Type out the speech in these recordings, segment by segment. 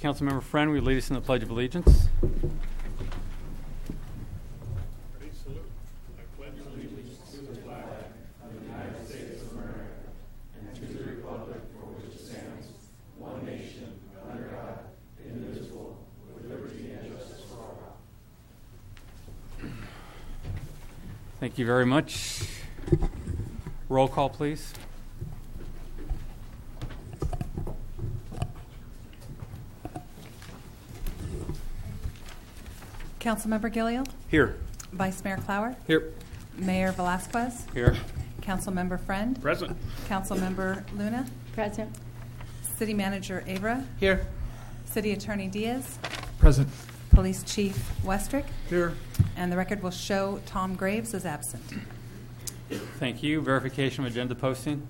Councilmember Friend, will you lead us in the Pledge of Allegiance? Thank you very much. Roll call, please. Councilmember Gilliel? Here. Vice Mayor Clower? Here. Mayor Velasquez? Here. Councilmember Friend? Present. Councilmember Luna? Present. City Manager Avra? Here. City Attorney Diaz? Present. Police Chief Westrick? Here. And the record will show Tom Graves is absent. Thank you. Verification of agenda posting.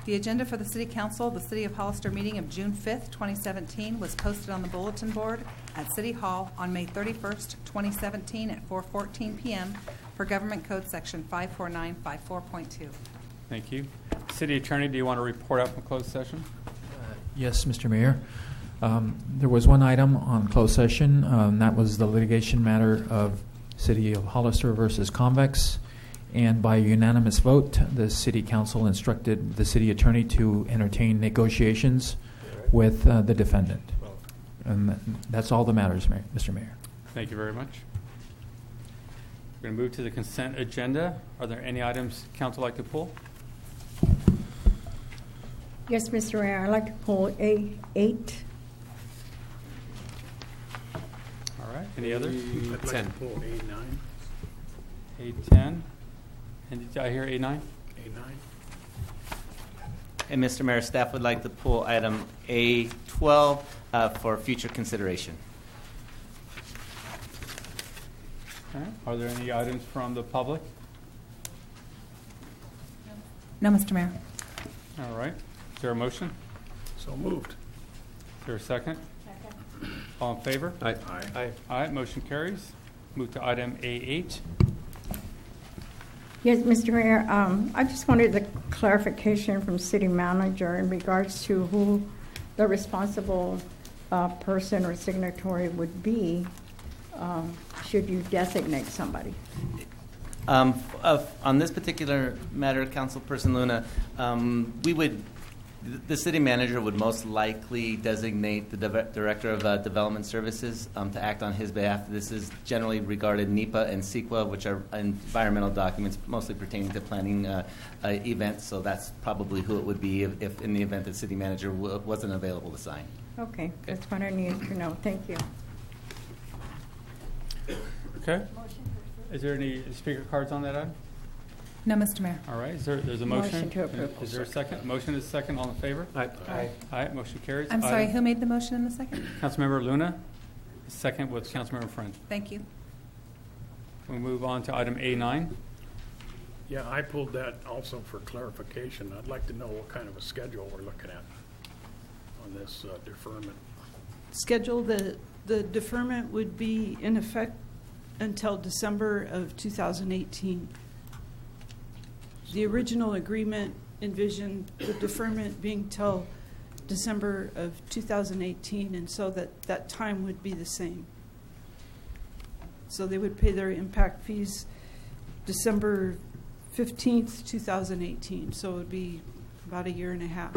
The agenda for the City Council, the City of Hollister meeting of June 5th, 2017 was posted on the bulletin board at City Hall on May 31st, 2017 at 4:14 p.m. for Government Code Section 54954.2. Thank you. City Attorney, do you want to report out from closed session? Yes, Mr. Mayor. There was one item on closed session. That was the litigation matter of City of Hollister versus Convex. And by unanimous vote, the City Council instructed the City Attorney to entertain negotiations with the defendant. And that's all that matters, Mr. Mayor. Thank you very much. We're going to move to the consent agenda. Are there any items council like to pull? Yes, Mr. Mayor, I'd like to pull A8. All right. Any others? I'd like to pull A9. A10. And did I hear A9? A9. And Mr. Mayor, staff would like to pull item A12 for future consideration. All right. Are there any items from the public? No, Mr. Mayor. All right. Is there a motion? So moved. Is there a second? Second. All in favor? Aye. Aye. Aye. Motion carries. Move to item A8. Yes, Mr. Mayor, I just wanted the clarification from City Manager in regards to who the responsible person or signatory would be should you designate somebody. On this particular matter, Councilperson Luna, the city manager would most likely designate the director of development services to act on his behalf. This is generally regarded NEPA and CEQA, which are environmental documents mostly pertaining to planning events. So that's probably who it would be if in the event that city manager wasn't available to sign. Okay, that's what I needed to know. Thank you. Okay. Is there any speaker cards on that item? No, Mr. Mayor. All right. There's a motion. Motion to approve. Is there a second? Motion is second. All in favor? Aye. Aye. Aye. Motion carries. I'm sorry, Item- who made the motion in the second? Councilmember Luna. Second with Councilmember Friend. Thank you. We'll move on to item A9. Yeah, I pulled that also for clarification. I'd like to know what kind of a schedule we're looking at on this deferment. Schedule, the deferment would be in effect until December of 2018. The original agreement envisioned the deferment being till December of 2018, and so that time would be the same. So they would pay their impact fees December 15th, 2018, so it would be about a year and a half.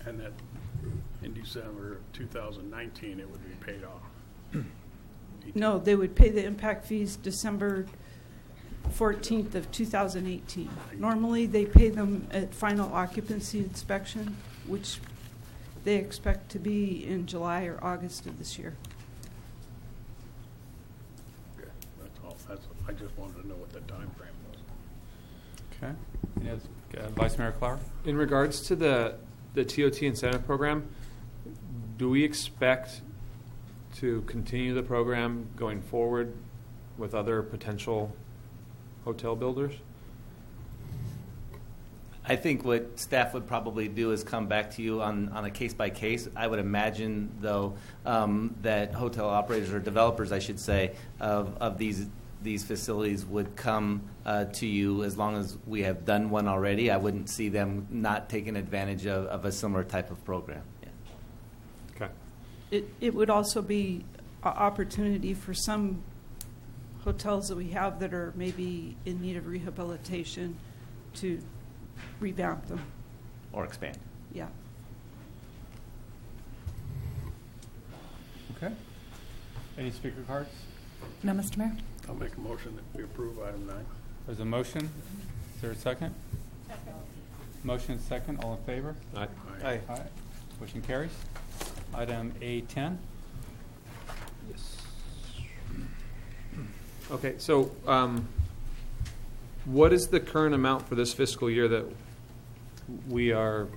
And that in December of 2019, it would be paid off. No, they would pay the impact fees December 14th of 2018. Normally, they pay them at final occupancy inspection, which they expect to be in July or August of this year. Okay, that's all. I just wanted to know what the time frame was. Okay. Any other, Vice Mayor Clower? In regards to the TOT incentive program, do we expect to continue the program going forward with other potential hotel builders? I think what staff would probably do is come back to you on a case by case. I would imagine, though, that hotel operators or developers, I should say, of these these facilities would come to you as long as we have done one already. I wouldn't see them not taking advantage of a similar type of program. Yeah. Okay. It would also be an opportunity for some hotels that we have that are maybe in need of rehabilitation to revamp them. Or expand. Yeah. Okay. Any speaker cards? No, Mr. Mayor? I'll make a motion that we approve item 9. There's a motion. Is there a second? Motion is second. All in favor? Aye. Aye. Aye. Motion carries. Item A10. Yes. Okay, so what is the current amount for this fiscal year that we are,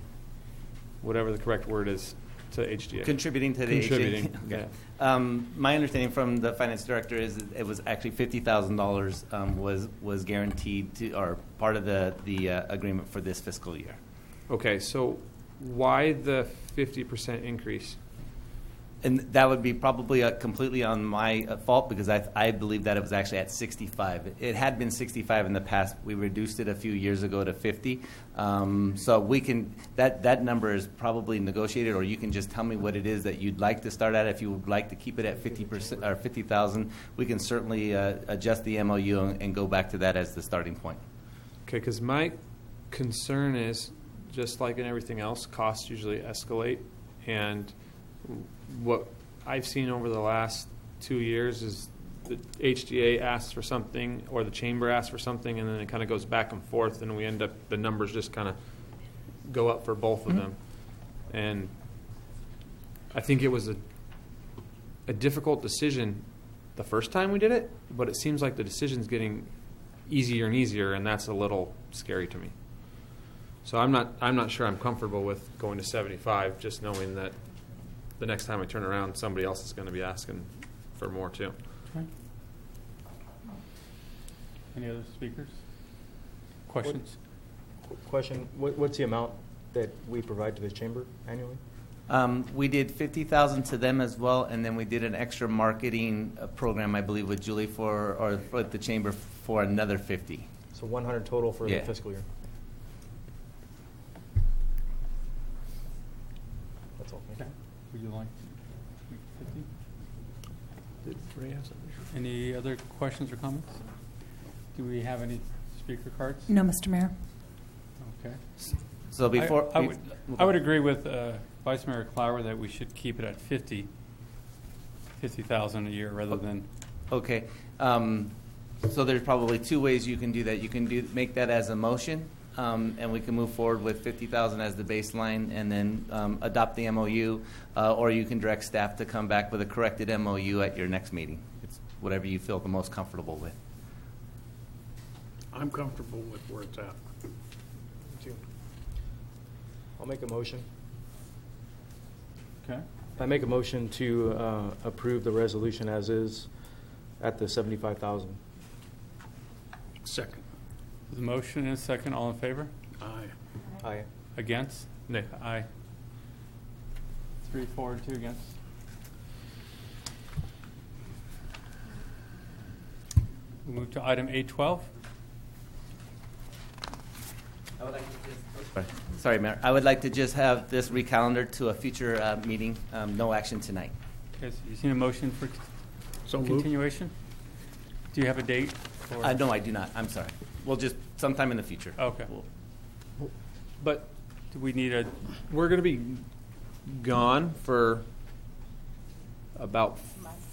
whatever the correct word is, to HDA? Contributing to the Contributing, HDA. yeah. My understanding from the finance director is that it was actually $50,000 was guaranteed to, or part of the agreement for this fiscal year. Okay, so why the 50% increase? And that would be probably completely on my fault because I believe that it was actually at 65. It had been 65 in the past. We reduced it a few years ago to 50. So we can that number is probably negotiated, or you can just tell me what it is that you'd like to start at. If you would like to keep it at 50% or 50,000, we can certainly adjust the MOU and go back to that as the starting point. Okay, because my concern is, just like in everything else, costs usually escalate, and what I've seen over the last 2 years is the HDA asks for something or the chamber asks for something, and then it kind of goes back and forth, and we end up, the numbers just kind of go up for both of them. And I think it was a difficult decision the first time we did it, but it seems like the decision's getting easier and easier, and that's a little scary to me. So I'm not sure I'm comfortable with going to 75, just knowing that the next time I turn around, somebody else is going to be asking for more too. Okay. Any other speakers? Questions? Question, what's the amount that we provide to the chamber annually? We did 50,000 to them as well, and then we did an extra marketing program, I believe, with Julie for the chamber for another 50. So 100 total for Yeah. the fiscal year. That's all. Thank you. Okay. Would you like to make 50? Did Ray have something? Any other questions or comments? Do we have any speaker cards? No, Mr. Mayor. Okay. So before I would agree with Vice Mayor Clower that we should keep it at 50,000 a year rather than. Okay. So there's probably two ways you can do that. You can make that as a motion, and we can move forward with 50,000 as the baseline, and then adopt the MOU, or you can direct staff to come back with a corrected MOU at your next meeting. It's whatever you feel the most comfortable with. I'm comfortable with where it's at. Thank you. I'll make a motion. Okay. I make a motion to approve the resolution as is at the 75,000. Second. The motion and a second. All in favor? Aye. Aye. Against? Nay. Aye. 3, 4, and 2 against. We'll move to item 812. I would like to sorry, Mayor. I would like to just have this recalendared to a future meeting. No action tonight. Okay, so you seen a motion for So moved. continuation? Do you have a date? Or? No, I do not. I'm sorry. We'll just sometime in the future. Okay. But Do we need a? we're going to be gone for about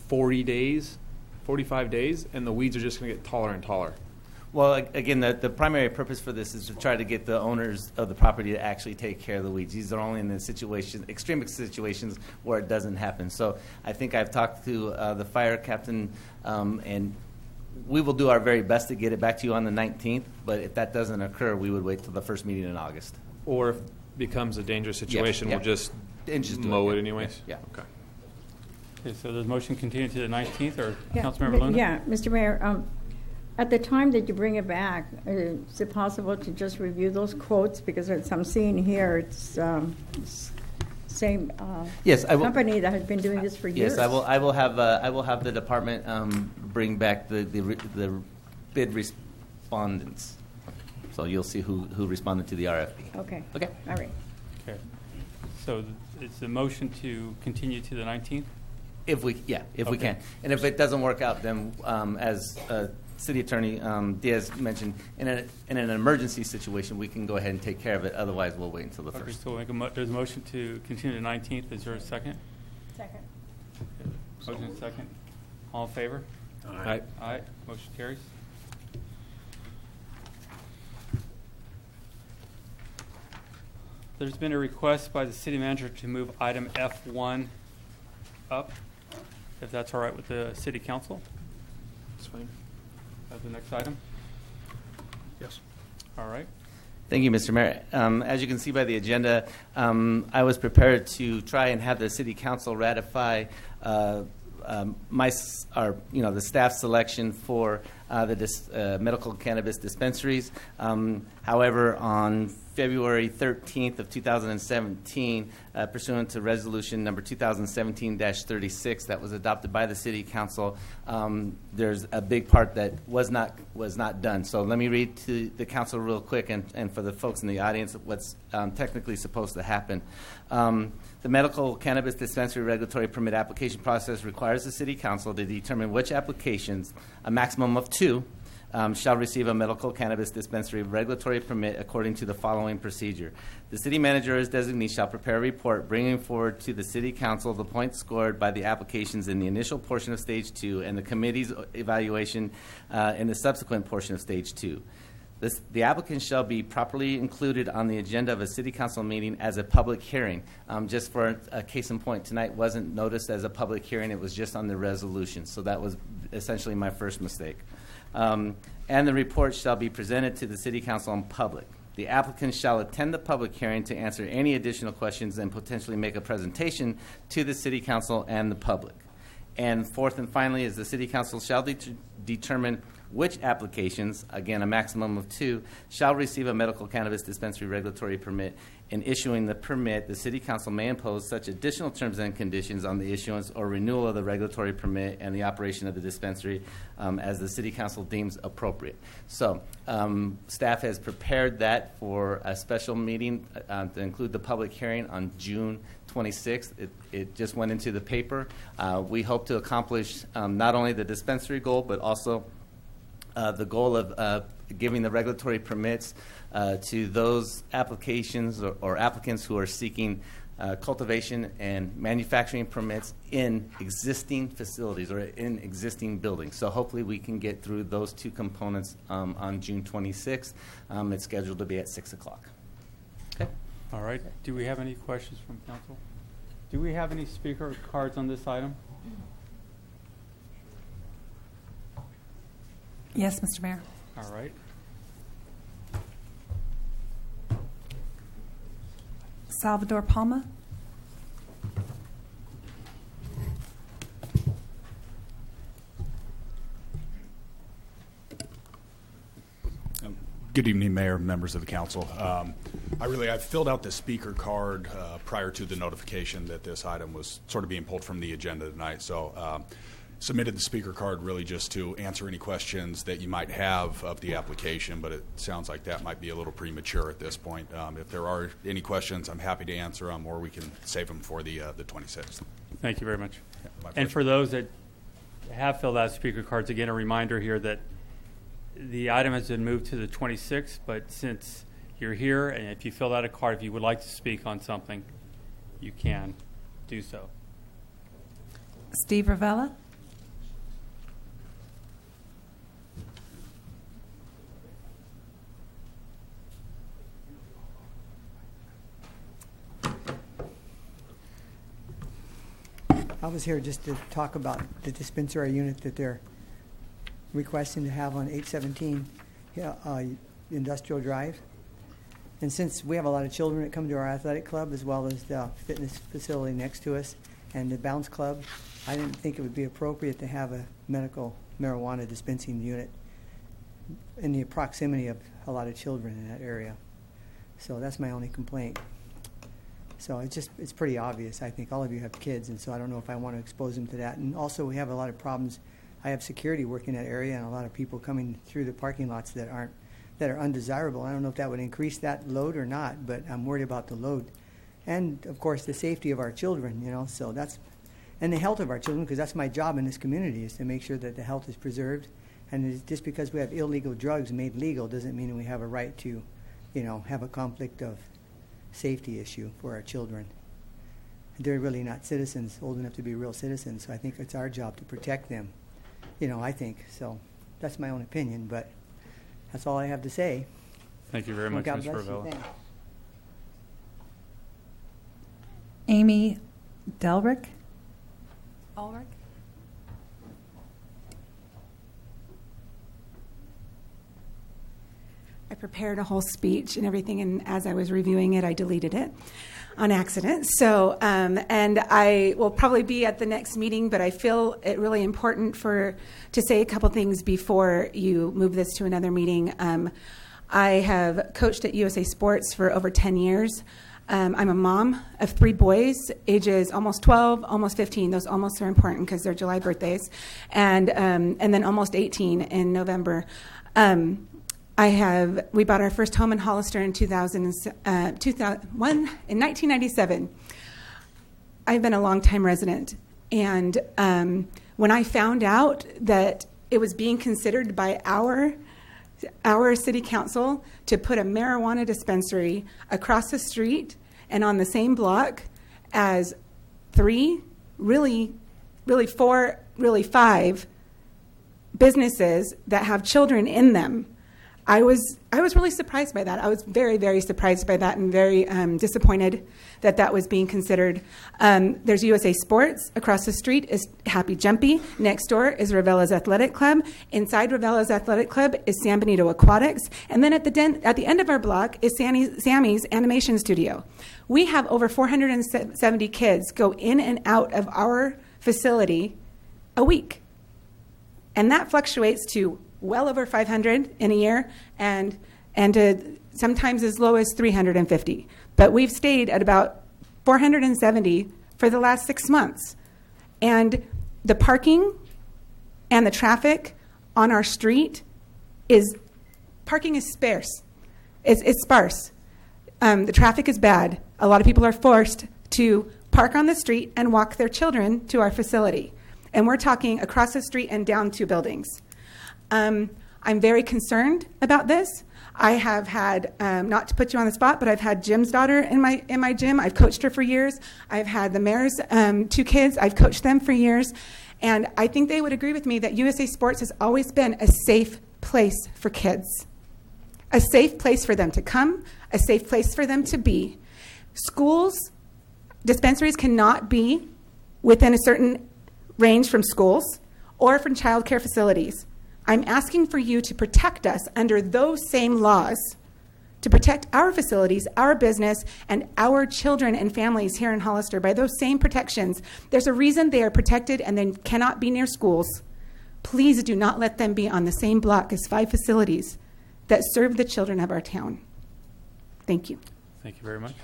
40 days, 45 days, and the weeds are just going to get taller and taller. Well, again, the primary purpose for this is to try to get the owners of the property to actually take care of the weeds. These are only in the extreme situations where it doesn't happen. So I think I've talked to the fire captain, and we will do our very best to get it back to you on the 19th. But if that doesn't occur, we would wait till the first meeting in August. Or if it becomes a dangerous situation, yeah. we'll just And just do mow yeah. it anyways? Yeah. Okay. Okay, so the motion continued to the 19th, or Yeah, Councilmember Luna? Yeah, Mr. Mayor, at the time that you bring it back, is it possible to just review those quotes? Because as I'm seeing here, it's same Yes, I will. company that has been doing this for years? Yes, I will. I will have the department bring back the bid respondents. So you'll see who responded to the RFP. Okay. Okay. All right. Okay. So it's a motion to continue to the 19th? If we Okay. can, and if it doesn't work out, then as City Attorney Diaz mentioned, in an emergency situation, we can go ahead and take care of it. Otherwise, we'll wait until the Okay, first. so there's a motion to continue to the 19th. Is there a second? Second. Motion second. All in favor? Aye. Aye. Motion carries. There's been a request by the city manager to move item F1 up, if that's all right with the city council. That's fine. That's the next item. Yes. All right. Thank you, Mr. Mayor. As you can see by the agenda, I was prepared to try and have the City Council ratify the staff selection for the medical cannabis dispensaries. However, on February 13th of 2017, pursuant to resolution number 2017-36 that was adopted by the City Council, there's a big part that was not done. So let me read to the council real quick and for the folks in the audience what's technically supposed to happen. The medical cannabis dispensary regulatory permit application process requires the City Council to determine which applications, a maximum of 2, shall receive a medical cannabis dispensary regulatory permit according to the following procedure. The city manager or his designee shall prepare a report bringing forward to the City Council the points scored by the applications in the initial portion of Stage 2 and the committee's evaluation in the subsequent portion of Stage 2. The applicant shall be properly included on the agenda of a City Council meeting as a public hearing. Just for a case in point, tonight wasn't noticed as a public hearing. It was just on the resolution. So that was essentially my first mistake. And the report shall be presented to the City Council in public. The applicant shall attend the public hearing to answer any additional questions and potentially make a presentation to the City Council and the public. And fourth and finally is the City Council shall determine which applications, again a maximum of 2, shall receive a medical cannabis dispensary regulatory permit. In issuing the permit, the City Council may impose such additional terms and conditions on the issuance or renewal of the regulatory permit and the operation of the dispensary as the City Council deems appropriate. So staff has prepared that for a special meeting to include the public hearing on June 26th. It just went into the paper. We hope to accomplish not only the dispensary goal, but also the goal of giving the regulatory permits to those applications or applicants who are seeking cultivation and manufacturing permits in existing facilities or in existing buildings. So hopefully we can get through those 2 components on June 26th. It's scheduled to be at 6 o'clock. Okay. All right. Do we have any questions from council? Do we have any speaker cards on this item? Yes, Mr. Mayor. All right. Salvador Palma. Good evening, Mayor, members of the council. I filled out the speaker card prior to the notification that this item was sort of being pulled from the agenda tonight. So submitted the speaker card really just to answer any questions that you might have of the application, but it sounds like that might be a little premature at this point. If there are any questions, I'm happy to answer them, or we can save them for the 26th. Thank you very much. Yeah, my And pleasure. for those that have filled out speaker cards, again, a reminder here that the item has been moved to the 26th, but since you're here and if you filled out a card, if you would like to speak on something, you can do so. Steve Ravella. I was here just to talk about the dispensary unit that they're requesting to have on 817 Industrial Drive. And since we have a lot of children that come to our athletic club as well as the fitness facility next to us and the Bounce Club, I didn't think it would be appropriate to have a medical marijuana dispensing unit in the proximity of a lot of children in that area. So that's my only complaint. So it's pretty obvious. I think all of you have kids, and so I don't know if I want to expose them to that. And also, we have a lot of problems. I have security working that area, and a lot of people coming through the parking lots that are undesirable. I don't know if that would increase that load or not, but I'm worried about the load, and of course the safety of our children. So and the health of our children, because that's my job in this community, is to make sure that the health is preserved. And just because we have illegal drugs made legal doesn't mean we have a right to, have a conflict of safety issue for our children. They're really not citizens old enough to be real citizens, so I think it's our job to protect them. I think. So that's my own opinion, but that's all I have to say. Thank you very much, God Ms. bless you. Ravella. Thanks. Amy Delrick? Ulrich? I prepared a whole speech and everything, and as I was reviewing it, I deleted it on accident. So, and I will probably be at the next meeting, but I feel it really important to say a couple things before you move this to another meeting. I have coached at USA Sports for over 10 years. I'm a mom of 3 boys, ages almost 12, almost 15. Those almost are important because they're July birthdays, and then almost 18 in November. We bought our first home in Hollister in 1997. I've been a longtime resident, and when I found out that it was being considered by our city council to put a marijuana dispensary across the street and on the same block as 3, really 4, really 5 businesses that have children in them, I was really surprised by that. I was very, very surprised by that, and very disappointed that was being considered. There's USA Sports. Across the street is Happy Jumpy. Next door is Ravella's Athletic Club. Inside Ravella's Athletic Club is San Benito Aquatics. And then at the end of our block is Sammy's Animation Studio. We have over 470 kids go in and out of our facility a week. And that fluctuates to well over 500 in a year, and to sometimes as low as 350. But we've stayed at about 470 for the last 6 months. And the parking and the traffic on our street parking is sparse. It's sparse. The traffic is bad. A lot of people are forced to park on the street and walk their children to our facility. And we're talking across the street and down 2 buildings. I'm very concerned about this. I have had, not to put you on the spot, but I've had Jim's daughter in my gym. I've coached her for years. I've had the mayor's 2 kids. I've coached them for years. And I think they would agree with me that USA Sports has always been a safe place for kids. A safe place for them to come, a safe place for them to be. Schools, dispensaries cannot be within a certain range from schools or from child care facilities. I'm asking for you to protect us under those same laws, to protect our facilities, our business, and our children and families here in Hollister by those same protections. There's a reason they are protected and they cannot be near schools. Please do not let them be on the same block as 5 facilities that serve the children of our town. Thank you. Thank you very much.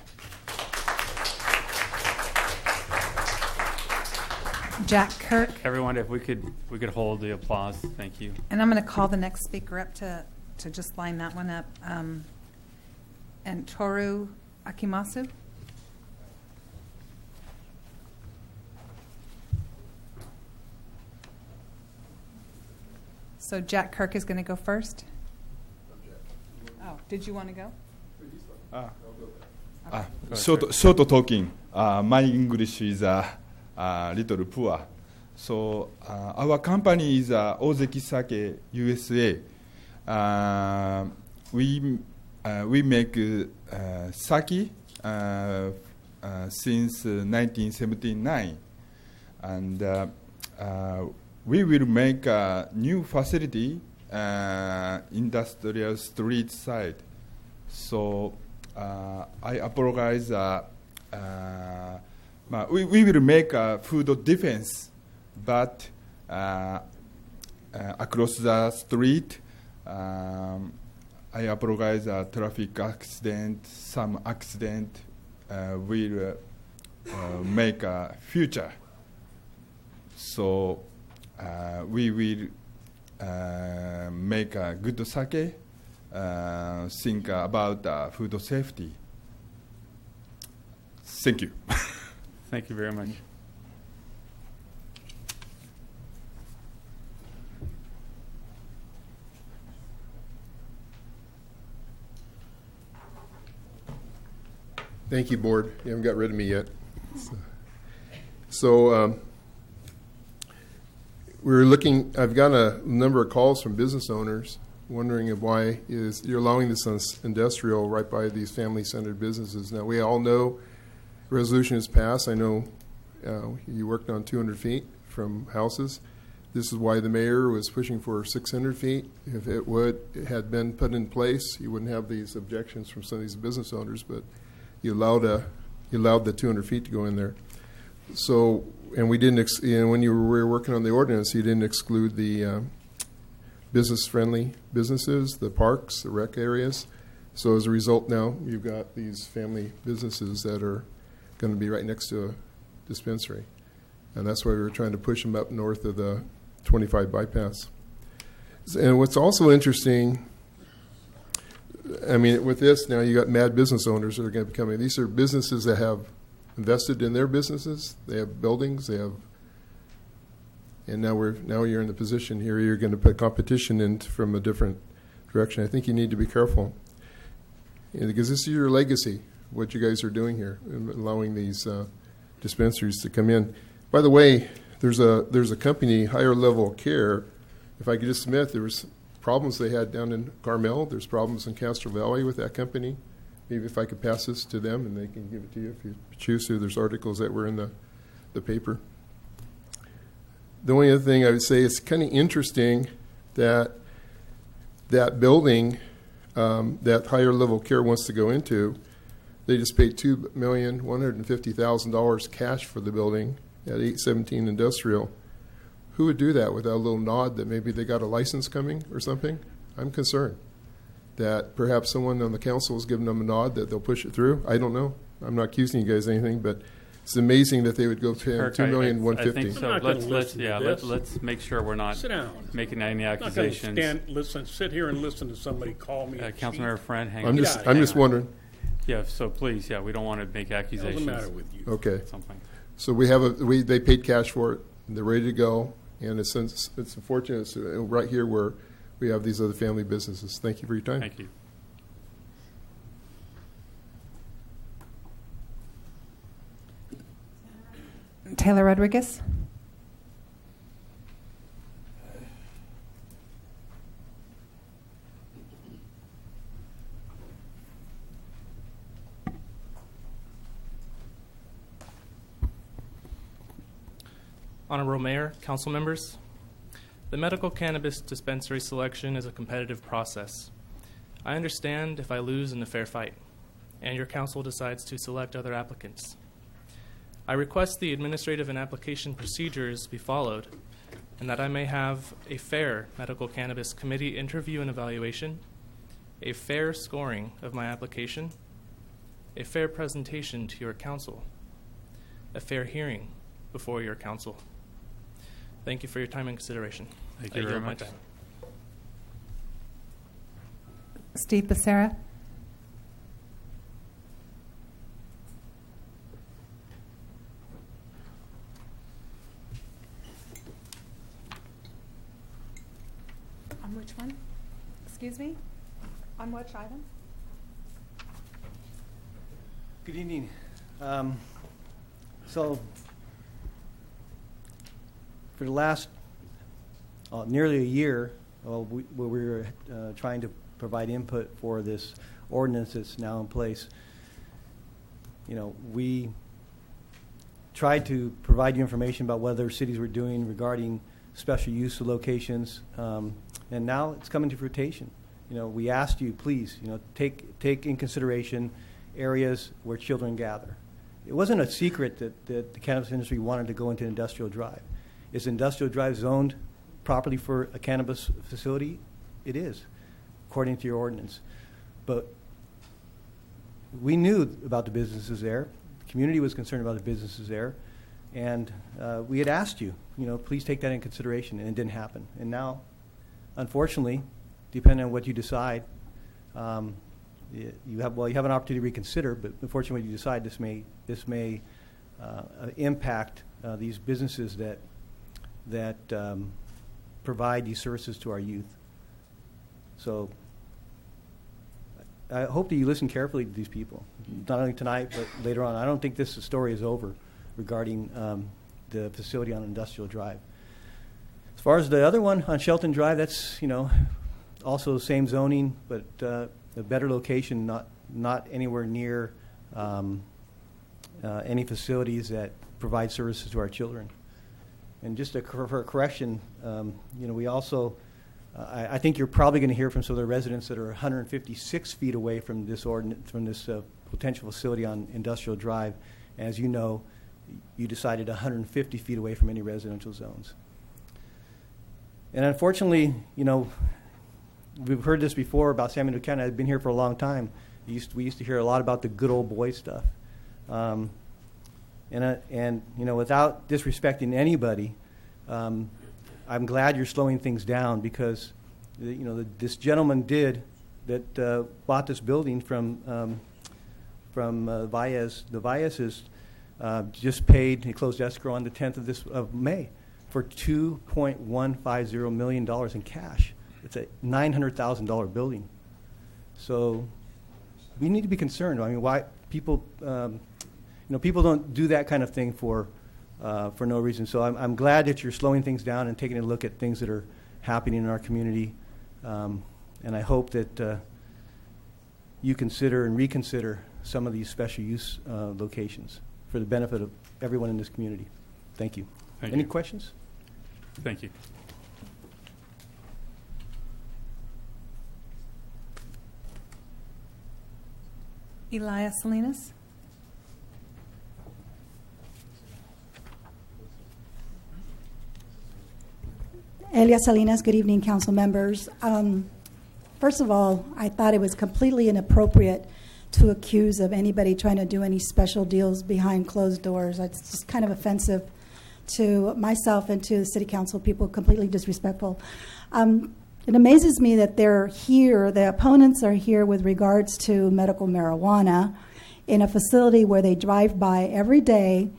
Jack Kirk. Everyone, if we could hold the applause. Thank you. And I'm going to call the next speaker up to just line that one up. And Toru Akimasu. So Jack Kirk is going to go first. Oh, did you want to go? Short talking. My English is little poor. So our company is Ozeki Sake USA. We make sake since 1979, and we will make a new facility, industrial street side. So I apologize. We will make a food defense, but across the street, I apologize. Traffic accident, some accident, will make a future. So we will make a good sake, think about food safety. Thank you. Thank you very much. Thank you, Board. You haven't got rid of me yet. So we're looking, I've got a number of calls from business owners wondering why you're allowing this on industrial right by these family-centered businesses. Now, we all know resolution is passed. I know you worked on 200 feet from houses. This is why the mayor was pushing for 600 feet. If it had been put in place, you wouldn't have these objections from some of these business owners, but you allowed the 200 feet to go in there. So, and we didn't, when you were working on the ordinance, you didn't exclude the business-friendly businesses, the parks, the rec areas. So as a result now, you've got these family businesses that are going to be right next to a dispensary. And that's why we were trying to push them up north of the 25 bypass. And what's also interesting, I mean, with this, now you got mad business owners that are going to be coming. These are businesses that have invested in their businesses. They have buildings. They have, and now you're in the position here. You're going to put competition in from a different direction. I think you need to be careful, because this is your legacy. What you guys are doing here, allowing these dispensaries to come in. By the way, there's a company, Higher Level Care. If I could just admit, there was problems they had down in Carmel. There's problems in Castro Valley with that company. Maybe if I could pass this to them and they can give it to you if you choose to. There's articles that were in the paper. The only other thing I would say, it's kind of interesting that that building that Higher Level Care wants to go into, they just paid $2,150,000 cash for the building at 817 Industrial. Who would do that without a little nod that maybe they got a license coming or something? I'm concerned that perhaps someone on the council is giving them a nod that they'll push it through. I don't know. I'm not accusing you guys of anything, but it's amazing that they would go pay $2,150,000. I think so. Let's make sure we're not making any accusations. I'm not going to sit here and listen to somebody call me a Councilmember Friend, hang on. I'm just wondering. Yeah, so please, we don't want to make accusations. What's the matter with you? Okay. Something. So they paid cash for it. They're ready to go. And it's unfortunate it's right here where we have these other family businesses. Thank you for your time. Thank you. Taylor Rodriguez. Honorable Mayor, council members, the medical cannabis dispensary selection is a competitive process. I understand if I lose in a fair fight, and your council decides to select other applicants. I request the administrative and application procedures be followed, and that I may have a fair medical cannabis committee interview and evaluation, a fair scoring of my application, a fair presentation to your council, a fair hearing before your council. Thank you for your time and consideration. Thank you very much. Steve Becerra. On which one? Excuse me? On which item? Good evening. So for the last nearly a year, we were trying to provide input for this ordinance that's now in place. We tried to provide you information about what other cities were doing regarding special use of locations, and now it's coming to fruition. We asked you, please, take in consideration areas where children gather. It wasn't a secret that the cannabis industry wanted to go into industrial drive. Is industrial drive zoned properly for a cannabis facility? It is, according to your ordinance. But we knew about the businesses there. The community was concerned about the businesses there. And we had asked you, please take that in consideration, and it didn't happen. And now, unfortunately, depending on what you decide, you have an opportunity to reconsider. But unfortunately, when you decide, this may impact these businesses that provide these services to our youth. So I hope that you listen carefully to these people, not only tonight but later on. I don't think this story is over regarding the facility on Industrial Drive. As far as the other one on Shelton Drive, that's also the same zoning, but a better location, not anywhere near any facilities that provide services to our children. And just for a correction, we also, I think you're probably going to hear from some of the residents that are 156 feet away from this potential facility on Industrial Drive. As you know, you decided 150 feet away from any residential zones. And unfortunately, we've heard this before about San Benito County. I've been here for a long time. We used to hear a lot about the good old boy stuff. And without disrespecting anybody, I'm glad you're slowing things down, because this gentleman that bought this building from Valles. The Valleses just paid. He closed escrow on the 10th of May for $2.150 million in cash. It's a $900,000 building. So we need to be concerned. I mean, why people? People don't do that kind of thing for no reason. So I'm glad that you're slowing things down and taking a look at things that are happening in our community. And I hope that you consider and reconsider some of these special use locations for the benefit of everyone in this community. Thank you. Any questions? Thank you. Elias Salinas. Elia Salinas, good evening, council members. First of all, I thought it was completely inappropriate to accuse of anybody trying to do any special deals behind closed doors. It's just kind of offensive to myself and to the city council people, completely disrespectful. It amazes me that they're here, the opponents are here with regards to medical marijuana in a facility where they drive by every day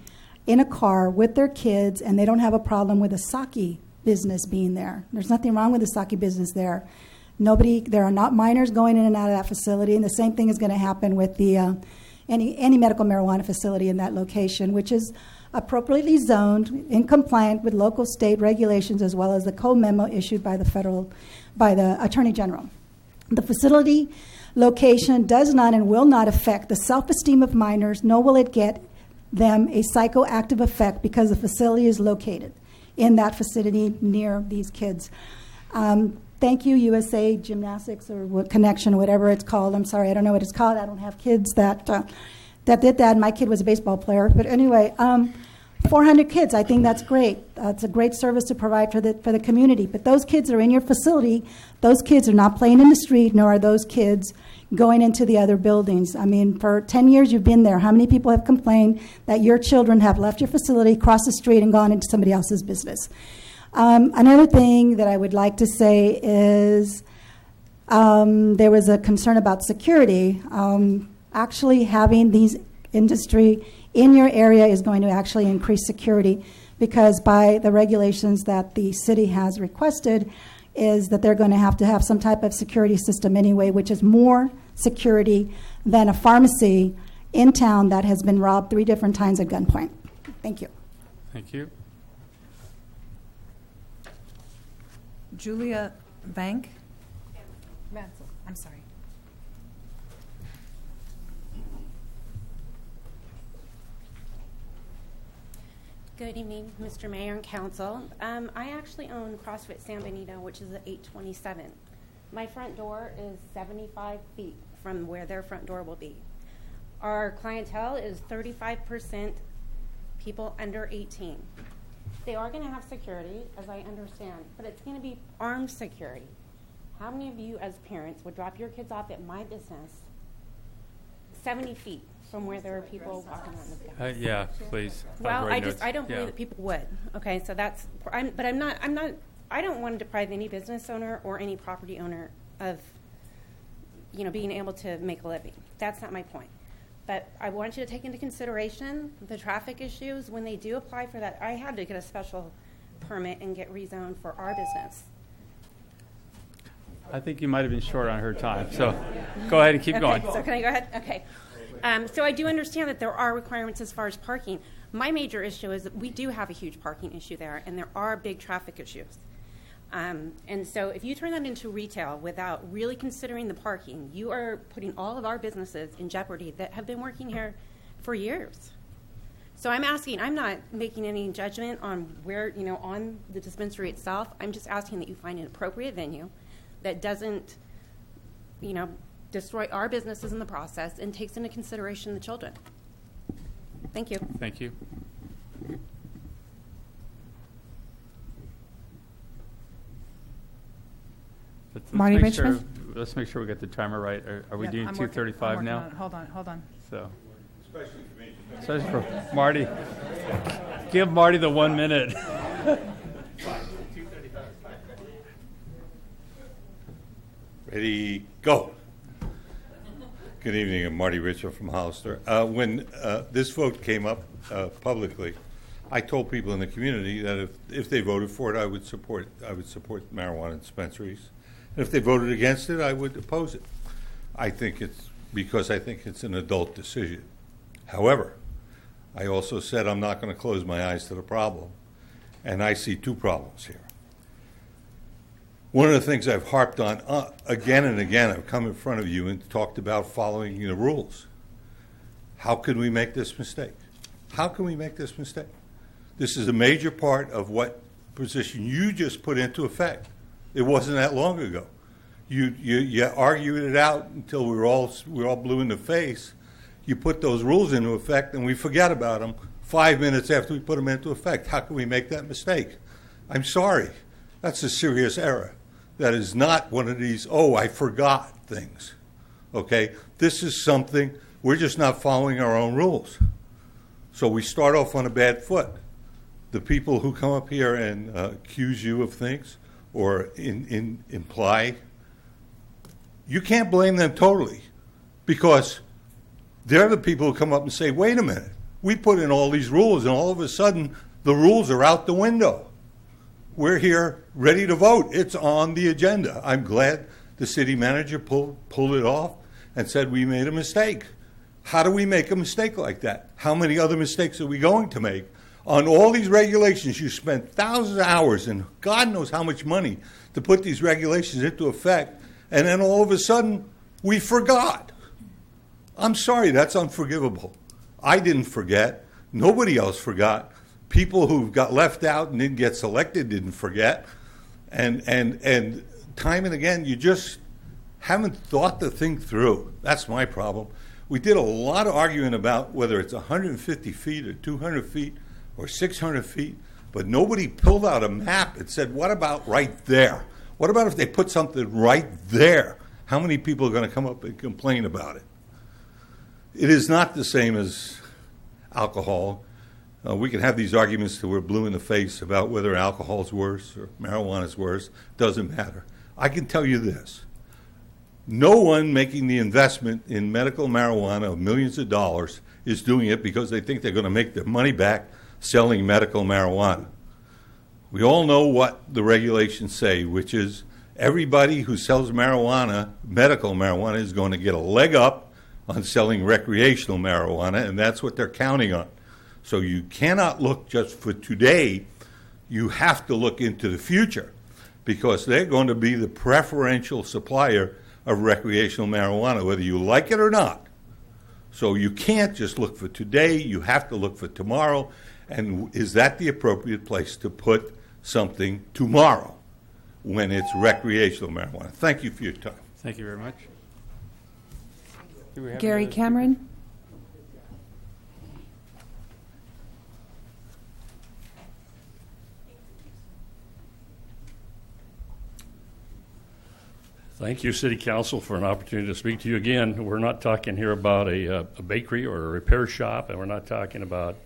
in a car with their kids, and they don't have a problem with a sake business being there. There's nothing wrong with the sake business there. There are not minors going in and out of that facility, and the same thing is going to happen with the any medical marijuana facility in that location, which is appropriately zoned in compliance with local state regulations, as well as the code memo issued by the Attorney General. The facility location does not and will not affect the self-esteem of minors, nor will it get them a psychoactive effect because the facility is located in that facility near these kids. Thank you, USA Gymnastics or what Connection, whatever it's called. I'm sorry, I don't know what it's called. I don't have kids that did that. My kid was a baseball player. But anyway, 400 kids, I think that's great. It's a great service to provide for the community. But those kids are in your facility. Those kids are not playing in the street, nor are those kids going into the other buildings. I mean, for 10 years you've been there. How many people have complained that your children have left your facility, crossed the street, and gone into somebody else's business? Another thing that I would like to say is there was a concern about security. Actually having these industry in your area is going to actually increase security, because by the regulations that the city has requested is that they're going to have some type of security system anyway, which is more security than a pharmacy in town that has been robbed 3 different times at gunpoint. Thank you. Thank you. Julia Bank. I'm sorry. Good evening, Mr. Mayor and Council. I actually own CrossFit San Benito, which is at 827. My front door is 75 feet from where their front door will be. Our clientele is 35% people under 18. They are going to have security, as I understand, but it's going to be armed security. How many of you as parents would drop your kids off at my business, 70 feet from where there are people walking on the grass. Yeah, please. Well, Write I don't notes. believe Yeah. that people would. Okay, so I don't want to deprive any business owner or any property owner of, being able to make a living. That's not my point. But I want you to take into consideration the traffic issues when they do apply for that. I had to get a special permit and get rezoned for our business. I think you might have been short on her time, so go ahead and keep going. So can I go ahead? Okay. So I do understand that there are requirements as far as parking. My major issue is that we do have a huge parking issue there, and there are big traffic issues. And so if you turn that into retail without really considering the parking, you are putting all of our businesses in jeopardy that have been working here for years. So I'm not making any judgment on where, on the dispensary itself. I'm just asking that you find an appropriate venue that doesn't, destroy our businesses in the process and takes into consideration the children. Thank you. Thank you. Marty Richmond? Let's make sure we get the timer right. Are we doing 2:35 now? Hold on. So, especially for Marty. Give Marty the 1 minute. Ready, go. Good evening, I'm Marty Richard from Hollister. When this vote came up publicly, I told people in the community that if they voted for it, I would support marijuana dispensaries. And if they voted against it, I would oppose it. I think it's an adult decision. However, I also said I'm not going to close my eyes to the problem, and I see two problems here. One of the things I've harped on again and again, I've come in front of you and talked about following the rules. How could we make this mistake? How can we make this mistake? This is a major part of what position you just put into effect. It wasn't that long ago. You argued it out until we were all blue in the face. You put those rules into effect, and we forget about them 5 minutes after we put them into effect. How can we make that mistake? I'm sorry. That's a serious error. That is not one of these, I forgot things. Okay? This is something, we're just not following our own rules. So we start off on a bad foot. The people who come up here and accuse you of things or imply, you can't blame them totally, because they're the people who come up and say, wait a minute, we put in all these rules, and all of a sudden the rules are out the window. We're here ready to vote. It's on the agenda. I'm glad the city manager pulled it off and said we made a mistake. How do we make a mistake like that? How many other mistakes are we going to make? On all these regulations, you spent thousands of hours and God knows how much money to put these regulations into effect, and then all of a sudden, we forgot. I'm sorry, that's unforgivable. I didn't forget. Nobody else forgot. People who got left out and didn't get selected didn't forget. And time and again, you just haven't thought the thing through. That's my problem. We did a lot of arguing about whether it's 150 feet or 200 feet or 600 feet, but nobody pulled out a map and said, what about right there? What about if they put something right there? How many people are going to come up and complain about it? It is not the same as alcohol. We can have these arguments till we're blue in the face about whether alcohol is worse or marijuana is worse. Doesn't matter. I can tell you this. No one making the investment in medical marijuana of millions of dollars is doing it because they think they're going to make their money back selling medical marijuana. We all know what the regulations say, which is everybody who sells marijuana, medical marijuana, is going to get a leg up on selling recreational marijuana, and that's what they're counting on. So you cannot look just for today. You have to look into the future, because they're going to be the preferential supplier of recreational marijuana, whether you like it or not. So you can't just look for today. You have to look for tomorrow. And is that the appropriate place to put something tomorrow when it's recreational marijuana? Thank you for your time. Thank you very much. Gary Cameron? Thank you, City Council, for an opportunity to speak to you again. We're not talking here about a bakery or a repair shop, and we're not talking about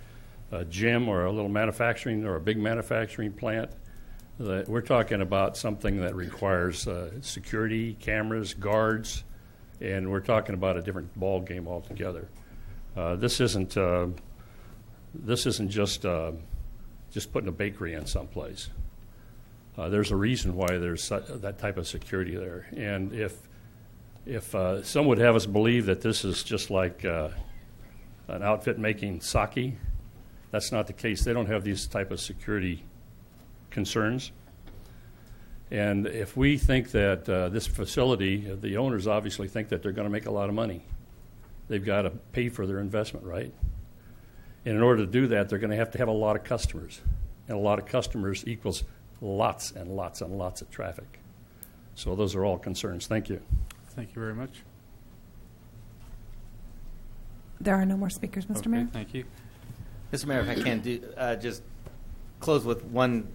a gym or a little manufacturing or a big manufacturing plant. We're talking about something that requires security, cameras, guards, and we're talking about a different ball game altogether. This isn't just putting a bakery in someplace. There's a reason why there's that type of security there. And if some would have us believe that this is just like an outfit making sake, that's not the case. They don't have these type of security concerns. And if we think that this facility, the owners obviously think that they're going to make a lot of money. They've got to pay for their investment, right? And in order to do that, they're going to have a lot of customers. And a lot of customers equals lots and lots and lots of traffic. So those are all concerns. Thank you. Thank you very much. There are no more speakers, Mr. Mayor. Thank you. Mr. Mayor, if I can just close with one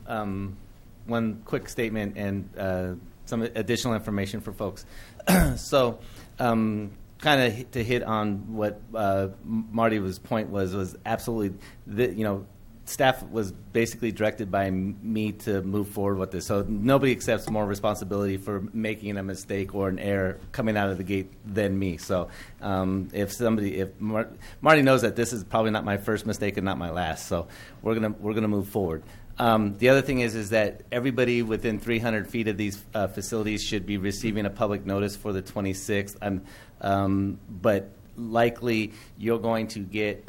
quick statement and some additional information for folks. So, kind of to hit on what Marty's point was absolutely, staff was basically directed by me to move forward with this. So nobody accepts more responsibility for making a mistake or an error coming out of the gate than me. So if Marty knows that this is probably not my first mistake and not my last. So we're gonna move forward. The other thing is that everybody within 300 feet of these facilities should be receiving a public notice for the 26th. But likely you're going to get,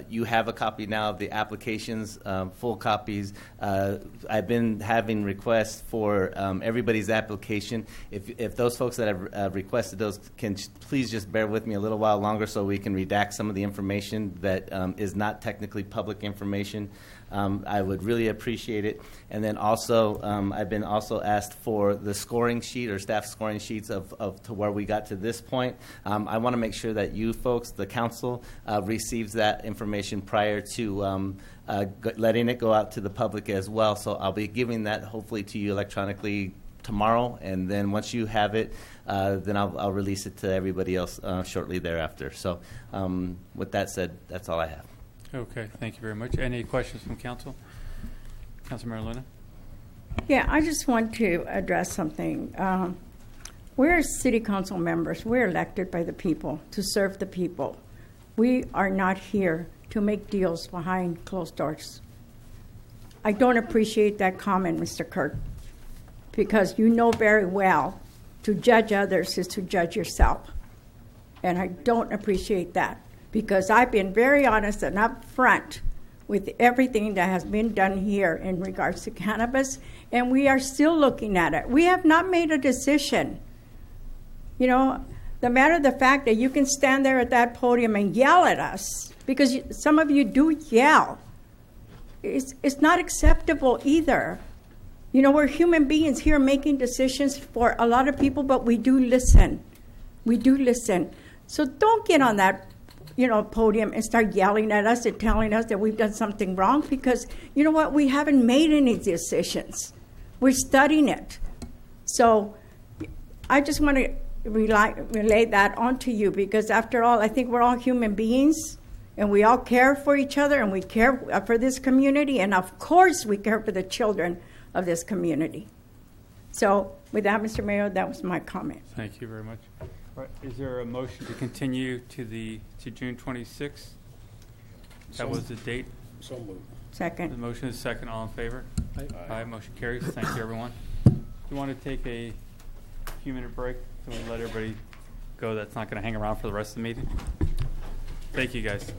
you have a copy now of the applications, full copies. I've been having requests for everybody's application. If those folks that have requested those can please just bear with me a little while longer so we can redact some of the information that is not technically public information. I would really appreciate it. And then also, I've been also asked for the scoring sheet or staff scoring sheets of to where we got to this point. I want to make sure that you folks, the council, receives that information prior to letting it go out to the public as well. So I'll be giving that hopefully to you electronically tomorrow, and then once you have it, then I'll release it to everybody else shortly thereafter. So with that said, that's all I have. Okay, thank you very much. Any questions from council? Councilmember Luna? Yeah, I just want to address something. We're city council members. We're elected by the people to serve the people. We are not here to make deals behind closed doors. I don't appreciate that comment, Mr. Kirk, because you know very well to judge others is to judge yourself. And I don't appreciate that, because I've been very honest and upfront with everything that has been done here in regards to cannabis, and we are still looking at it. We have not made a decision. You know, the matter of the fact that you can stand there at that podium and yell at us, because some of you do yell, it's not acceptable either. You know, we're human beings here making decisions for a lot of people, but we do listen. We do listen. So don't get on that podium and start yelling at us and telling us that we've done something wrong, because you know what? We haven't made any decisions. We're studying it. So I just want to relay that onto you, because after all, I think we're all human beings and we all care for each other and we care for this community, and of course we care for the children of this community. So with that, Mr. Mayor, that was my comment. Thank you very much. Right. Is there a motion to continue to June 26th? That was the date. So moved. Second. The motion is second. All in favor? Aye. Motion carries. Thank you, everyone. Do you want to take a few-minute break? Can we let everybody go that's not going to hang around for the rest of the meeting? Thank you, guys.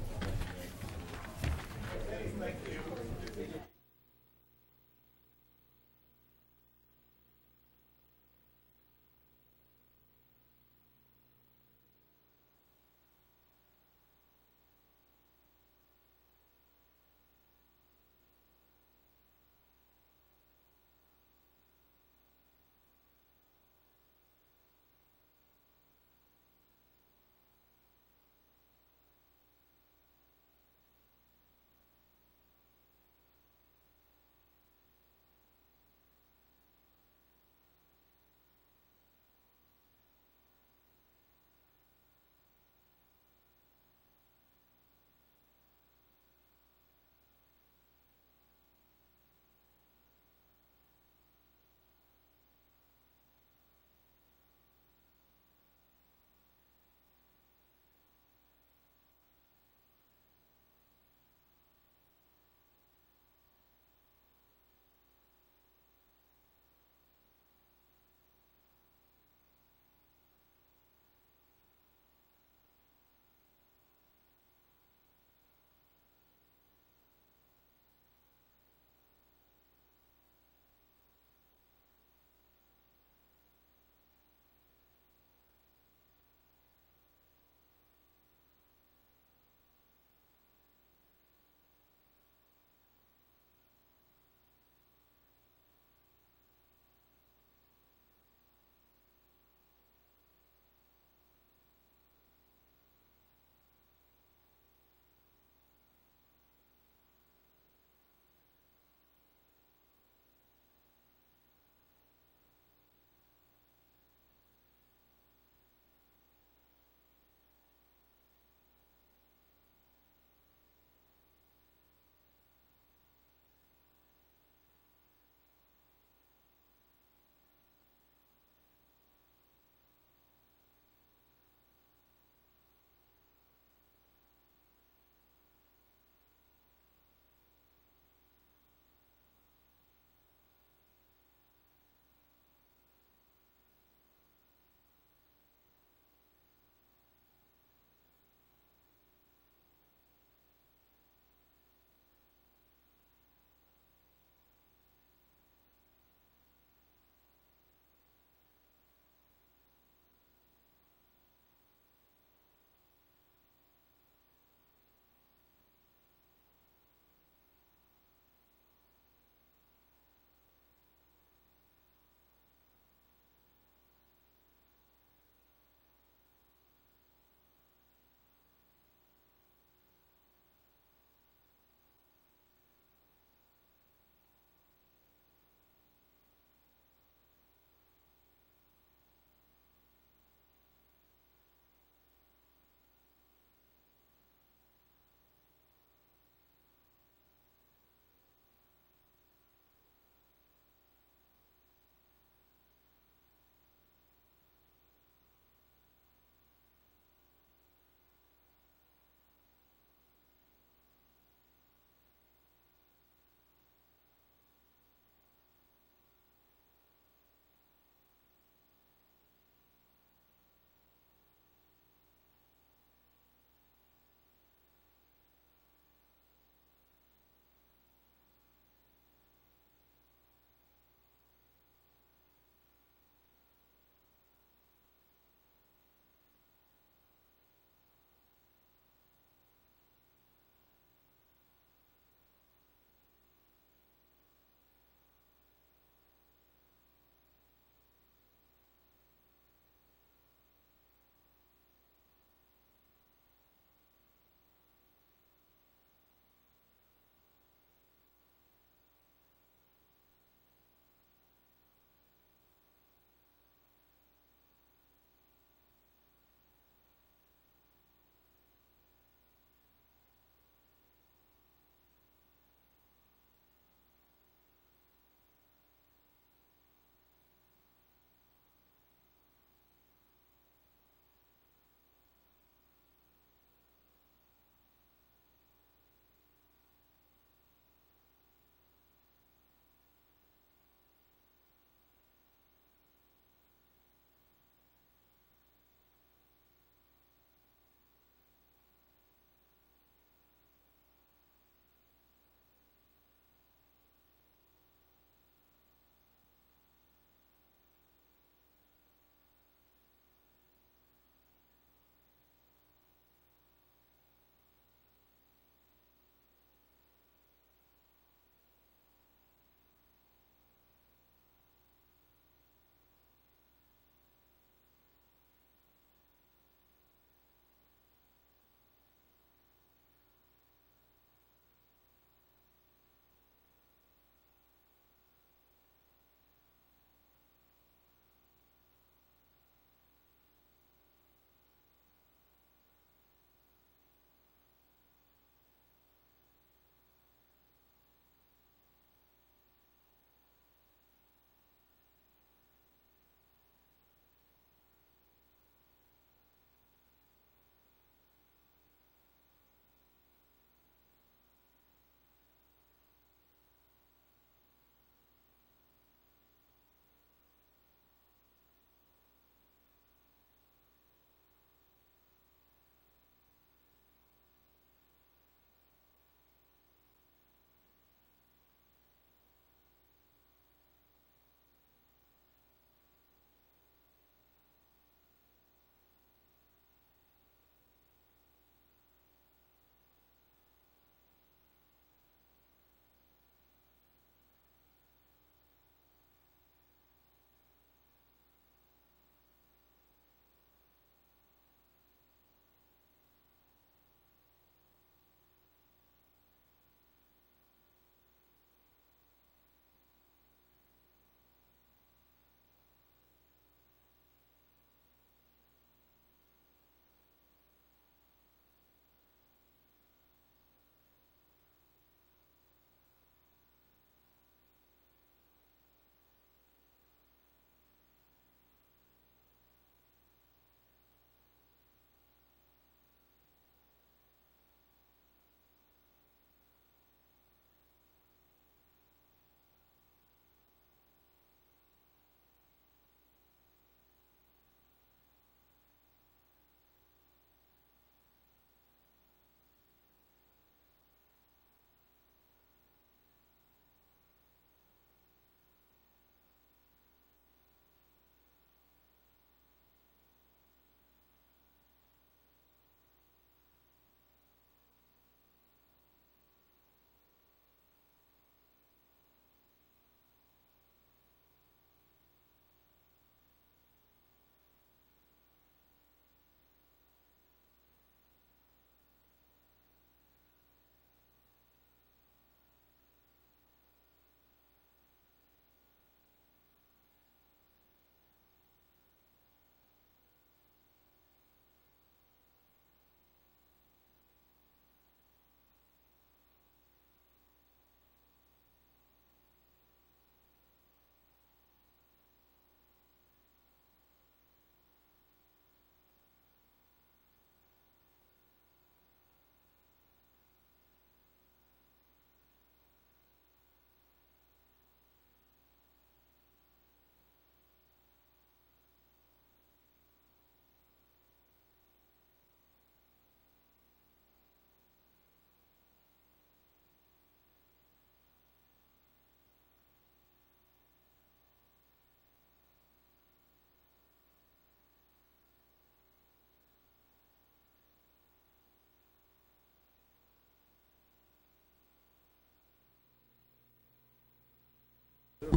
All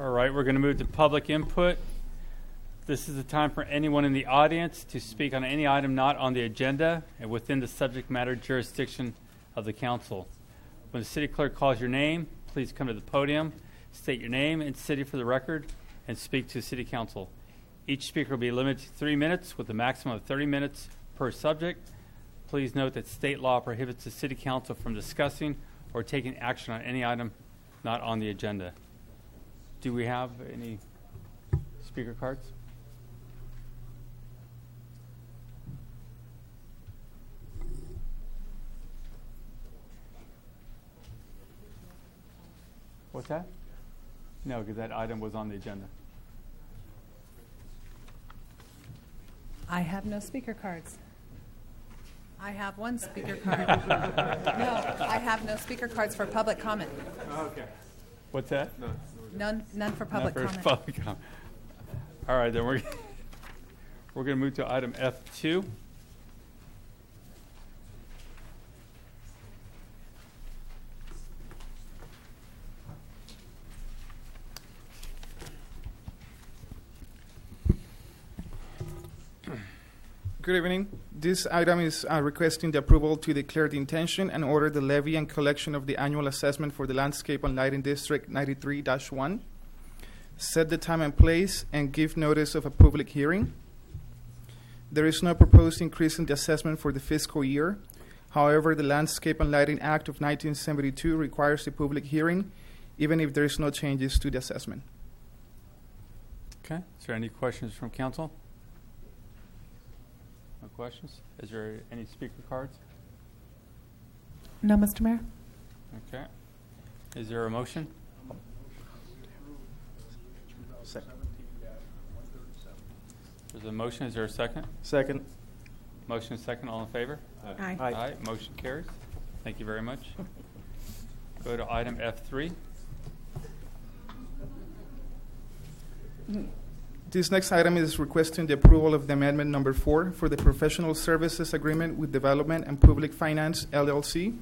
right, we're going to move to public input. This is the time for anyone in the audience to speak on any item not on the agenda and within the subject matter jurisdiction of the council. When the city clerk calls your name, please come to the podium, state your name and city for the record, and speak to city council. Each speaker will be limited to 3 minutes with a maximum of 30 minutes per subject. Please note that state law prohibits the city council from discussing or taking action on any item not on the agenda. Do we have any speaker cards? What's that? No, because that item was on the agenda. I have no speaker cards. I have one speaker card. No, I have no speaker cards for public comment. Okay. What's that? No. None for public comment. Public comment. All right, then we're going to move to item F2. Good evening. This item is requesting the approval to declare the intention and order the levy and collection of the annual assessment for the Landscape and Lighting District 93-1, set the time and place, and give notice of a public hearing. There is no proposed increase in the assessment for the fiscal year. However, the Landscape and Lighting Act of 1972 requires a public hearing, even if there is no changes to the assessment. Okay. Is there any questions from council? No questions? Is there any speaker cards? No, Mr. Mayor. Okay. Is there a motion? Second. There's a motion. Is there a second? Second. Motion is second. All in favor? Aye. Aye. Motion carries. Thank you very much. Go to item F3. This next item is requesting the approval of the amendment number 4 for the professional services agreement with Development and Public Finance, LLC,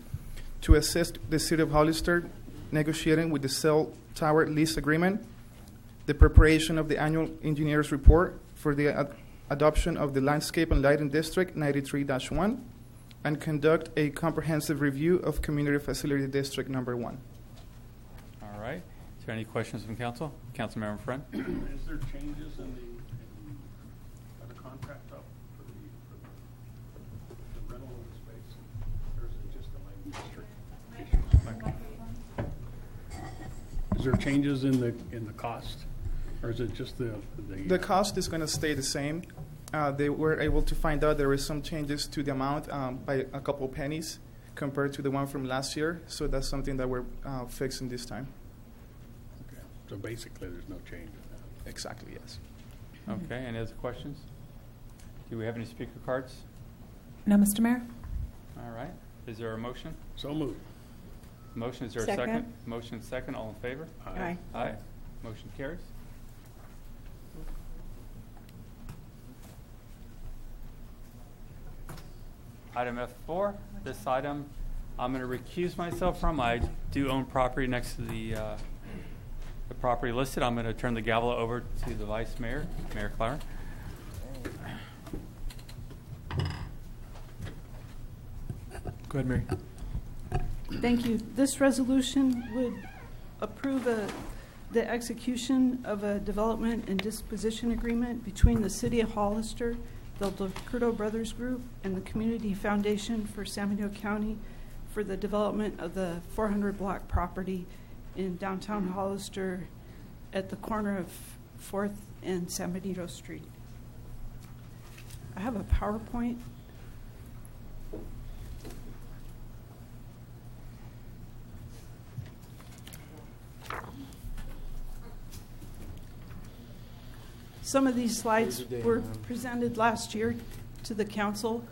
to assist the City of Hollister negotiating with the cell tower lease agreement, the preparation of the annual engineer's report for the adoption of the Landscape and Lighting District 93-1, and conduct a comprehensive review of Community Facility District number 1. All right. Is there any questions from council? Councilmember Friend? Is there changes in the contract up for the rental of the space, or is it just the lighting district? Is there changes in the cost, or is it just The cost is going to stay the same. They were able to find out there were some changes to the amount by a couple pennies compared to the one from last year. So that's something that we're fixing this time. Okay. So basically, there's no change in that. Exactly, yes. Okay. Any other questions? Do we have any speaker cards? No, Mr. Mayor. All right. Is there a motion? So moved. Motion. Is there a second? Motion second. All in favor? Aye. Aye. Motion carries. Item F4. This item I'm going to recuse myself from. I do own property next to the property listed. I'm going to turn the gavel over to the Vice Mayor, Mayor Clymer. Go ahead, Mary. Thank you. This resolution would approve the execution of a development and disposition agreement between the City of Hollister, the Curto Brothers Group, and the Community Foundation for San Benito County for the development of the 400-block property in downtown Hollister at the corner of 4th and San Benito Street. I have a PowerPoint. Some of these slides were presented last year to the council.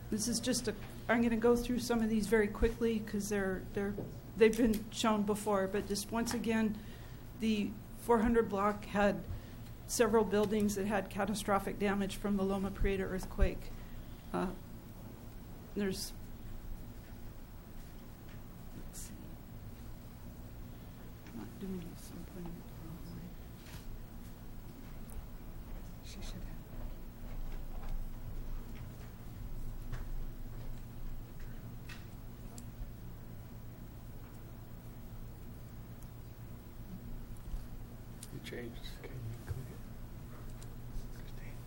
This is just I'm going to go through some of these very quickly because they're they've been shown before, but just once again, the 400 block had several buildings that had catastrophic damage from the Loma Prieta earthquake. There's, let's see, I'm not doing this, I'm putting it the wrong way. She should have. You changed. Can you click it? Christine,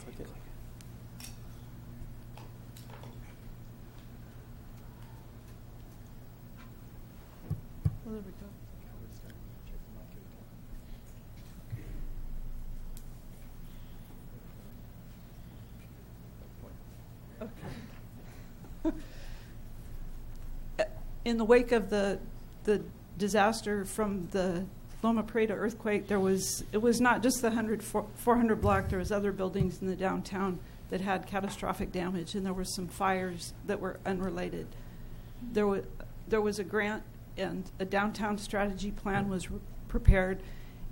click it. Well, there we go. Okay. In the wake of the disaster from the Loma Prieta earthquake, it was not just the 400 block. There was other buildings in the downtown that had catastrophic damage, and there were some fires that were unrelated. There was a grant, and a downtown strategy plan was prepared,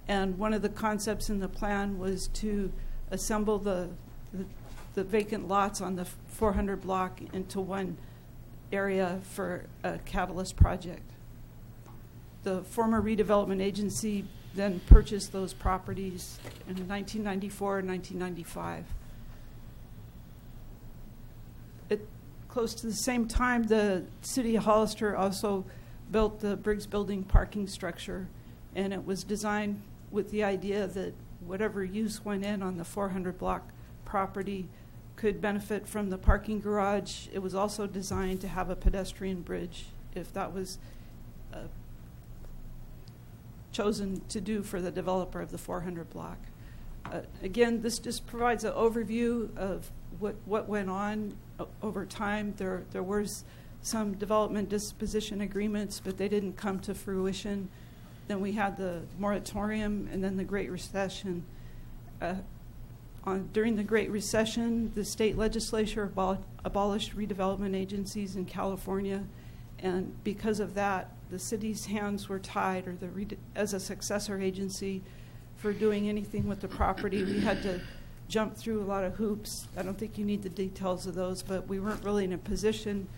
and one of the concepts in the plan was to assemble the vacant lots on the 400 block into one area for a catalyst project. The former redevelopment agency then purchased those properties in 1994 and 1995. Close to the same time, the city of Hollister also built the Briggs Building parking structure, and it was designed with the idea that whatever use went in on the 400 block property could benefit from the parking garage. It was also designed to have a pedestrian bridge if that was chosen to do for the developer of the 400 block. Again, this just provides an overview of what went on over time. There was some development disposition agreements, but they didn't come to fruition. Then we had the moratorium and then the Great Recession. During the Great Recession, the state legislature abolished redevelopment agencies in California, and because of that, the city's hands were tied, or as a successor agency for doing anything with the property. We had to jump through a lot of hoops. I don't think you need the details of those, but we weren't really in a position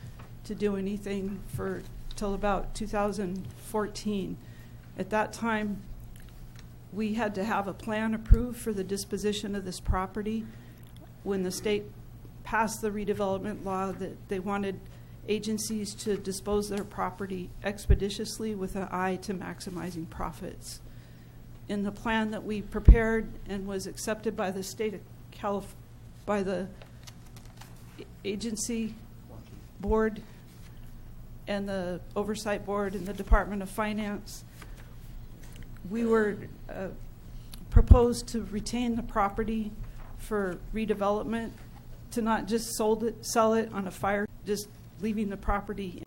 to do anything till about 2014. At that time, we had to have a plan approved for the disposition of this property. When the state passed the redevelopment law, that they wanted agencies to dispose their property expeditiously with an eye to maximizing profits. In the plan that we prepared and was accepted by the state of by the agency board and the oversight board and the Department of Finance, we were proposed to retain the property for redevelopment, to not just sell it on a fire, just leaving the property.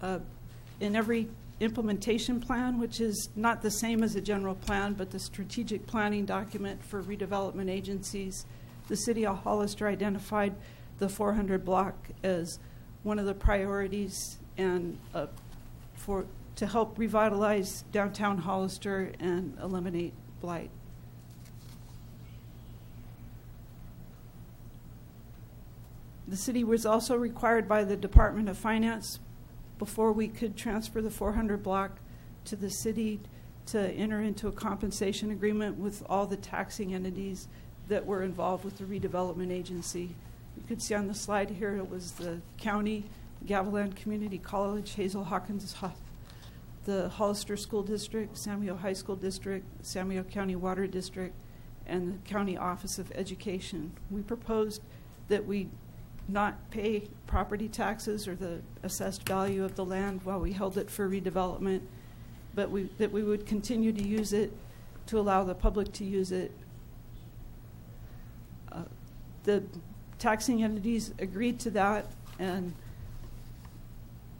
In every implementation plan, which is not the same as a general plan, but the strategic planning document for redevelopment agencies, the city of Hollister identified the 400 block as one of the priorities, and to help revitalize downtown Hollister and eliminate blight. The city was also required by the Department of Finance, before we could transfer the 400 block to the city, to enter into a compensation agreement with all the taxing entities that were involved with the redevelopment agency. You could see on the slide here, it was the county, Gavilan Community College, Hazel Hawkins, the Hollister School District, Samuel High School District, Samuel County Water District, and the County Office of Education. We proposed that we not pay property taxes or the assessed value of the land while we held it for redevelopment, but that we would continue to use it to allow the public to use it. The taxing entities agreed to that, and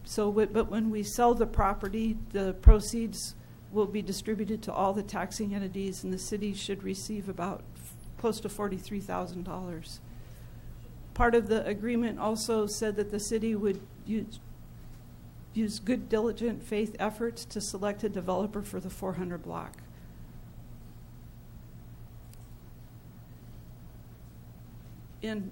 so but when we sell the property, the proceeds will be distributed to all the taxing entities, and the city should receive about close to $43,000. Part of the agreement also said that the city would use good, diligent faith efforts to select a developer for the 400 block. In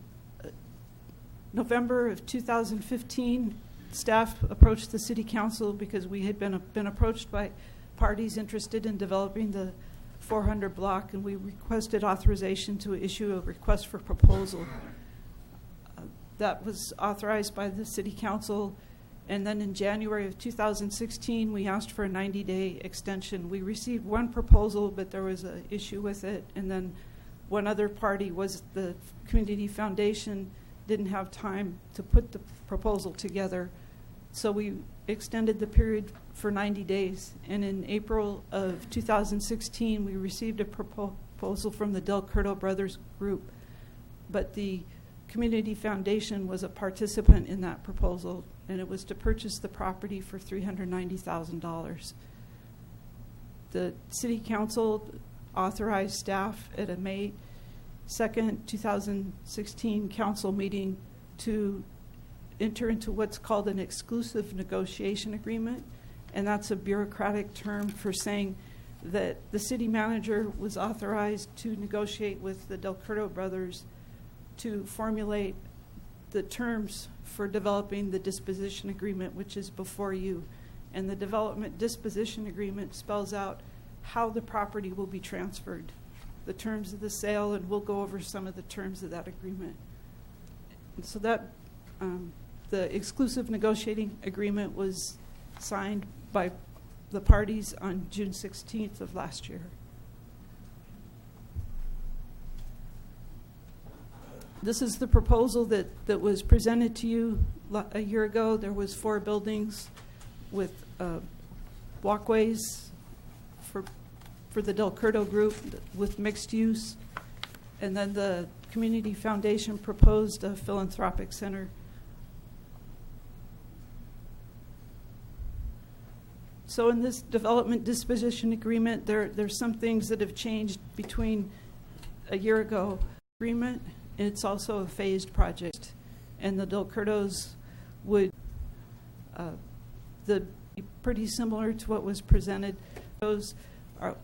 November of 2015, staff approached the City Council because we had been approached by parties interested in developing the 400 block, and we requested authorization to issue a request for proposal. That was authorized by the City Council, and then in January of 2016, we asked for a 90-day extension. We received one proposal, but there was an issue with it, and then one other party was the Community Foundation didn't have time to put the proposal together. So we extended the period for 90 days. And in April of 2016, we received a proposal from the Del Curto Brothers Group. But the Community Foundation was a participant in that proposal, and it was to purchase the property for $390,000. The City Council authorized staff at a May 2nd, 2016 council meeting to enter into what's called an exclusive negotiation agreement, and that's a bureaucratic term for saying that the city manager was authorized to negotiate with the Del Curto brothers to formulate the terms for developing the disposition agreement, which is before you. And the development disposition agreement spells out how the property will be transferred, the terms of the sale, and we'll go over some of the terms of that agreement. And so that the exclusive negotiating agreement was signed by the parties on June 16th of last year. This is the proposal that was presented to you a year ago. There was 4 buildings with walkways for the Del Curto group with mixed use. And then the Community Foundation proposed a philanthropic center. So in this development disposition agreement, there's some things that have changed between a year ago agreement. It's also a phased project, and the Del Curtos would be pretty similar to what was presented. Those are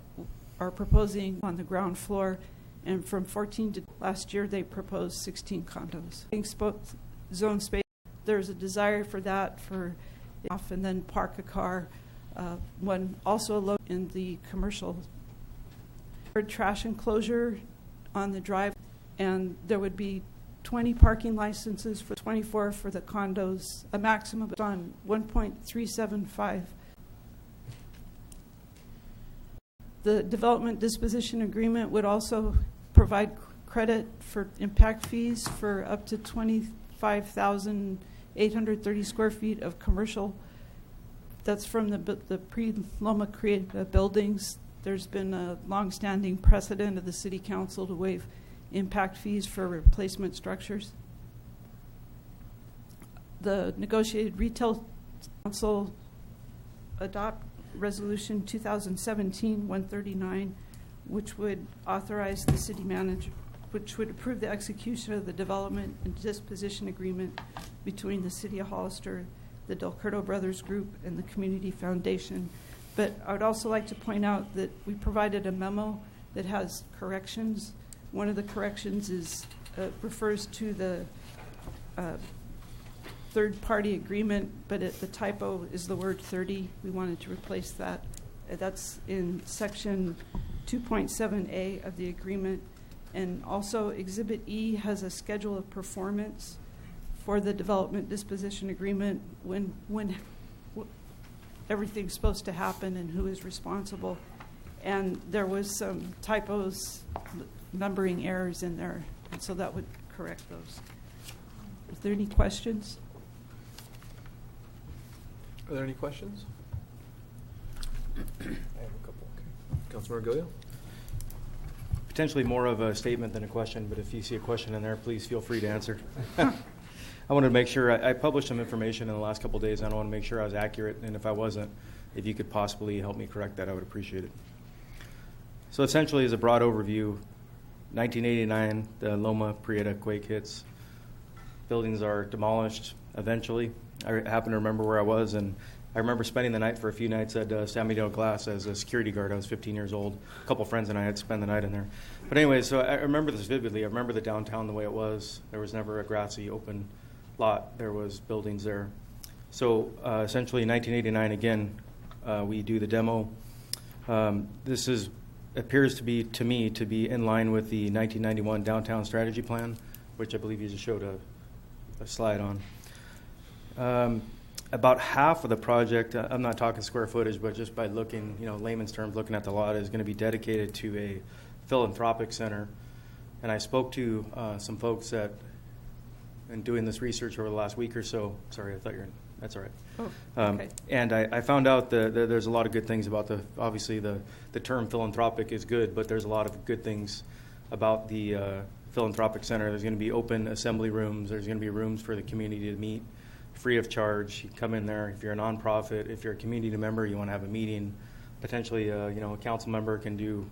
proposing on the ground floor, and from 14 to last year they proposed 16 condos. Zone space, there's a desire for that for off and then park a car. One also in the commercial trash enclosure on the drive, and there would be 20 parking licenses for 24 for the condos, a maximum on 1.375. The development disposition agreement would also provide credit for impact fees for up to 25,830 square feet of commercial. That's from the pre-Loma Prieta buildings. There's been a long-standing precedent of the City Council to waive impact fees for replacement structures. The negotiated retail council adopt resolution 2017-139, which would authorize the city manager, which would approve the execution of the development and disposition agreement between the City of Hollister, the Del Curto Brothers Group, and the Community Foundation. But I would also like to point out that we provided a memo that has corrections. One of the corrections is refers to the third-party agreement, but the typo is the word 30. We wanted to replace that. That's in section 2.7A of the agreement. And also Exhibit E has a schedule of performance for the development disposition agreement when everything's supposed to happen and who is responsible. And there was some typos, numbering errors in there, and so that would correct those. Is there any questions? Are there any questions? I have a couple. Okay. Councilmember Gilliam? Potentially more of a statement than a question, but if you see a question in there, please feel free to answer. I wanted to make sure, I published some information in the last couple of days, and I want to make sure I was accurate, and if I wasn't, if you could possibly help me correct that, I would appreciate it. So essentially, as a broad overview, 1989, the Loma Prieta quake hits. Buildings are demolished eventually. I happen to remember where I was, and I remember spending the night for a few nights at San Miguel Glass as a security guard. I was 15 years old. A couple friends and I had spent the night in there. But anyway, so I remember this vividly. I remember the downtown the way it was. There was never a grassy open lot. There was buildings there. So essentially, in 1989, again, we do the demo. This appears to be, to me, to be in line with the 1991 Downtown Strategy Plan, which I believe you just showed a slide on. About half of the project, I'm not talking square footage, but just by looking, layman's terms, looking at the lot, is going to be dedicated to a philanthropic center. And I spoke to some folks in doing this research over the last week or so. Sorry, I thought you were in. That's all right. Oh, okay. And I found out that there's a lot of good things about obviously the term philanthropic is good, but there's a lot of good things about the philanthropic center. There's going to be open assembly rooms. There's going to be rooms for the community to meet free of charge. You come in there if you're a nonprofit, if you're a community member, you want to have a meeting. Potentially, a council member can do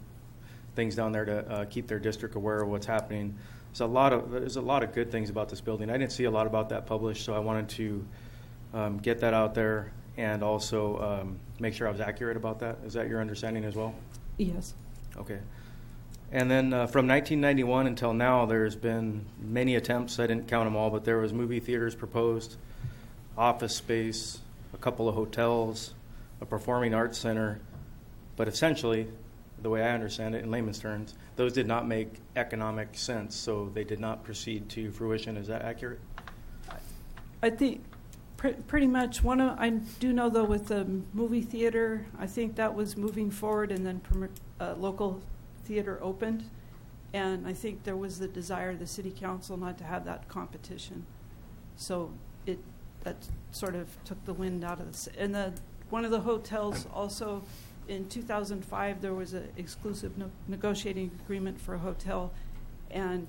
things down there to keep their district aware of what's happening. There's a lot of good things about this building. I didn't see a lot about that published, so I wanted to get that out there and also make sure I was accurate about that. Is that your understanding as well? Yes. Okay. And then from 1991 until now, there's been many attempts. I didn't count them all, but there was movie theaters proposed, office space, a couple of hotels, a performing arts center. But essentially, the way I understand it in layman's terms, those did not make economic sense, so they did not proceed to fruition. Is that accurate? I think pretty much. I do know, though, with the movie theater, I think that was moving forward, and then local theater opened. And I think there was the desire of the city council not to have that competition. So that sort of took the wind out of this. And one of the hotels also, in 2005, there was an exclusive negotiating agreement for a hotel. And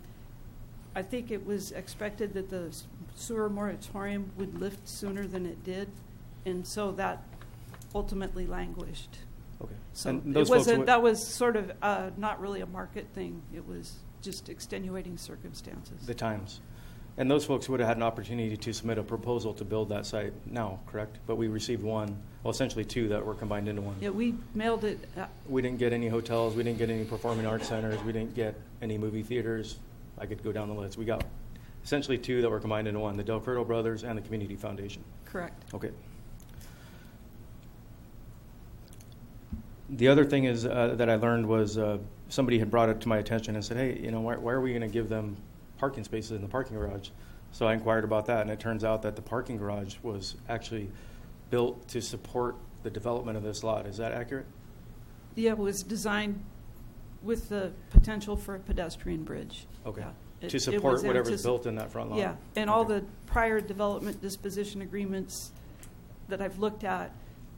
I think it was expected that the sewer moratorium would lift sooner than it did. And so that ultimately languished. Okay. So And those it wasn't, folks that was sort of not really a market thing. It was just extenuating circumstances. The times. And those folks would have had an opportunity to submit a proposal to build that site now, correct? But we received essentially two that were combined into one. Yeah, we mailed it. We didn't get any hotels. We didn't get any performing arts centers. We didn't get any movie theaters. I could go down the list. We got essentially two that were combined into one, the Del Curto Brothers and the Community Foundation. Correct. Okay. The other thing is that I learned was somebody had brought it to my attention and said, hey, why are we going to give them parking spaces in the parking garage? So I inquired about that, and it turns out that the parking garage was actually built to support the development of this lot. Is that accurate? Yeah, it was designed with the potential for a pedestrian bridge. Okay. Yeah. To support whatever's built in that front lot? Yeah, and all the prior development disposition agreements that I've looked at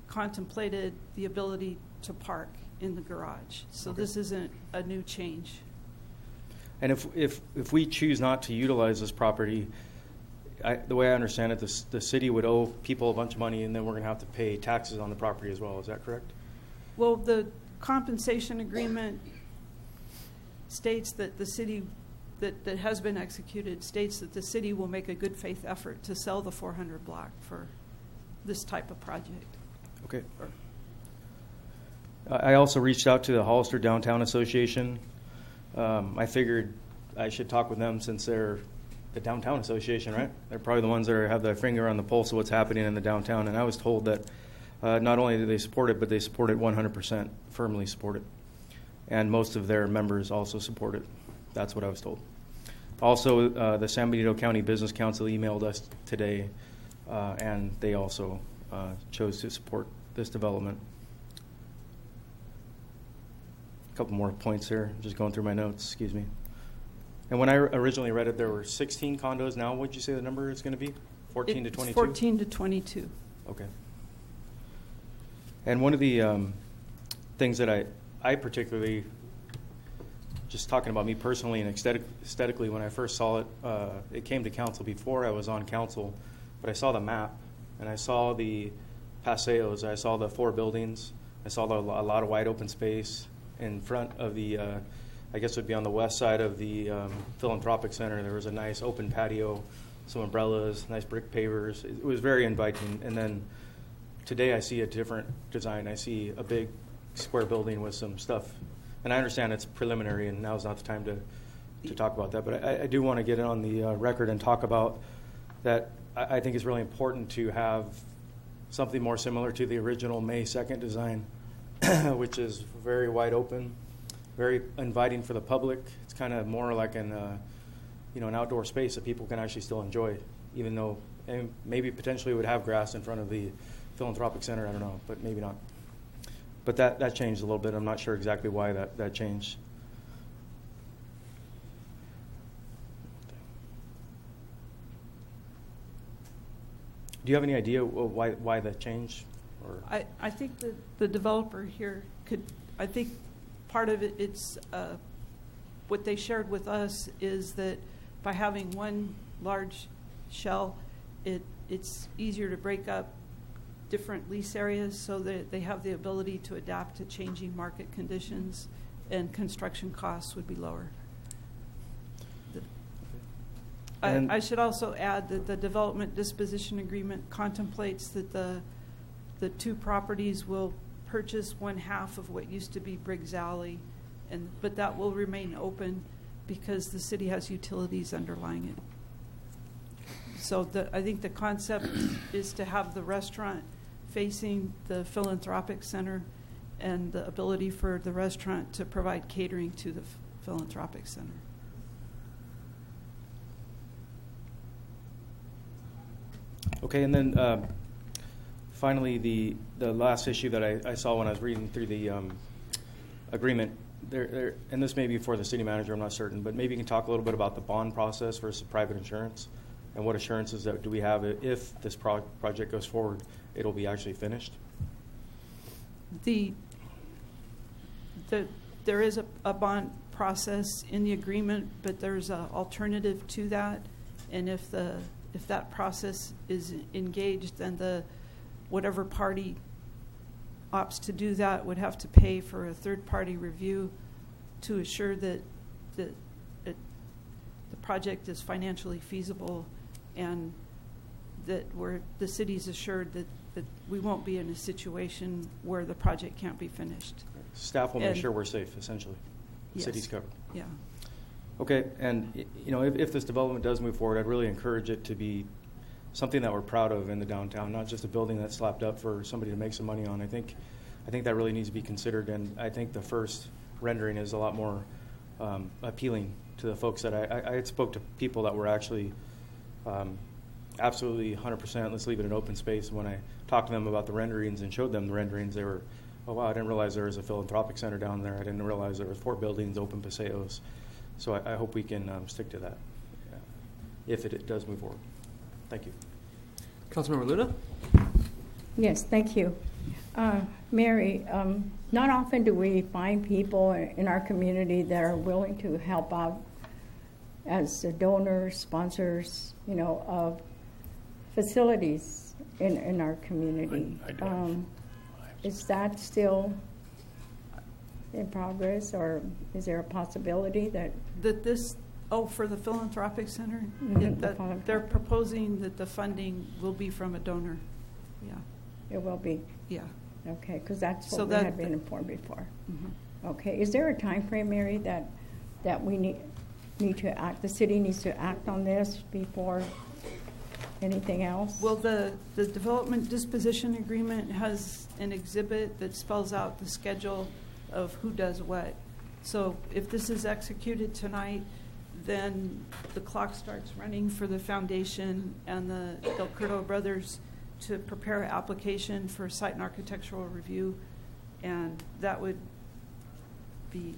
contemplated the ability to park in the garage. So Okay. this isn't a new change. And if we choose not to utilize this property, the way I understand it, the city would owe people a bunch of money, and then we're going to have to pay taxes on the property as well. Is that correct? Well, the compensation agreement states that the city, that has been executed, states that the city will make a good faith effort to sell the 400 block for this type of project. Okay. I also reached out to the Hollister Downtown Association. I figured I should talk with them since they're the Downtown Association, right? They're probably the ones that have their finger on the pulse of what's happening in the downtown. And I was told that not only do they support it, but they support it 100%, firmly support it. And most of their members also support it. That's what I was told. Also, the San Benito County Business Council emailed us today, and they also chose to support this development. A couple more points here. I'm just going through my notes. Excuse me. And when I originally read it, there were 16 condos. Now, what did you say the number is going to be? 14 to 22? 14 to 22. Okay. And one of the things that I particularly, just talking about me personally and aesthetically, when I first saw it, it came to council before I was on council, but I saw the map, and I saw the paseos. I saw the 4 buildings. I saw a lot of wide open space in front of the, I guess it would be on the west side of the philanthropic center. There was a nice open patio some umbrellas, nice brick pavers. It was very inviting. And then today I see a different design. I see a big square building with some stuff. And I understand it's preliminary, and now's not the time to talk about that. But I do want to get it on the record and talk about that. I think it's really important to have something more similar to the original May 2nd design, which is very wide open, very inviting for the public. It's kind of more like an outdoor space that people can actually still enjoy, even though maybe potentially would have grass in front of the philanthropic center. I don't know, but maybe not. But that changed a little bit. I'm not sure exactly why that changed. Do you have any idea why that changed? Or? I think that the developer here I think part of it's what they shared with us is that by having one large shell, it's easier to break up different lease areas so that they have the ability to adapt to changing market conditions, and construction costs would be lower. I should also add that the development disposition agreement contemplates that the two properties will purchase one half of what used to be Briggs Alley, but that will remain open because the city has utilities underlying it. So I think the concept is to have the restaurant facing the philanthropic center and the ability for the restaurant to provide catering to the philanthropic center. Okay, and then finally, the last issue that I saw when I was reading through the agreement, and this may be for the city manager, I'm not certain, but maybe you can talk a little bit about the bond process versus private insurance, and what assurances do we have if this project goes forward, it'll be actually finished? There is a bond process in the agreement, but there's an alternative to that, and if that process is engaged, then whatever party opts to do that would have to pay for a third-party review to assure that the project is financially feasible, and that the city's assured that we won't be in a situation where the project can't be finished. Staff will make sure we're safe, essentially. The city's covered. Yeah. Okay, and if this development does move forward, I'd really encourage it to be something that we're proud of in the downtown, not just a building that's slapped up for somebody to make some money on. I think that really needs to be considered, and I think the first rendering is a lot more appealing to the folks that I had spoke to people that were actually absolutely 100%, let's leave it an open space. And when I talked to them about the renderings and showed them the renderings, they were, oh wow, I didn't realize there was a philanthropic center down there. I didn't realize there was 4 buildings, open paseos. So I hope we can stick to that if it does move forward. Thank you. Councilmember Luna? Yes, thank you. Mary, not often do we find people in our community that are willing to help out as donors, sponsors, of facilities in our community. Is that still in progress, or is there a possibility that this for the philanthropic center? Mm-hmm. They're proposing that the funding will be from a donor. Yeah, it will be. Yeah. Okay, because that's what we had been informed before. Mm-hmm. Okay, is there a time frame, Mary, that we need to act? The city needs to act on this before anything else? Well, the development disposition agreement has an exhibit that spells out the schedule of who does what. So if this is executed tonight, then the clock starts running for the foundation and the Del Curto brothers to prepare an application for site and architectural review, and that would be,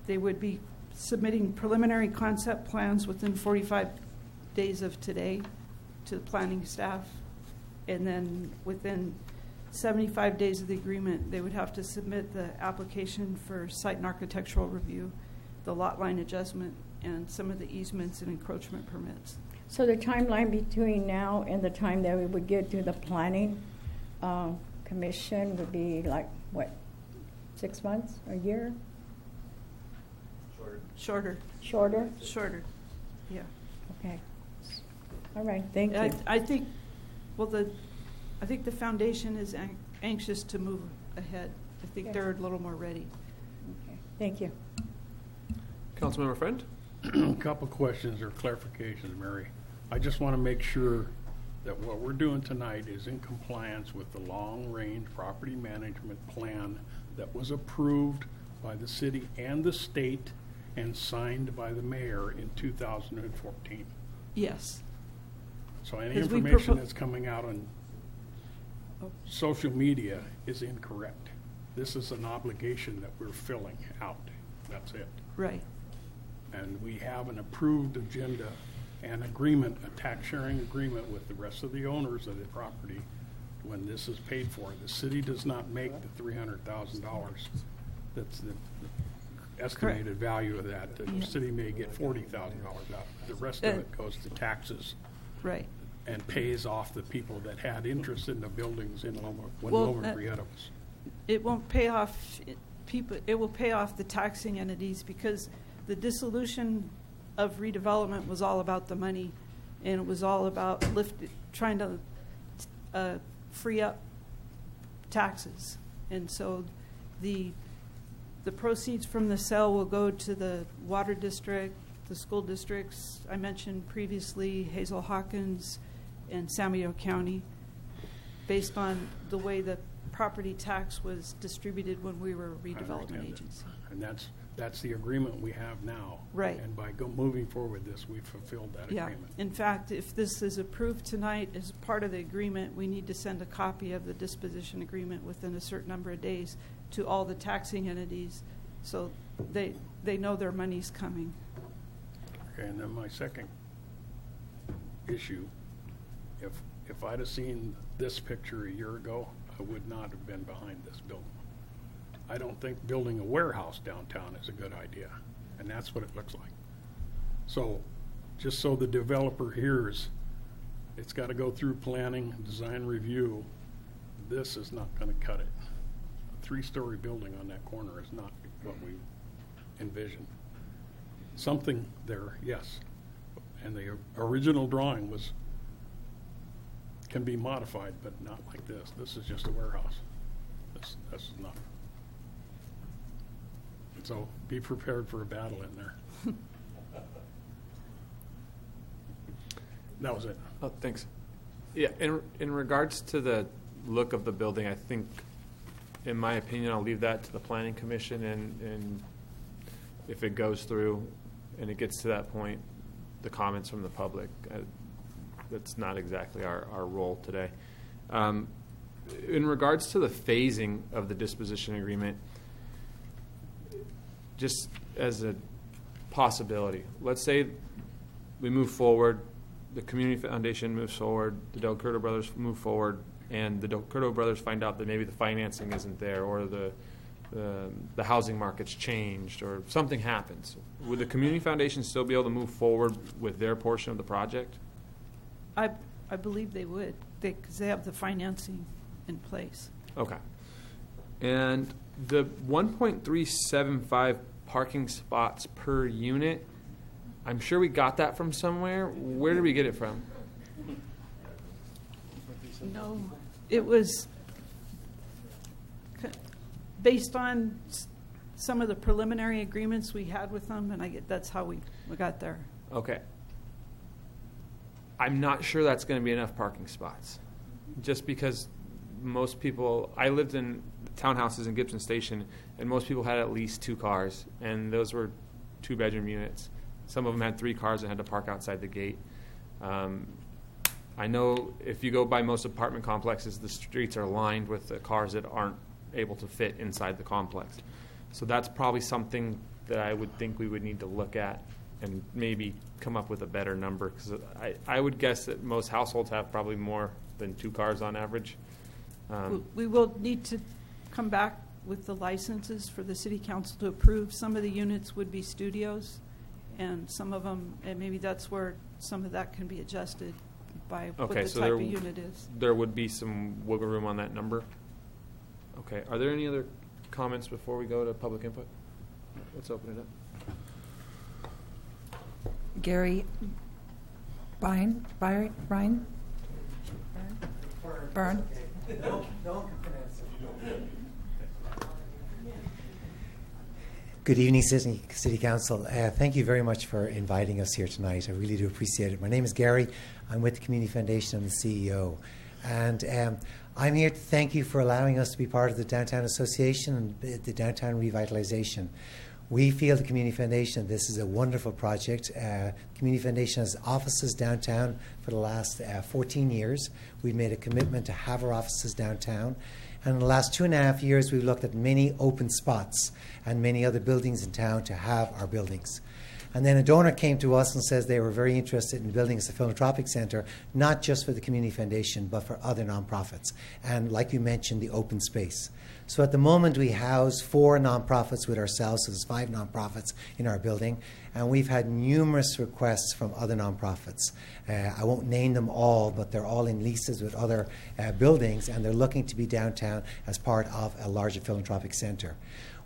they would be submitting preliminary concept plans within 45 days of today to the planning staff, and then within 75 days of the agreement, they would have to submit the application for site and architectural review, the lot line adjustment, and some of the easements and encroachment permits. So the timeline between now and the time that we would get to the planning commission would be like, what, 6 months, a year? Shorter. Shorter? Shorter. Yeah. Okay. All right, thank you. I think, I think the foundation is anxious to move ahead. I think Okay. they're a little more ready. Okay, thank you. Councilmember Friend? A couple questions or clarifications, Mary. I just want to make sure that what we're doing tonight is in compliance with the long-range property management plan that was approved by the city and the state and signed by the mayor in 2014. Yes. So any 'Cause we information that's coming out on social media is incorrect. This is an obligation that we're filling out. That's it. Right. And we have an approved agenda and agreement, a tax sharing agreement with the rest of the owners of the property when this is paid for. The city does not make the $300,000. That's the estimated value of that. The city may get $40,000 out. The rest of it goes to taxes. Right. And pays off the people that had interest in the buildings in Loma, when Well, Loma Prieta was. It won't pay off people. It will pay off the taxing entities because the dissolution of redevelopment was all about the money, and it was all about trying to free up taxes. And so the proceeds from the sale will go to the water district, the school districts I mentioned previously, Hazel Hawkins and San Mateo County, based on the way the property tax was distributed when we were a redevelopment agency. And that's the agreement we have now. Right. And by moving forward with this, we've fulfilled that Yeah. agreement. In fact, if this is approved tonight as part of the agreement, we need to send a copy of the disposition agreement within a certain number of days to all the taxing entities so they know their money's coming. Okay, and then my second issue, if I'd have seen this picture a year ago, I would not have been behind this building. I don't think building a warehouse downtown is a good idea, and that's what it looks like. So, just so the developer hears, it's got to go through planning, design review. This is not going to cut it. A 3-story building on that corner is not what we envisioned. Something there, yes, and the original drawing can be modified, but not like this. This is just a warehouse. This is not. So be prepared for a battle in there. That was it. Oh, thanks. Yeah, in regards to the look of the building, I think, in my opinion, I'll leave that to the Planning Commission, and if it goes through and it gets to that point, the comments from the public. That's not exactly our role today. In regards to the phasing of the disposition agreement, just as a possibility, let's say we move forward, the Community Foundation moves forward, the Del Curto brothers move forward, and the Del Curto brothers find out that maybe the financing isn't there, or the housing market's changed, or something happens. Would the Community Foundation still be able to move forward with their portion of the project? I believe they would, because they have the financing in place. Okay. And the 1.375 parking spots per unit, I'm sure we got that from somewhere. Where did we get it from? No, it was based on some of the preliminary agreements we had with them, and that's how we got there. Okay. I'm not sure that's going to be enough parking spots. Just because most people, I lived in townhouses in Gibson Station, and most people had at least 2 cars, and those were 2-bedroom units. Some of them had 3 cars and had to park outside the gate. I know if you go by most apartment complexes, the streets are lined with the cars that aren't able to fit inside the complex. So that's probably something that I would think we would need to look at and maybe come up with a better number, because I would guess that most households have probably more than 2 cars on average. We will need to come back with the licenses for the city council to approve. Some of the units would be studios, and some of them, and maybe that's where some of that can be adjusted by what the type of unit is. There would be some wiggle room on that number. Okay. Are there any other comments before we go to public input? Let's open it up. Gary Byrne. Good evening, City Council. Thank you very much for inviting us here tonight. I really do appreciate it. My name is Gary. I'm with the Community Foundation. I'm the CEO. And I'm here to thank you for allowing us to be part of the Downtown Association and the Downtown Revitalization. We feel the Community Foundation, this is a wonderful project. Community Foundation has offices downtown for the last 14 years. We've made a commitment to have our offices downtown. And in the last 2.5 years, we've looked at many open spots and many other buildings in town to have our buildings. And then a donor came to us and says they were very interested in building us a philanthropic center, not just for the Community Foundation, but for other nonprofits. And like you mentioned, the open space. So at the moment, we house 4 nonprofits with ourselves, so there's 5 nonprofits in our building. And we've had numerous requests from other nonprofits. I won't name them all, but they're all in leases with other buildings, and they're looking to be downtown as part of a larger philanthropic center.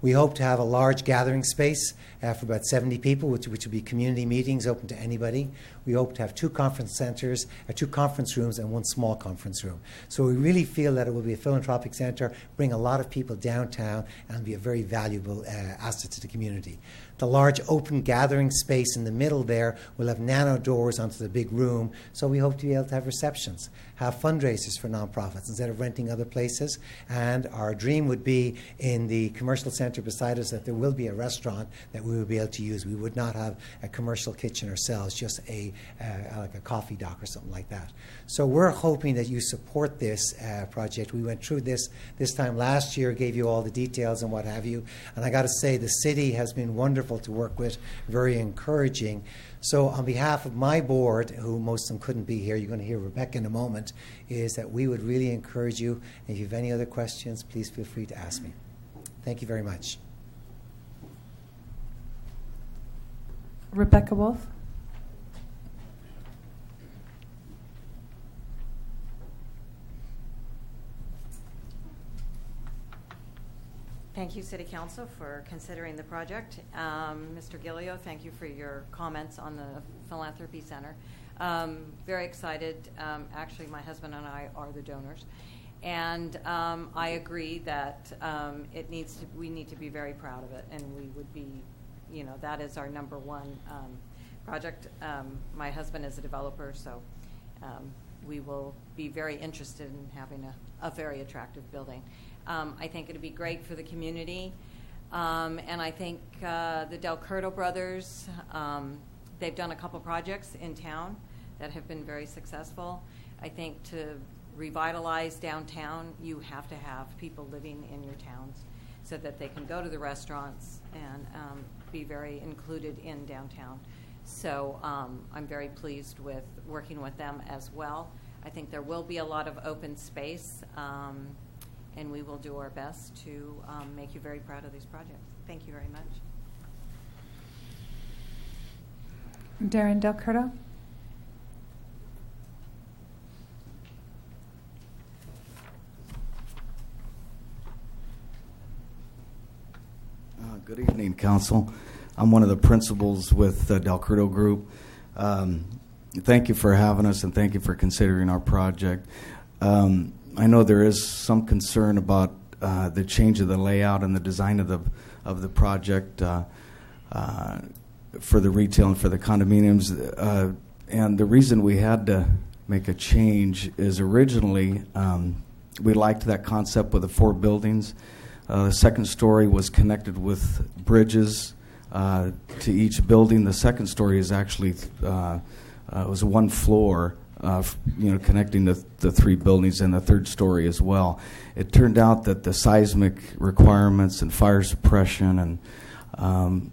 We hope to have a large gathering space for about 70 people, which will be community meetings open to anybody. We hope to have 2 conference centers, 2 conference rooms, and 1 small conference room. So we really feel that it will be a philanthropic center, bring a lot of people downtown, and be a very valuable asset to the community. The large open gathering space in the middle there will have nano doors onto the big room, so we hope to be able to have receptions, have fundraisers for nonprofits instead of renting other places. And our dream would be in the commercial center beside us that there will be a restaurant that we will be able to use. We would not have a commercial kitchen ourselves, just like a coffee dock or something like that. So we're hoping that you support this project. We went through this time last year, gave you all the details and what have you. And I got to say, the city has been wonderful to work with, very encouraging. So on behalf of my board, who most of them couldn't be here, you're going to hear Rebecca in a moment, is that we would really encourage you. And if you have any other questions, please feel free to ask me. Thank you very much. Rebecca Wolf. Thank you, City Council, for considering the project. Mr. Gillio, thank you for your comments on the Philanthropy Center. Very excited. Actually, my husband and I are the donors. And I agree that we need to be very proud of it, and we would be, that is our number one project. My husband is a developer, so we will be very interested in having a very attractive building. I think it would be great for the community. And I think the Del Curto brothers, they've done a couple projects in town that have been very successful. I think to revitalize downtown, you have to have people living in your towns so that they can go to the restaurants and be very included in downtown. So I'm very pleased with working with them as well. I think there will be a lot of open space. And we will do our best to make you very proud of these projects. Thank you very much. Darren Del Curto. Good evening, Council. I'm one of the principals with the Del Curto Group. Thank you for having us, and thank you for considering our project. I know there is some concern about the change of the layout and the design of the project for the retail and for the condominiums. And the reason we had to make a change is originally we liked that concept with the 4 buildings. The second story was connected with bridges to each building. The second story is actually it was 1 floor. Connecting the 3 buildings and the third story as well. It turned out that the seismic requirements and fire suppression and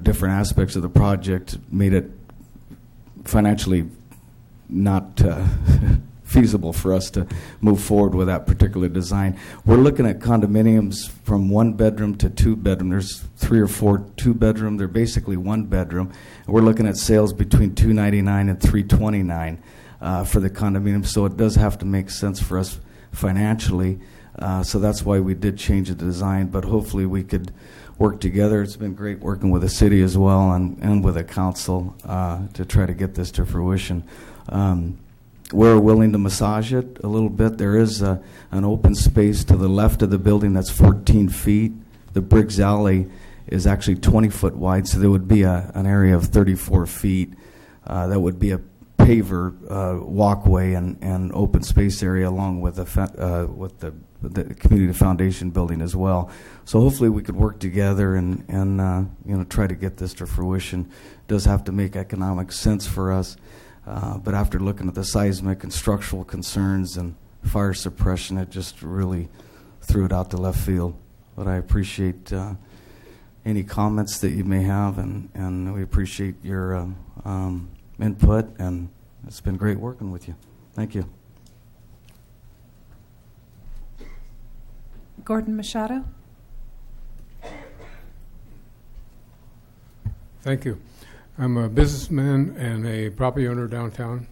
different aspects of the project made it financially not feasible for us to move forward with that particular design. We're looking at condominiums from 1 bedroom to 2 bedroom. There's 3 or 4 2-bedroom. They're basically 1 bedroom. And we're looking at sales between $299 and $329 for the condominium. So it does have to make sense for us financially. So that's why we did change the design, but hopefully we could work together. It's been great working with the city as well and with the council to try to get this to fruition. We're willing to massage it a little bit. There is an open space to the left of the building that's 14 feet. The Briggs Alley is actually 20 foot wide, so there would be an area of 34 feet. That would be a paver walkway and open space area along with the community foundation building as well. So hopefully we could work together and try to get this to fruition. It does have to make economic sense for us, but after looking at the seismic and structural concerns and fire suppression, it just really threw it out to left field. But I appreciate any comments that you may have, and we appreciate your input, and it's been great working with you. Thank you. Gordon Machado. Thank you. I'm a businessman and a property owner downtown.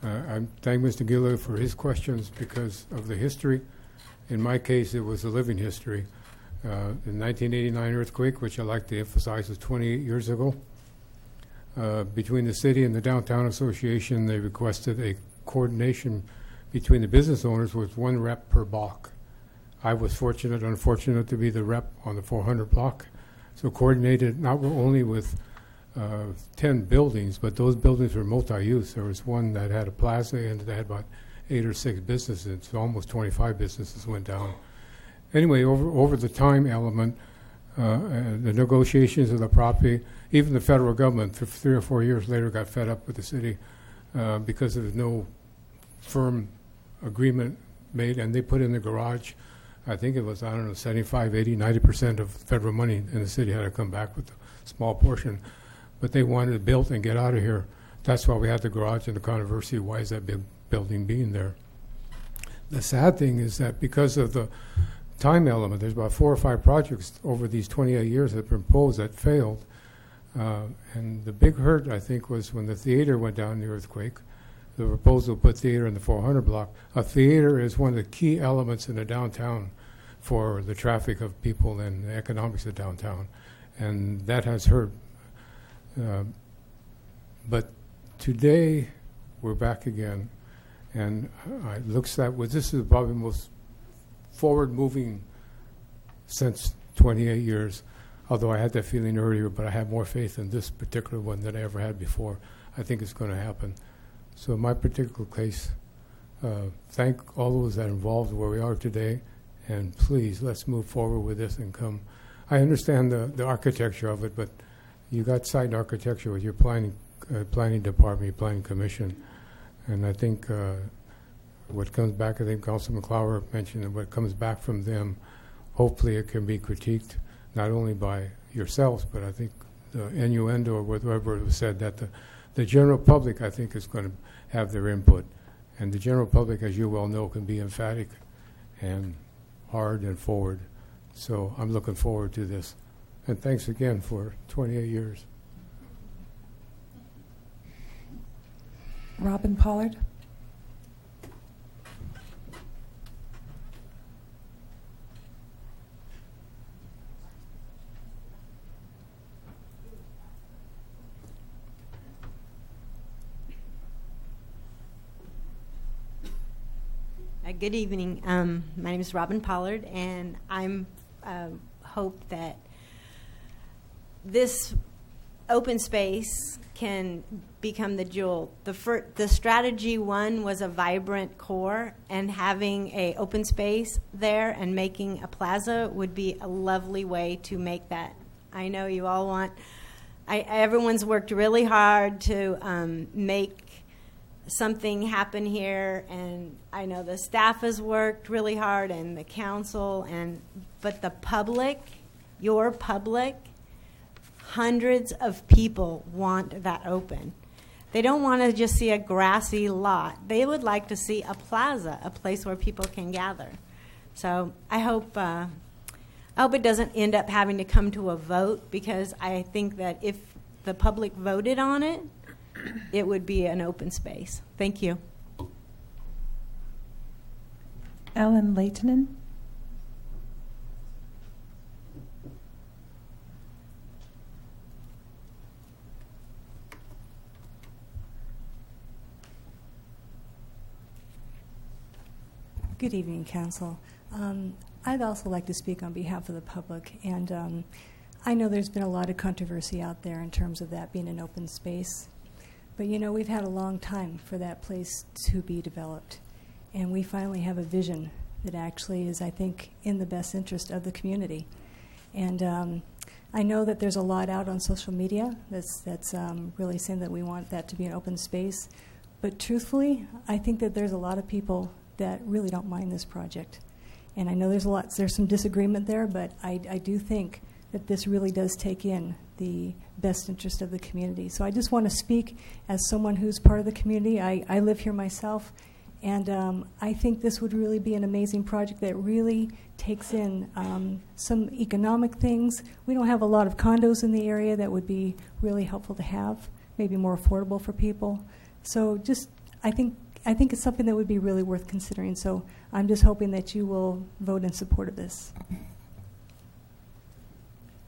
I thank Mr. Gillo for his questions because of the history. In my case, it was a living history. The 1989 earthquake, which I like to emphasize, was 28 years ago. Between the city and the Downtown Association, they requested a coordination between the business owners with one rep per block. I was unfortunate to be the rep on the 400 block. So coordinated not only with 10 buildings, but those buildings were multi-use. There was one that had a plaza and that had about 8 or 6 businesses, so almost 25 businesses went down. Anyway, over the time element, the negotiations of the property, even the federal government, 3 or 4 years later, got fed up with the city because there was no firm agreement made, and they put in the garage. I think it was, 75, 80, 90% of federal money in the city had to come back with a small portion. But they wanted it built and get out of here. That's why we had the garage and the controversy. Why is that big building being there? The sad thing is that because of the time element, there's about 4 or 5 projects over these 28 years that have been proposed that failed. And the big hurt, I think, was when the theater went down in the earthquake. The proposal put theater in the 400 block. A theater is one of the key elements in the downtown for the traffic of people and the economics of downtown. And that has hurt. But today, we're back again. And it looks that this is probably the most forward-moving since 28 years. Although I had that feeling earlier, but I have more faith in this particular one than I ever had before. I think it's going to happen. So in my particular case, thank all those that are involved where we are today, and please, let's move forward with this and come. I understand the architecture of it, but you got site architecture with your planning department, your planning commission, and I think what comes back, I think Councilman Clower mentioned, and what comes back from them, hopefully it can be critiqued, not only by yourselves, but I think the innuendo or whatever was said that the general public, I think, is going to have their input. And the general public, as you well know, can be emphatic and hard and forward. So I'm looking forward to this. And thanks again for 28 years. Robin Pollard. Good evening. My name is Robin Pollard, and I'm hope that this open space can become the jewel. The strategy one was a vibrant core, and having a open space there and making a plaza would be a lovely way to make that. I know you all want. Everyone's worked really hard to make something happen here, and I know the staff has worked really hard and the council, but the public, your public, hundreds of people want that open. They don't want to just see a grassy lot. They would like to see a plaza, a place where people can gather. So I hope it doesn't end up having to come to a vote, because I think that if the public voted on it, it would be an open space. Thank you. Ellen Leitonen. Good evening, Council. I'd also like to speak on behalf of the public, and I know there's been a lot of controversy out there in terms of that being an open space, but you know, we've had a long time for that place to be developed, and we finally have a vision that actually is, I think, in the best interest of the community. And I know that there's a lot out on social media that's really saying that we want that to be an open space, but truthfully, I think that there's a lot of people that really don't mind this project. And I know there's some disagreement there, but I do think that this really does take in the best interest of the community. So I just want to speak as someone who's part of the community. I live here myself, and I think this would really be an amazing project that really takes in some economic things. We don't have a lot of condos in the area that would be really helpful to have, maybe more affordable for people. So just, I think it's something that would be really worth considering. So I'm just hoping that you will vote in support of this.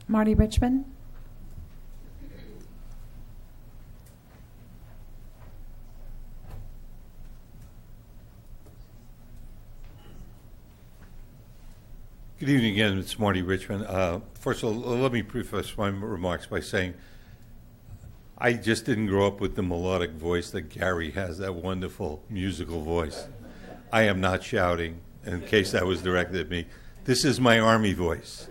Marty Richmond. Good evening again. It's Marty Richmond. First of all, let me preface my remarks by saying I just didn't grow up with the melodic voice that Gary has, that wonderful musical voice. I am not shouting, in case that was directed at me. This is my Army voice.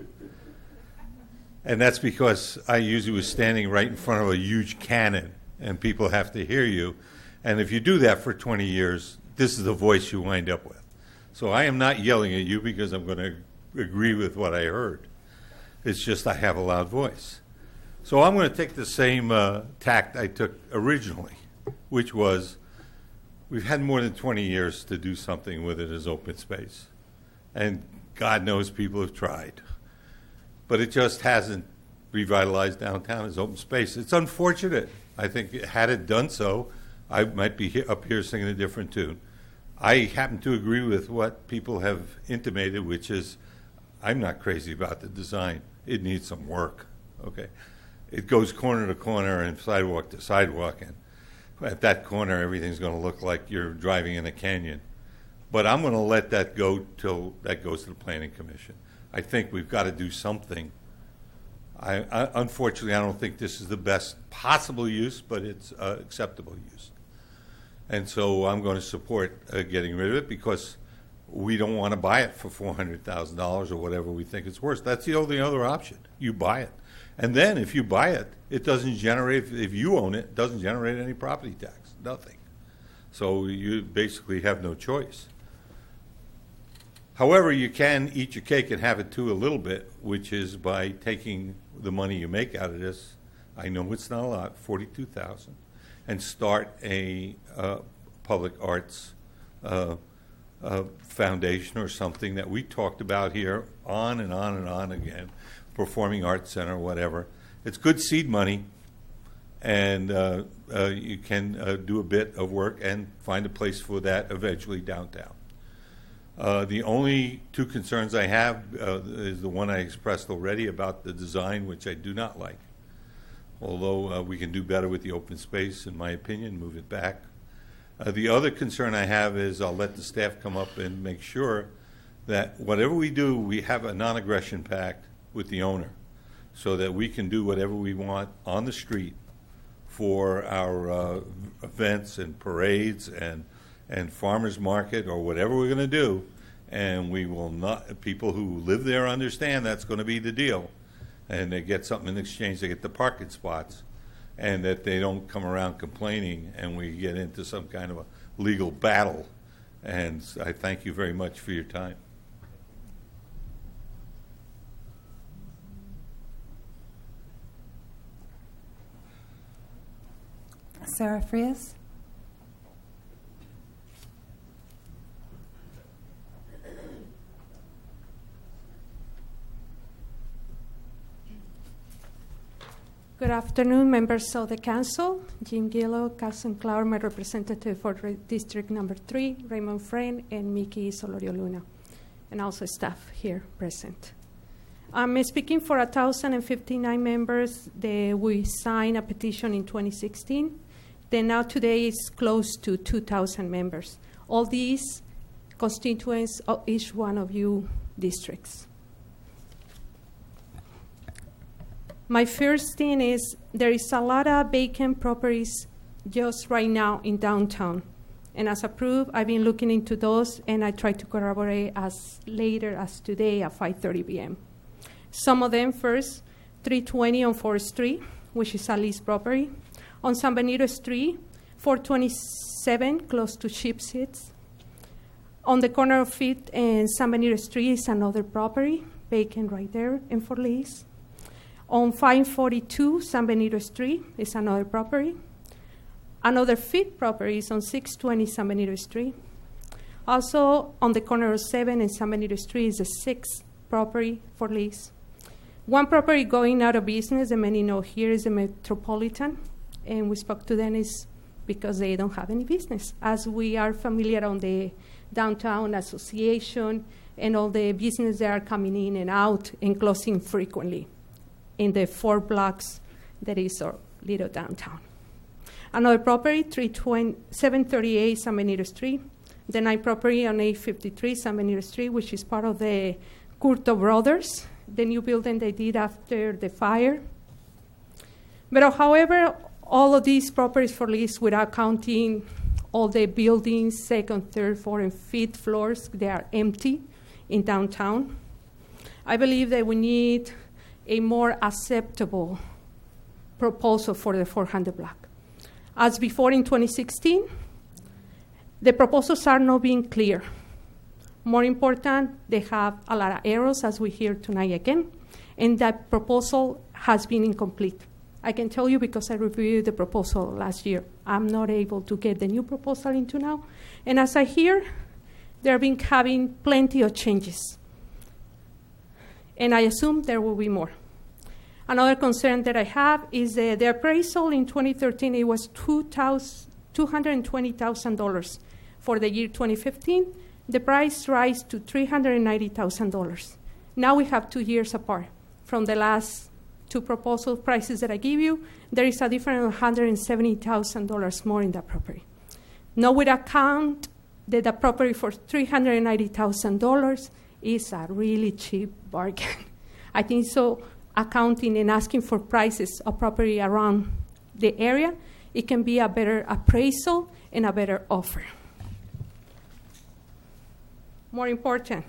And that's because I usually was standing right in front of a huge cannon, and people have to hear you. And if you do that for 20 years, this is the voice you wind up with. So I am not yelling at you because I'm going to agree with what I heard. It's just I have a loud voice. So I'm going to take the same tact I took originally, which was we've had more than 20 years to do something with it as open space. And God knows people have tried. But it just hasn't revitalized downtown as open space. It's unfortunate. I think had it done so, I might be up here singing a different tune. I happen to agree with what people have intimated, which is I'm not crazy about the design. It needs some work, okay? It goes corner to corner and sidewalk to sidewalk, and at that corner, everything's going to look like you're driving in a canyon. But I'm going to let that go till that goes to the Planning Commission. I think we've got to do something. Unfortunately, I don't think this is the best possible use, but it's acceptable use. And so I'm going to support getting rid of it because we don't want to buy it for $400,000 or whatever we think it's worth. That's the only other option. You buy it. And then if you buy it, it doesn't generate, if you own it, it doesn't generate any property tax, nothing. So you basically have no choice. However, you can eat your cake and have it too a little bit, which is by taking the money you make out of this, I know it's not a lot, $42,000, and start a public arts foundation or something that we talked about here on and on and on again, Performing Arts Center, whatever. It's good seed money, and you can do a bit of work and find a place for that eventually downtown. The only two concerns I have is the one I expressed already about the design, which I do not like. Although we can do better with the open space, in my opinion, move it back. The other concern I have is I'll let the staff come up and make sure that whatever we do, we have a non-aggression pact with the owner so that we can do whatever we want on the street for our events and parades and farmers market or whatever we're going to do, and we will not, people who live there understand that's going to be the deal, and they get something in exchange, they get the parking spots, and that they don't come around complaining and we get into some kind of a legal battle. And I thank you very much for your time. Sarah Frias. Good afternoon, members of the council. Jim Gillow, Cousin Cloud, my representative for District Number 3, Raymond Friend, and Miki Solorio Luna, and also staff here present. I'm speaking for 1,059 members. We signed a petition in 2016. Then now today is close to 2,000 members. All these constituents of each one of you districts. My first thing is there is a lot of vacant properties just right now in downtown. And as approved, I've been looking into those, and I try to corroborate as later as today at 5:30 p.m. Some of them first, 320 on 4th Street, which is a leased property. On San Benito Street, 427, close to Sheepsheads. On the corner of 5th and San Benito Street is another property, vacant right there and for lease. On 542 San Benito Street is another property. Another 5th property is on 620 San Benito Street. Also, on the corner of 7 and San Benito Street is a 6th property for lease. One property going out of business, and many know here, is the Metropolitan, and we spoke to them is because they don't have any business. As we are familiar on the downtown association and all the business that are coming in and out and closing frequently in the 4 blocks that is our little downtown. Another property, 738 San Benito Street. The 9th property on 853 San Benito Street, which is part of the Curto Brothers, the new building they did after the fire. But however, all of these properties for lease without counting all the buildings, 2nd, 3rd, 4th, and 5th floors, they are empty in downtown. I believe that we need a more acceptable proposal for the 400 block. As before in 2016, the proposals are not being clear. More important, they have a lot of errors, as we hear tonight again, and that proposal has been incomplete. I can tell you because I reviewed the proposal last year. I'm not able to get the new proposal into now. And as I hear, they've been having plenty of changes. And I assume there will be more. Another concern that I have is the appraisal in 2013, it was $220,000. For the year 2015, the price rise to $390,000. Now we have 2 years apart. From the last 2 proposal prices that I give you, there is a difference of $170,000 more in that property. Now with account that the property for $390,000 is a really cheap bargain. I think so. Accounting and asking for prices of property around the area, it can be a better appraisal and a better offer. More important,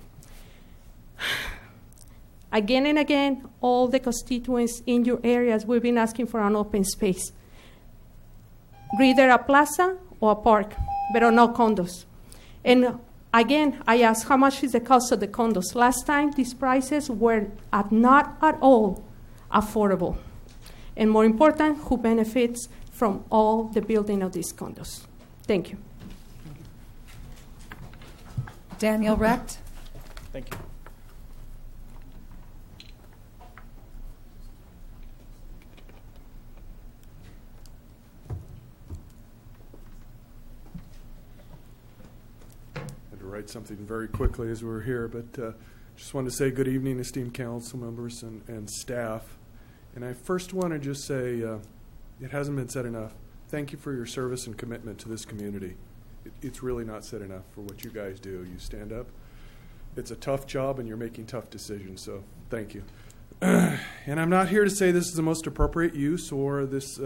again and again, all the constituents in your areas, we've been asking for an open space. Either a plaza or a park, but no condos. And again, I asked how much is the cost of the condos. Last time, these prices were not at all affordable. And more important, who benefits from all the building of these condos. Thank you. Daniel Recht. Thank you. I had to write something very quickly as we were here, but just wanted to say good evening, esteemed council members and staff. And I first want to just say, it hasn't been said enough, thank you for your service and commitment to this community. It's really not said enough for what you guys do. You stand up. It's a tough job, and you're making tough decisions, so thank you. And I'm not here to say this is the most appropriate use or this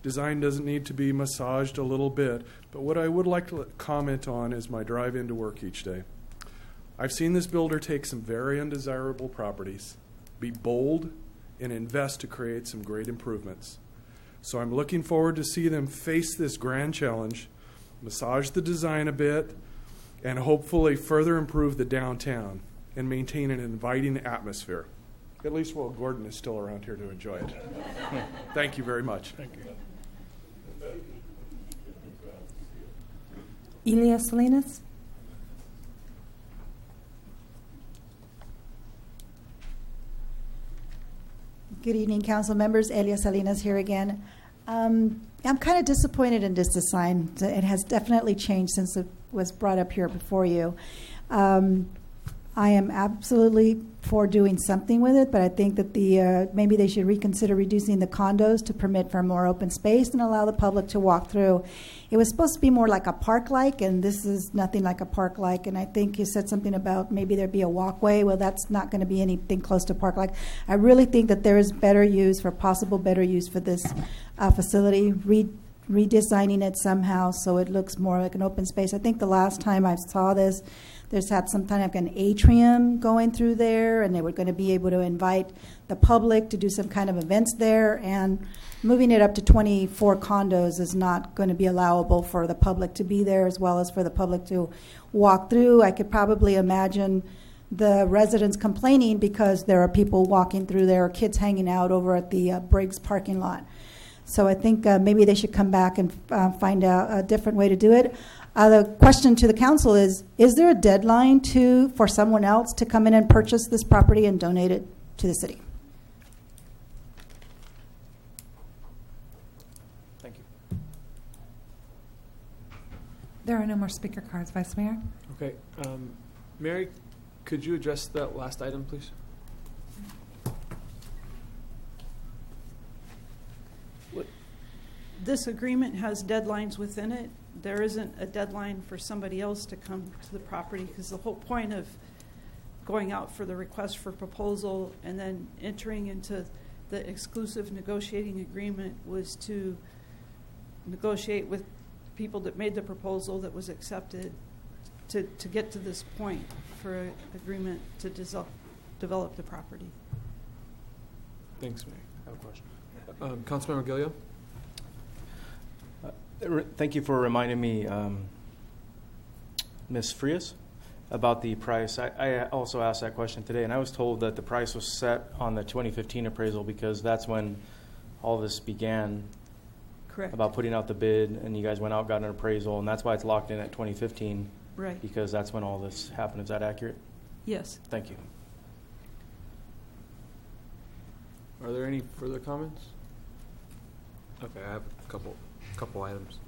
design doesn't need to be massaged a little bit, but what I would like to comment on is my drive into work each day. I've seen this builder take some very undesirable properties, be bold, and invest to create some great improvements. So I'm looking forward to see them face this grand challenge, massage the design a bit, and hopefully further improve the downtown and maintain an inviting atmosphere. At least while Gordon is still around here to enjoy it. Thank you very much. Thank you. Elia Salinas. Good evening, council members. Elia Salinas here again. I'm kind of disappointed in this design. It has definitely changed since it was brought up here before you. I am absolutely for doing something with it, but I think that maybe they should reconsider reducing the condos to permit for more open space and allow the public to walk through. It was supposed to be more like a park-like, and this is nothing like a park-like. And I think you said something about maybe there'd be a walkway. Well, that's not going to be anything close to park-like. I really think that there is possible better use for this facility, redesigning it somehow so it looks more like an open space. I think the last time I saw this, there's had some kind of an atrium going through there, and they were going to be able to invite the public to do some kind of events there. And moving it up to 24 condos is not going to be allowable for the public to be there as well as for the public to walk through. I could probably imagine the residents complaining because there are people walking through there, or kids hanging out over at the Briggs parking lot. So I think maybe they should come back and find out a different way to do it. The question to the council is there a deadline for someone else to come in and purchase this property and donate it to the city? Thank you. There are no more speaker cards, Vice Mayor. Okay. Mary, could you address that last item, please? This agreement has deadlines within it. There isn't a deadline for somebody else to come to the property, because the whole point of going out for the request for proposal and then entering into the exclusive negotiating agreement was to negotiate with people that made the proposal that was accepted to get to this point for an agreement to develop the property. Thanks, Mary. I have a question. Councilmember Gilio? Thank you for reminding me, Ms. Frias, about the price. I also asked that question today, and I was told that the price was set on the 2015 appraisal because that's when all this began. Correct. About putting out the bid, and you guys went out, got an appraisal, and that's why it's locked in at 2015. Right. Because that's when all this happened. Is that accurate? Yes. Thank you. Are there any further comments? Okay, I have a couple items.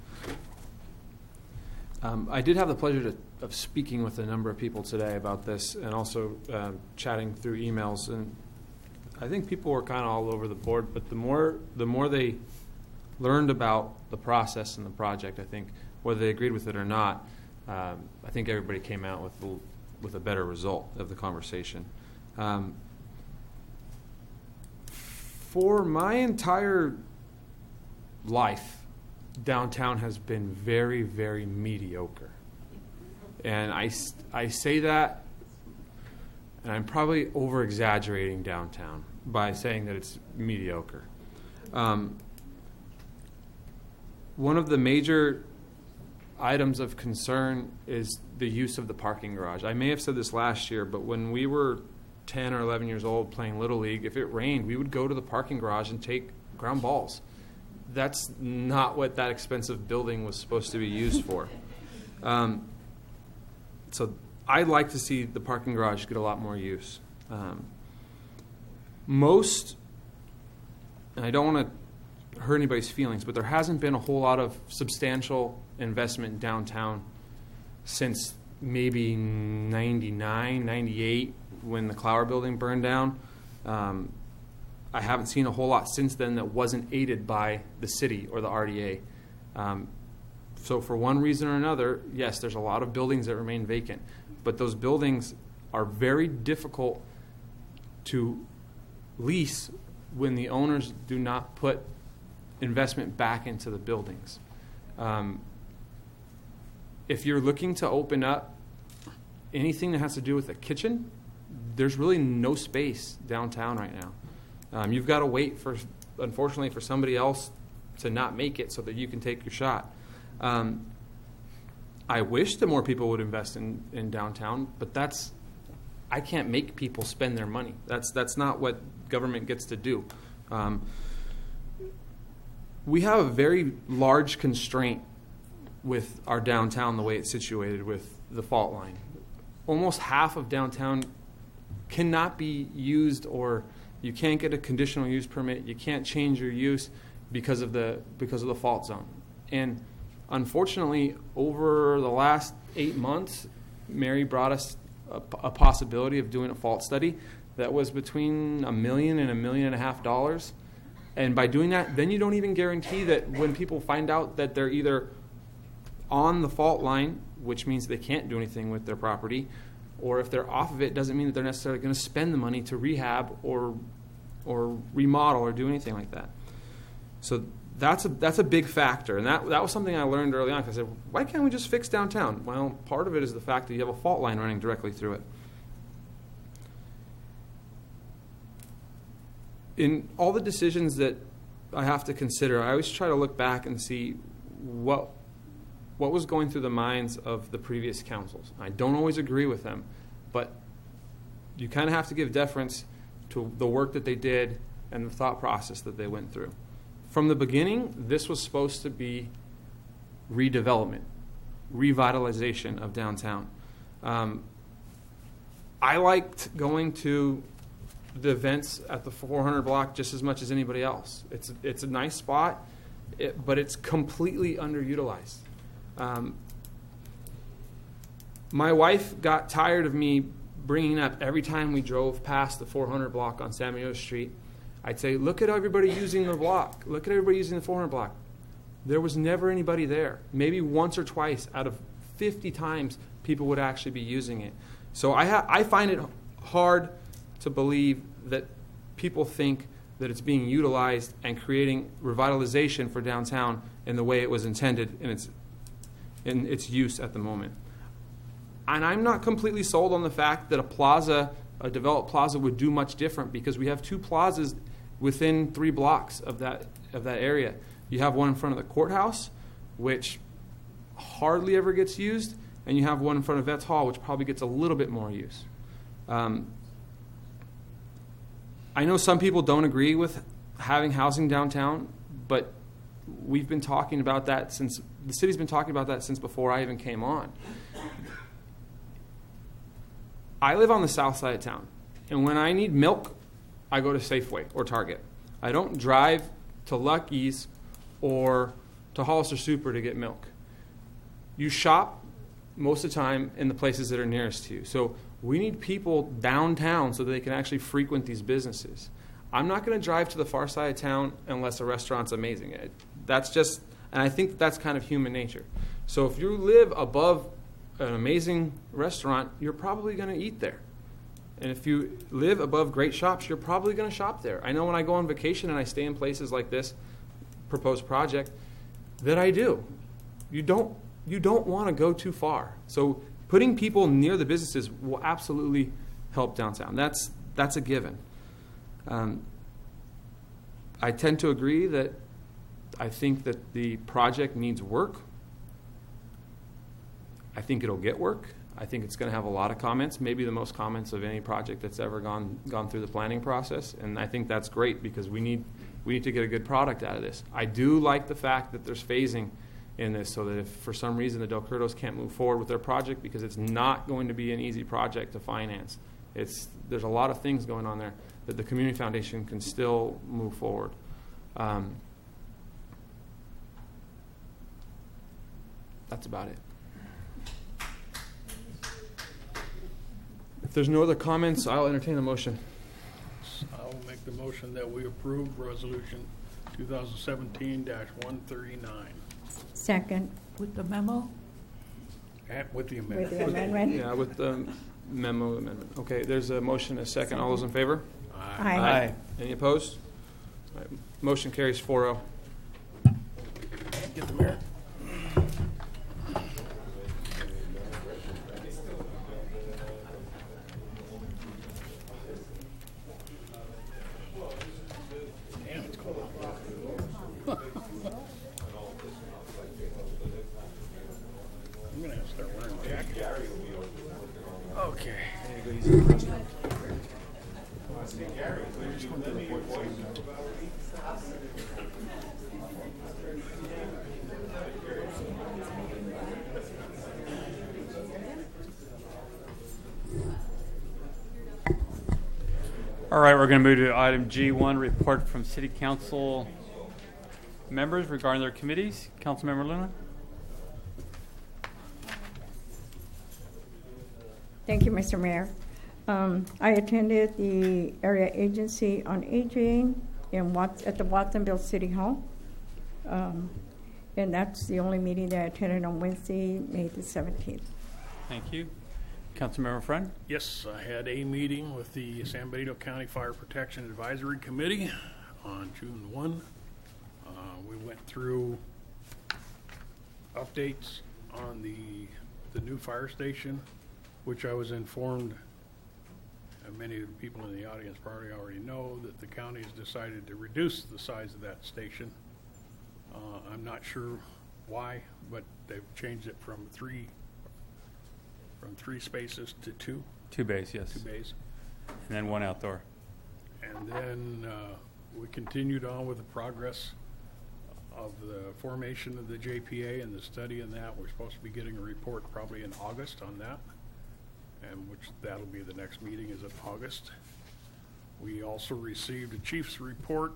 I did have the pleasure of speaking with a number of people today about this, and also chatting through emails. And I think people were kind of all over the board. But the more they learned about the process and the project, I think, whether they agreed with it or not, I think everybody came out with a better result of the conversation. For my entire life, downtown has been very, very mediocre. And I say that, and I'm probably over-exaggerating downtown by saying that it's mediocre. One of the major items of concern is the use of the parking garage. I may have said this last year, but when we were 10 or 11 years old playing Little League, if it rained, we would go to the parking garage and take ground balls. That's not what that expensive building was supposed to be used for. So I'd like to see the parking garage get a lot more use. And I don't want to hurt anybody's feelings, but there hasn't been a whole lot of substantial investment in downtown since maybe 99, 98, when the Clower building burned down. I haven't seen a whole lot since then that wasn't aided by the city or the RDA. So for one reason or another, yes, there's a lot of buildings that remain vacant, but those buildings are very difficult to lease when the owners do not put investment back into the buildings. If you're looking to open up anything that has to do with a kitchen, there's really no space downtown right now. You've got to wait unfortunately, for somebody else to not make it so that you can take your shot. I wish that more people would invest in downtown, but I can't make people spend their money. That's not what government gets to do. We have a very large constraint with our downtown, the way it's situated with the fault line. Almost half of downtown cannot be used, or you can't get a conditional use permit. You can't change your use because of the fault zone. And unfortunately, over the last 8 months, Mary brought us a possibility of doing a fault study that was between $1 million and $1.5 million. And by doing that, then you don't even guarantee that when people find out that they're either on the fault line, which means they can't do anything with their property, or if they're off of it, doesn't mean that they're necessarily going to spend the money to rehab or remodel or do anything like that. So that's a big factor, and that was something I learned early on. Because I said, why can't we just fix downtown? Well, part of it is the fact that you have a fault line running directly through it. In all the decisions that I have to consider, I always try to look back and see what was going through the minds of the previous councils. I don't always agree with them, but you kind of have to give deference to the work that they did and the thought process that they went through. From the beginning, this was supposed to be redevelopment, revitalization of downtown. I liked going to the events at the 400 block just as much as anybody else. It's a nice spot, but it's completely underutilized. My wife got tired of me bringing up every time we drove past the 400 block on San Diego Street. I'd say, look at everybody using the block. Look at everybody using the 400 block. There was never anybody there. Maybe once or twice out of 50 times people would actually be using it. So I find it hard to believe that people think that it's being utilized and creating revitalization for downtown in the way it was intended in its use at the moment. And I'm not completely sold on the fact that a developed plaza would do much different, because we have two plazas within 3 blocks of that area. You have one in front of the courthouse, which hardly ever gets used, and you have one in front of Vets Hall, which probably gets a little bit more use. I know some people don't agree with having housing downtown, but we've been talking about that since the city's been talking about that since before I even came on. I live on the south side of town, and when I need milk, I go to Safeway or Target. I don't drive to Lucky's or to Hollister Super to get milk. You shop most of the time in the places that are nearest to you. So we need people downtown so that they can actually frequent these businesses. I'm not going to drive to the far side of town unless a restaurant's amazing. That's just, and I think that's kind of human nature. So if you live above an amazing restaurant, you're probably going to eat there. And if you live above great shops, you're probably going to shop there. I know when I go on vacation and I stay in places like this proposed project, that I do. You don't want to go too far. So putting people near the businesses will absolutely help downtown. That's a given. I tend to agree that I think that the project needs work. I think it'll get work. I think it's going to have a lot of comments, maybe the most comments of any project that's ever gone through the planning process. And I think that's great, because we need to get a good product out of this. I do like the fact that there's phasing in this, so that if for some reason the Del Curtos can't move forward with their project, because it's not going to be an easy project to finance. There's a lot of things going on there, that the Community Foundation can still move forward. That's about it. If there's no other comments, I'll entertain a motion. I'll make the motion that we approve Resolution 2017-139. Second. With the memo? And with the amendment. With the amendment. Yeah, with the memo amendment. Okay, there's a motion, a second. All those in favor? Aye. Aye. Any opposed? All right, motion carries 4-0. Get the mayor. Damn, it's cold. I'm going to have to start wearing a jacket. Okay. All right, we're going to move to item G1, report from City Council members regarding their committees. Councilmember Luna. Thank you, Mr. Mayor. I attended the Area Agency on Aging at the Watsonville City Hall. And that's the only meeting that I attended on Wednesday, May the 17th. Thank you. Councilmember Friend? Yes, I had a meeting with the San Benito County Fire Protection Advisory Committee on June 1. We went through updates on the new fire station, which I was informed, and many of the people in the audience probably already know, that the county has decided to reduce the size of that station. I'm not sure why, but they've changed it from three spaces to two. 2 bays, yes. 2 bays. And then 1 outdoor. And then we continued on with the progress of the formation of the JPA and the study in that. We're supposed to be getting a report probably in August on that, and which that'll be the next meeting is in August. We also received a chief's report.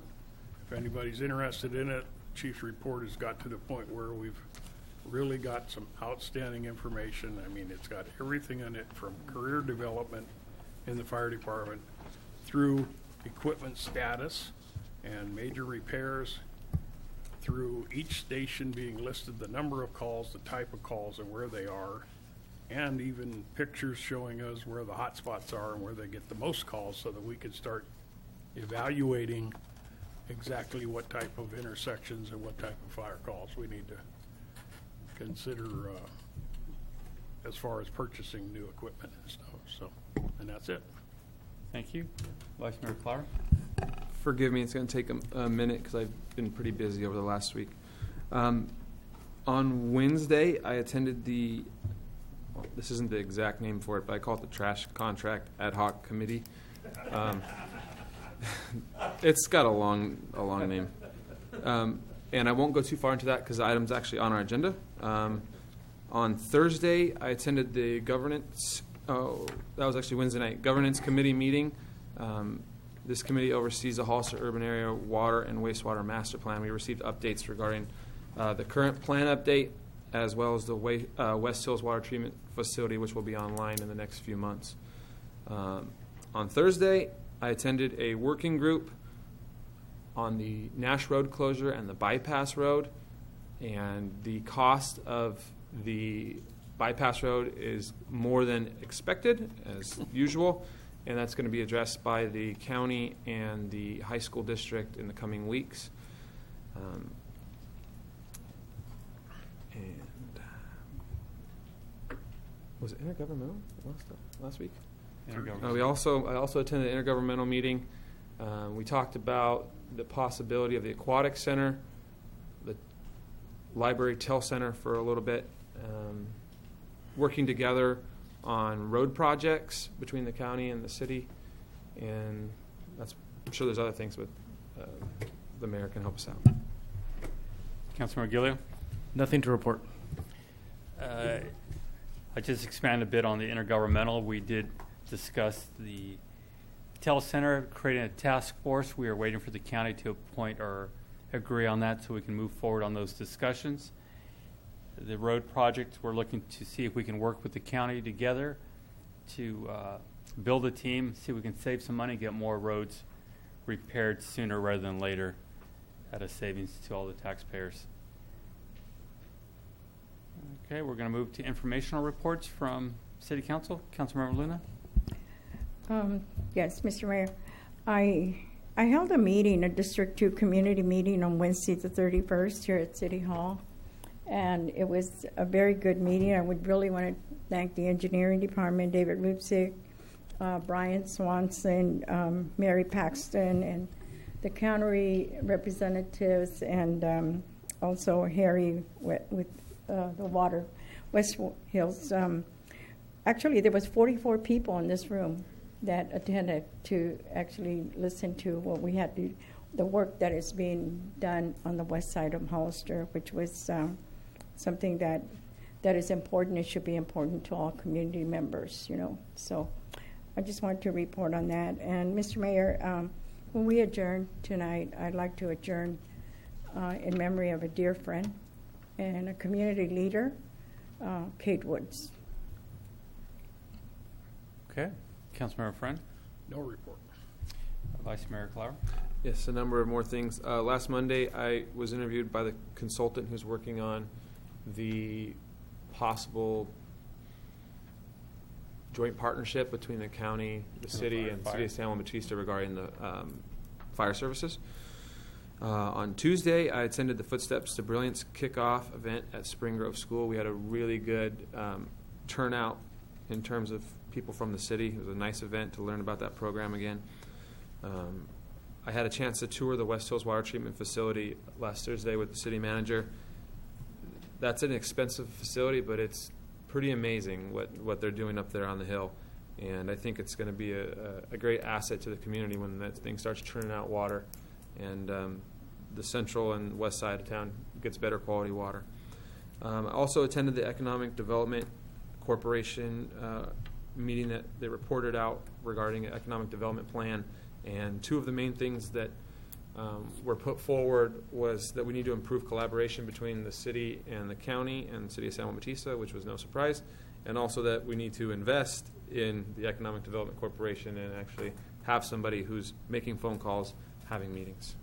If anybody's interested in it, chief's report has got to the point where we've really got some outstanding information. I mean, it's got everything in it from career development in the fire department through equipment status and major repairs, through each station being listed, the number of calls, the type of calls, and where they are, and even pictures showing us where the hot spots are and where they get the most calls, so that we can start evaluating exactly what type of intersections and what type of fire calls we need to consider as far as purchasing new equipment and stuff. So, and that's it. Thank you. Vice Mayor Clara? Forgive me, it's going to take a minute because I've been pretty busy over the last week. On Wednesday, I attended this isn't the exact name for it, but I call it the Trash Contract Ad Hoc Committee. It's got a long name. And I won't go too far into that because the item's actually on our agenda. On Thursday, I attended the governance, that was actually Wednesday night, governance committee meeting. This committee oversees the Hollister Urban Area Water and Wastewater Master Plan. We received updates regarding the current plan update, as well as the West Hills Water Treatment Facility, which will be online in the next few months. On Thursday, I attended a working group on the Nash Road closure and the bypass road, and the cost of the bypass road is more than expected, as usual, and that's going to be addressed by the county and the high school district in the coming weeks. And was it intergovernmental last week? I also attended an intergovernmental meeting. We talked about the possibility of the aquatic center, the library tel center for a little bit, working together on road projects between the county and the city, and I'm sure there's other things, but the mayor can help us out. Councilmember Gillio? Nothing to report. I just expand a bit on the intergovernmental. We did discuss the telecenter, creating a task force. We are waiting for the county to appoint or agree on that so we can move forward on those discussions. The road project, we're looking to see if we can work with the county together to build a team, see if we can save some money, get more roads repaired sooner rather than later at a savings to all the taxpayers. Okay, we're going to move to informational reports from City Council. Councilmember Luna? Yes, Mr. Mayor. I held a meeting, a District 2 community meeting on Wednesday the 31st here at City Hall, and it was a very good meeting. I would really want to thank the engineering department, David Rupsik, Brian Swanson, Mary Paxton, and the county representatives, and also Harry with the water, West Hills. Actually, there was 44 people in this room that attended to actually listen to what we had to, the work that is being done on the west side of Hollister, which was something that is important. It should be important to all community members, you know. So I just wanted to report on that. And Mr. Mayor, when we adjourn tonight, I'd like to adjourn in memory of a dear friend and a community leader, Kate Woods. Okay. Councilmember Friend? No report. Vice Mayor Clower? Yes, a number of more things. Last Monday, I was interviewed by the consultant who's working on the possible joint partnership between the county, the city, and City of San Juan Bautista regarding the fire services. On Tuesday, I attended the Footsteps to Brilliance kickoff event at Spring Grove School. We had a really good turnout in terms of people from the city. It was a nice event to learn about that program again. I had a chance to tour the West Hills Water Treatment Facility last Thursday with the city manager. That's an expensive facility, but it's pretty amazing what they're doing up there on the hill. And I think it's going to be a great asset to the community when that thing starts churning out water. And the central and west side of town gets better quality water. I also attended the Economic Development Corporation meeting that they reported out regarding an economic development plan. And two of the main things that were put forward was that we need to improve collaboration between the city and the county and the City of San Juan Bautista, which was no surprise, and also that we need to invest in the Economic Development Corporation and actually have somebody who's making phone calls, having meetings.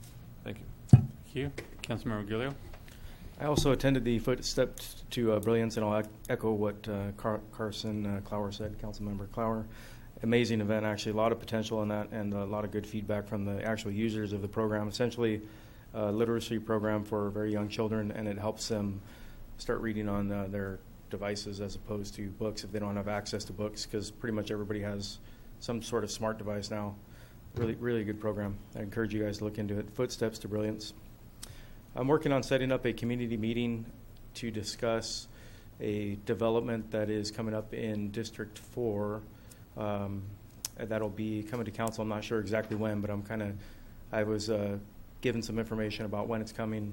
Thank you. Thank you. Councilmember Gilio? I also attended the Footsteps to Brilliance, and I'll echo what Carson Clower said, Councilmember Clower. Amazing event, actually. A lot of potential in that and a lot of good feedback from the actual users of the program. Essentially, a literacy program for very young children, and it helps them start reading on their devices as opposed to books if they don't have access to books, because pretty much everybody has some sort of smart device now. Really, really good program. I encourage you guys to look into it. Footsteps to Brilliance. I'm working on setting up a community meeting to discuss a development that is coming up in District 4. That'll be coming to council. I'm not sure exactly when, but I was given some information about when it's coming,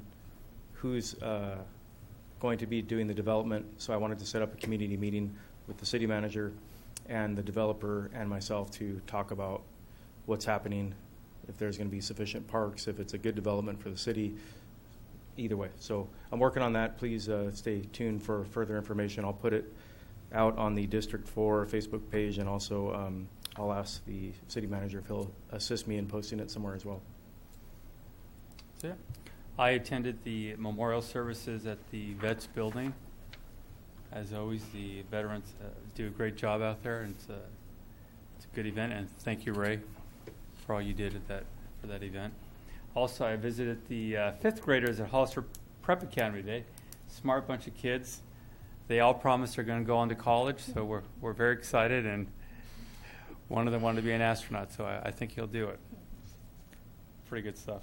who's going to be doing the development. So I wanted to set up a community meeting with the city manager and the developer and myself to talk about what's happening, if there's going to be sufficient parks, if it's a good development for the city, either way. So I'm working on that. Please stay tuned for further information. I'll put it out on the District 4 Facebook page, and also I'll ask the city manager if he'll assist me in posting it somewhere as well. That's it. I attended the memorial services at the Vets building. As always, the veterans do a great job out there, and it's a good event. And thank you, Ray, for all you did for that event. Also, I visited the 5th graders at Hollister Prep Academy today. Smart bunch of kids. They all promised they're going to go on to college, so we're very excited, and one of them wanted to be an astronaut, so I think he'll do it. Pretty good stuff.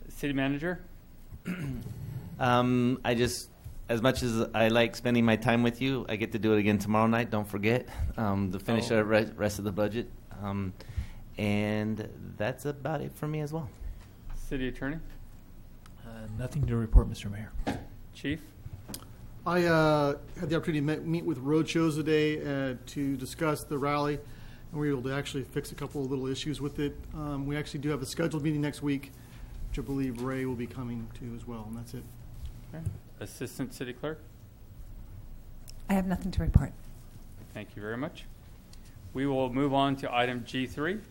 City Manager? As much as I like spending my time with you, I get to do it again tomorrow night, don't forget, to finish the rest of the budget. And that's about it for me as well. City Attorney? Nothing to report, Mr. Mayor. Chief? I had the opportunity to meet with Roadshows today to discuss the rally, and we were able to actually fix a couple of little issues with it. We actually do have a scheduled meeting next week, which I believe Ray will be coming to as well, and that's it. Okay. Assistant City Clerk? I have nothing to report. Thank you very much. We will move on to item G3.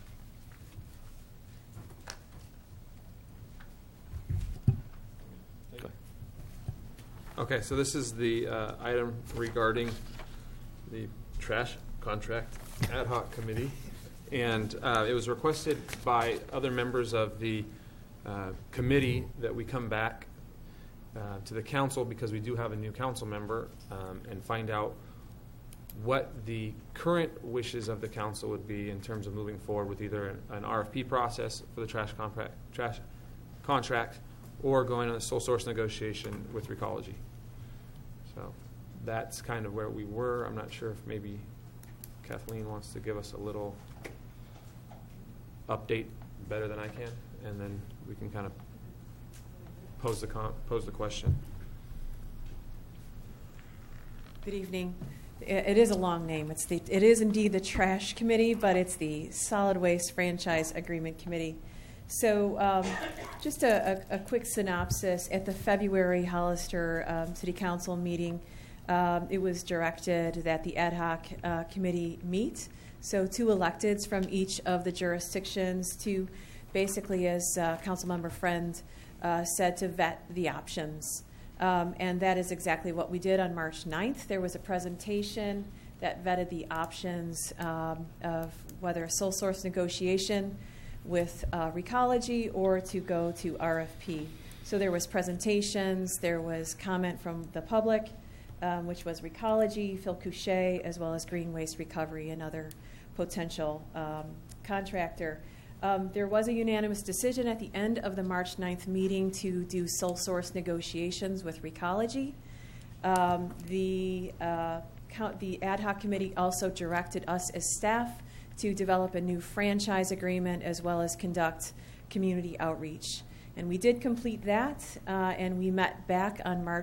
Okay, so this is the item regarding the trash contract ad hoc committee. And it was requested by other members of the committee that we come back to the council, because we do have a new council member, and find out what the current wishes of the council would be in terms of moving forward with either an RFP process for the trash contract or going on a sole source negotiation with Recology. So that's kind of where we were. I'm not sure if maybe Kathleen wants to give us a little update better than I can, and then we can kind of pose the question. Good evening. It is a long name. It is indeed the Trash Committee, but it's the Solid Waste Franchise Agreement Committee. So just a quick synopsis. At the February Hollister City Council meeting, it was directed that the ad hoc committee meet So 2 electeds from each of the jurisdictions to basically, as Councilmember Friend said, to vet the options. And that is exactly what we did on March 9th. There was a presentation that vetted the options of whether a sole source negotiation with Recology or to go to RFP. So there was presentations, there was comment from the public, which was Recology, Phil Couchet, as well as Green Waste Recovery, another potential contractor. There was a unanimous decision at the end of the March 9th meeting to do sole source negotiations with Recology. The ad hoc committee also directed us as staff to develop a new franchise agreement as well as conduct community outreach. And we did complete that, and we met back on May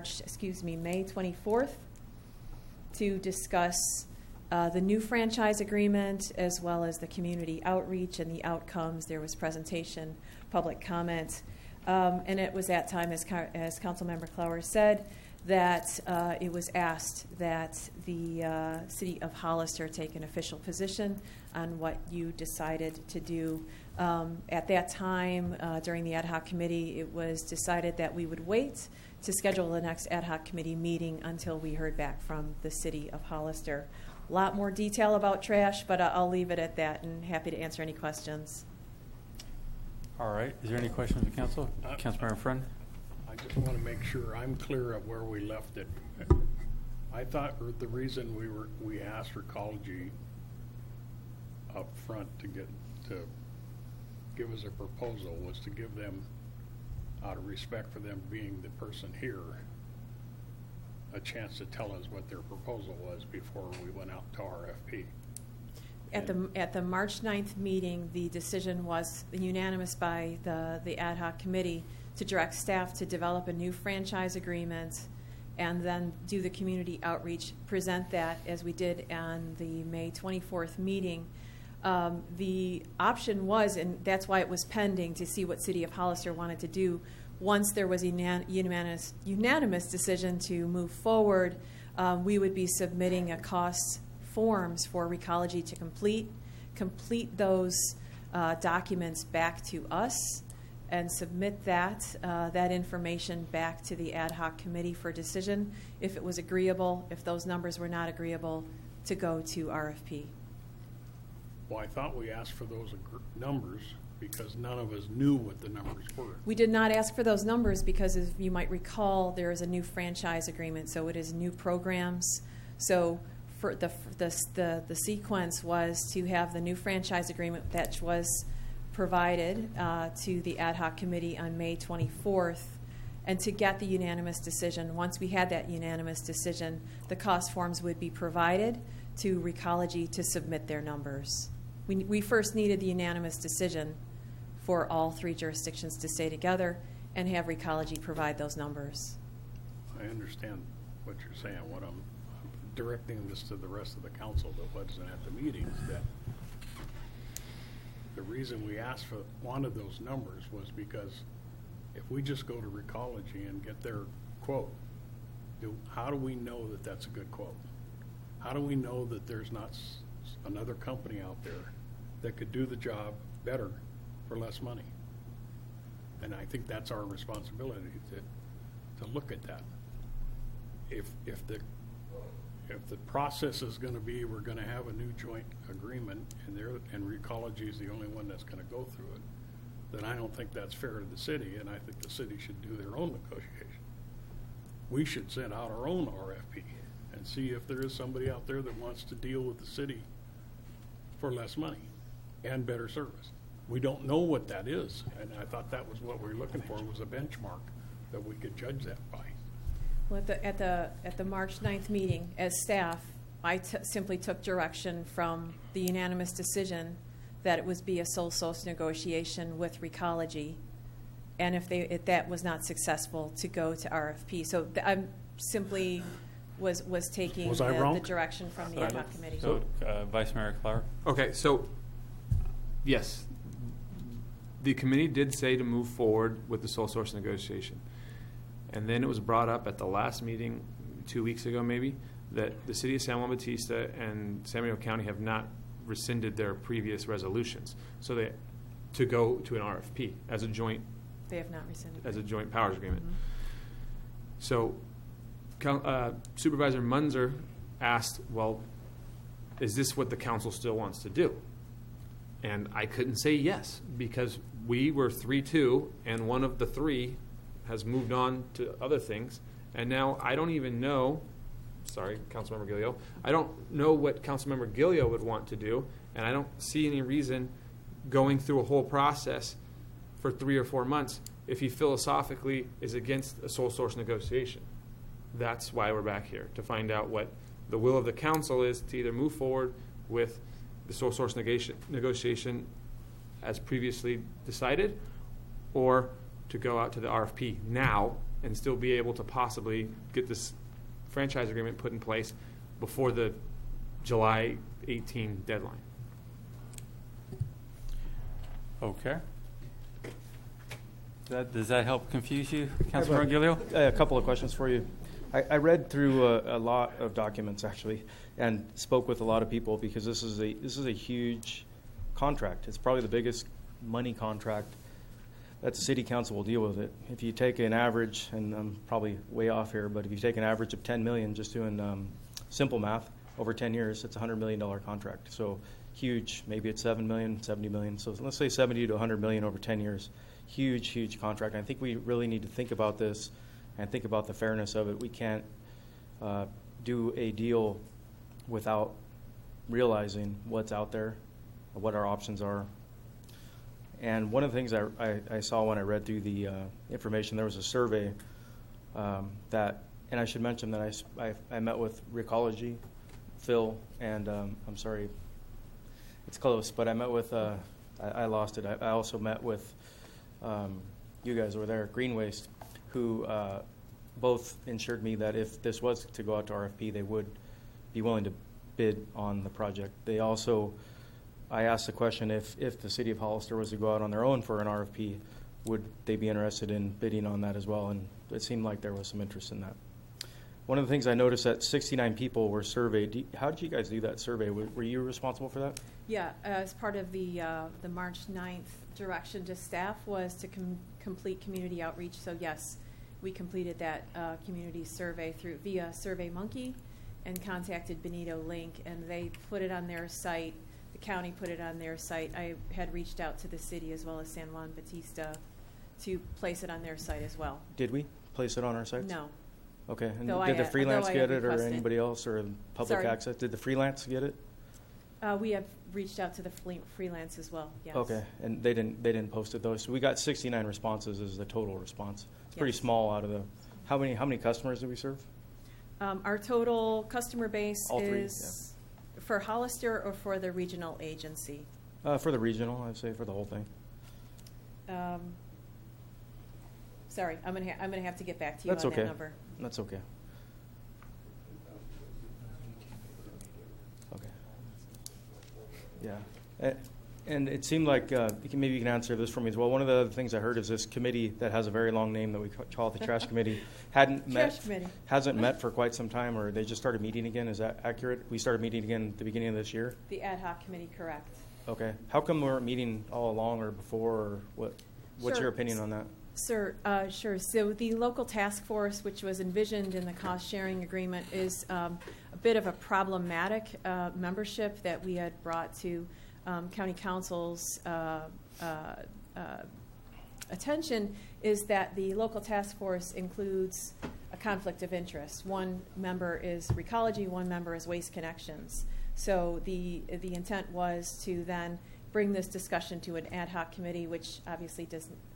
24th to discuss the new franchise agreement as well as the community outreach and the outcomes. There was presentation, public comment, and it was that time, as Councilmember Clower said, that it was asked that the City of Hollister take an official position on what you decided to do. At that time, during the ad hoc committee, it was decided that we would wait to schedule the next ad hoc committee meeting until we heard back from the City of Hollister. A lot more detail about trash, but I'll leave it at that and happy to answer any questions. All right. Is there any questions of the council? Councilmember Friend? I just want to make sure I'm clear of where we left it. I thought the reason we asked Recology up front to give us a proposal was to give them, out of respect for them being the person here, a chance to tell us what their proposal was before we went out to RFP. At the March 9th meeting, the decision was unanimous by the ad hoc committee to direct staff to develop a new franchise agreement and then do the community outreach, present that as we did on the May 24th meeting. The option was, and that's why it was pending to see what City of Hollister wanted to do. Once there was a unanimous decision to move forward, we would be submitting a cost forms for Recology to complete those documents back to us and submit that information back to the ad hoc committee for decision. If it was agreeable, if those numbers were not agreeable, to go to RFP. Well, I thought we asked for those numbers because none of us knew what the numbers were. We did not ask for those numbers because, as you might recall, there is a new franchise agreement, so it is new programs. So for the sequence was to have the new franchise agreement that was provided to the ad hoc committee on May 24th, and to get the unanimous decision. Once we had that unanimous decision, the cost forms would be provided to Recology to submit their numbers. We first needed the unanimous decision for all 3 jurisdictions to stay together and have Recology provide those numbers. I understand what you're saying. What I'm directing this to the rest of the council that wasn't at the meetings, that the reason we wanted those numbers was because if we just go to Recology and get their quote, how do we know that that's a good quote? How do we know that there's not another company out there that could do the job better for less money? And I think that's our responsibility to look at that. If the process is going to be we're going to have a new joint agreement and Recology is the only one that's going to go through it, then I don't think that's fair to the city, and I think the city should do their own negotiation. We should send out our own RFP and see if there is somebody out there that wants to deal with the city for less money and better service. We don't know what that is, and I thought that was what we were looking for, was a benchmark that we could judge that by. Well, at the March 9th meeting, as staff, I simply took direction from the unanimous decision that it was be a sole source negotiation with Recology, and if that was not successful, to go to RFP. So I'm simply was taking the direction from the ad hoc committee. So, Vice Mayor Clower? Okay, so yes, the committee did say to move forward with the sole source negotiation. And then it was brought up at the last meeting 2 weeks ago maybe that the city of San Juan Bautista and San Bernardino County have not rescinded their previous resolutions. So they, to go to an RFP as a joint, They have not rescinded. as a joint powers agreement. So Supervisor Munzer asked, well, is this what the council still wants to do? And I couldn't say yes, because we were 3-2, and one of the three has moved on to other things. And now I don't even know, sorry, Councilmember Gilio, I don't know what Councilmember Gilio would want to do, and I don't see any reason going through a whole process for 3 or 4 months if he philosophically is against a sole source negotiation. That's why we're back here, to find out what the will of the council is to either move forward with the sole source negotiation as previously decided, or to go out to the RFP now and still be able to possibly get this franchise agreement put in place before the July 18 deadline. Okay. Does that help confuse you, Councilmember Gilio? A couple of questions for you. I read through a lot of documents actually, and spoke with a lot of people, because this is a huge contract. It's probably the biggest money contract that the city council will deal with it. If you take an average, and I'm probably way off here, but if you take an average of 10 million, just doing simple math, over 10 years, it's a $100 million contract. So huge. Maybe it's 7 million, 70 million. So let's say 70 to 100 million over 10 years. Huge, huge contract. I think we really need to think about this and think about the fairness of it. We can't do a deal without realizing what's out there, what our options are. And one of the things I saw when I read through the information, there was a survey that, and I should mention that I met with Recology, Phil, and I'm sorry, it's close, but I met with, I lost it. I also met with, you guys were there, Green Waste, who both ensured me that if this was to go out to RFP, they would be willing to bid on the project. They also, I asked the question, if the city of Hollister was to go out on their own for an RFP, would they be interested in bidding on that as well? And it seemed like there was some interest in that. One of the things I noticed that 69 people were surveyed. How did you guys do that survey? Were you responsible for that? Yeah, as part of the March 9th direction to staff was to complete community outreach. So yes, we completed that community survey via SurveyMonkey and contacted Benito Link, and they put it on their site. The county put it on their site. I had reached out to the city as well as San Juan Bautista to place it on their site as well. Did we place it on our site? No. Okay. And Though did the freelance get it, or requested. anybody else, or public Sorry? access? Did the freelance get it? We have reached out to the freelance as well. Yes. Okay, and they didn't post it though. So we got 69 responses as the total response. It's pretty Yes. small out of the. How many customers do we serve? Our total customer base All three, is for Hollister or for the regional agency. For the regional, I'd say for the whole thing. Sorry, I'm gonna have to get back to you That's on okay. that number. That's okay. Okay. Yeah. And it seemed like maybe you can answer this for me as well. One of the other things I heard is this committee that has a very long name that we call it the Trash Committee hasn't met for quite some time, or they just started meeting again. Is that accurate? We started meeting again at the beginning of this year? The ad hoc committee, correct. Okay. How come we weren't meeting all along or before, or what's Sure. your opinion on that? Sir, sure. So the local task force, which was envisioned in the cost-sharing agreement, is a bit of a problematic membership that we had brought to county council's attention, is that the local task force includes a conflict of interest. One member is Recology, one member is Waste Connections. So the intent was to then bring this discussion to an ad hoc committee, which obviously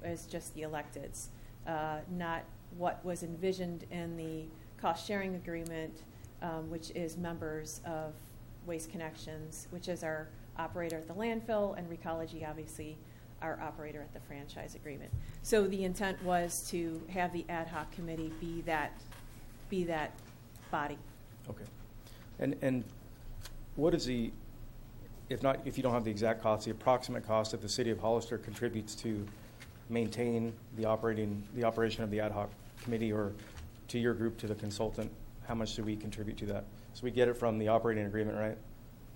is just the electeds, not what was envisioned in the cost-sharing agreement, which is members of Waste Connections, which is our operator at the landfill, and Recology, obviously, our operator at the franchise agreement. So the intent was to have the ad hoc committee be that body. Okay. And what is the, if you don't have the exact cost, the approximate cost that the city of Hollister contributes to maintain the operation of the ad hoc committee, or to your group, to the consultant? How much do we contribute to that? So we get it from the operating agreement, right?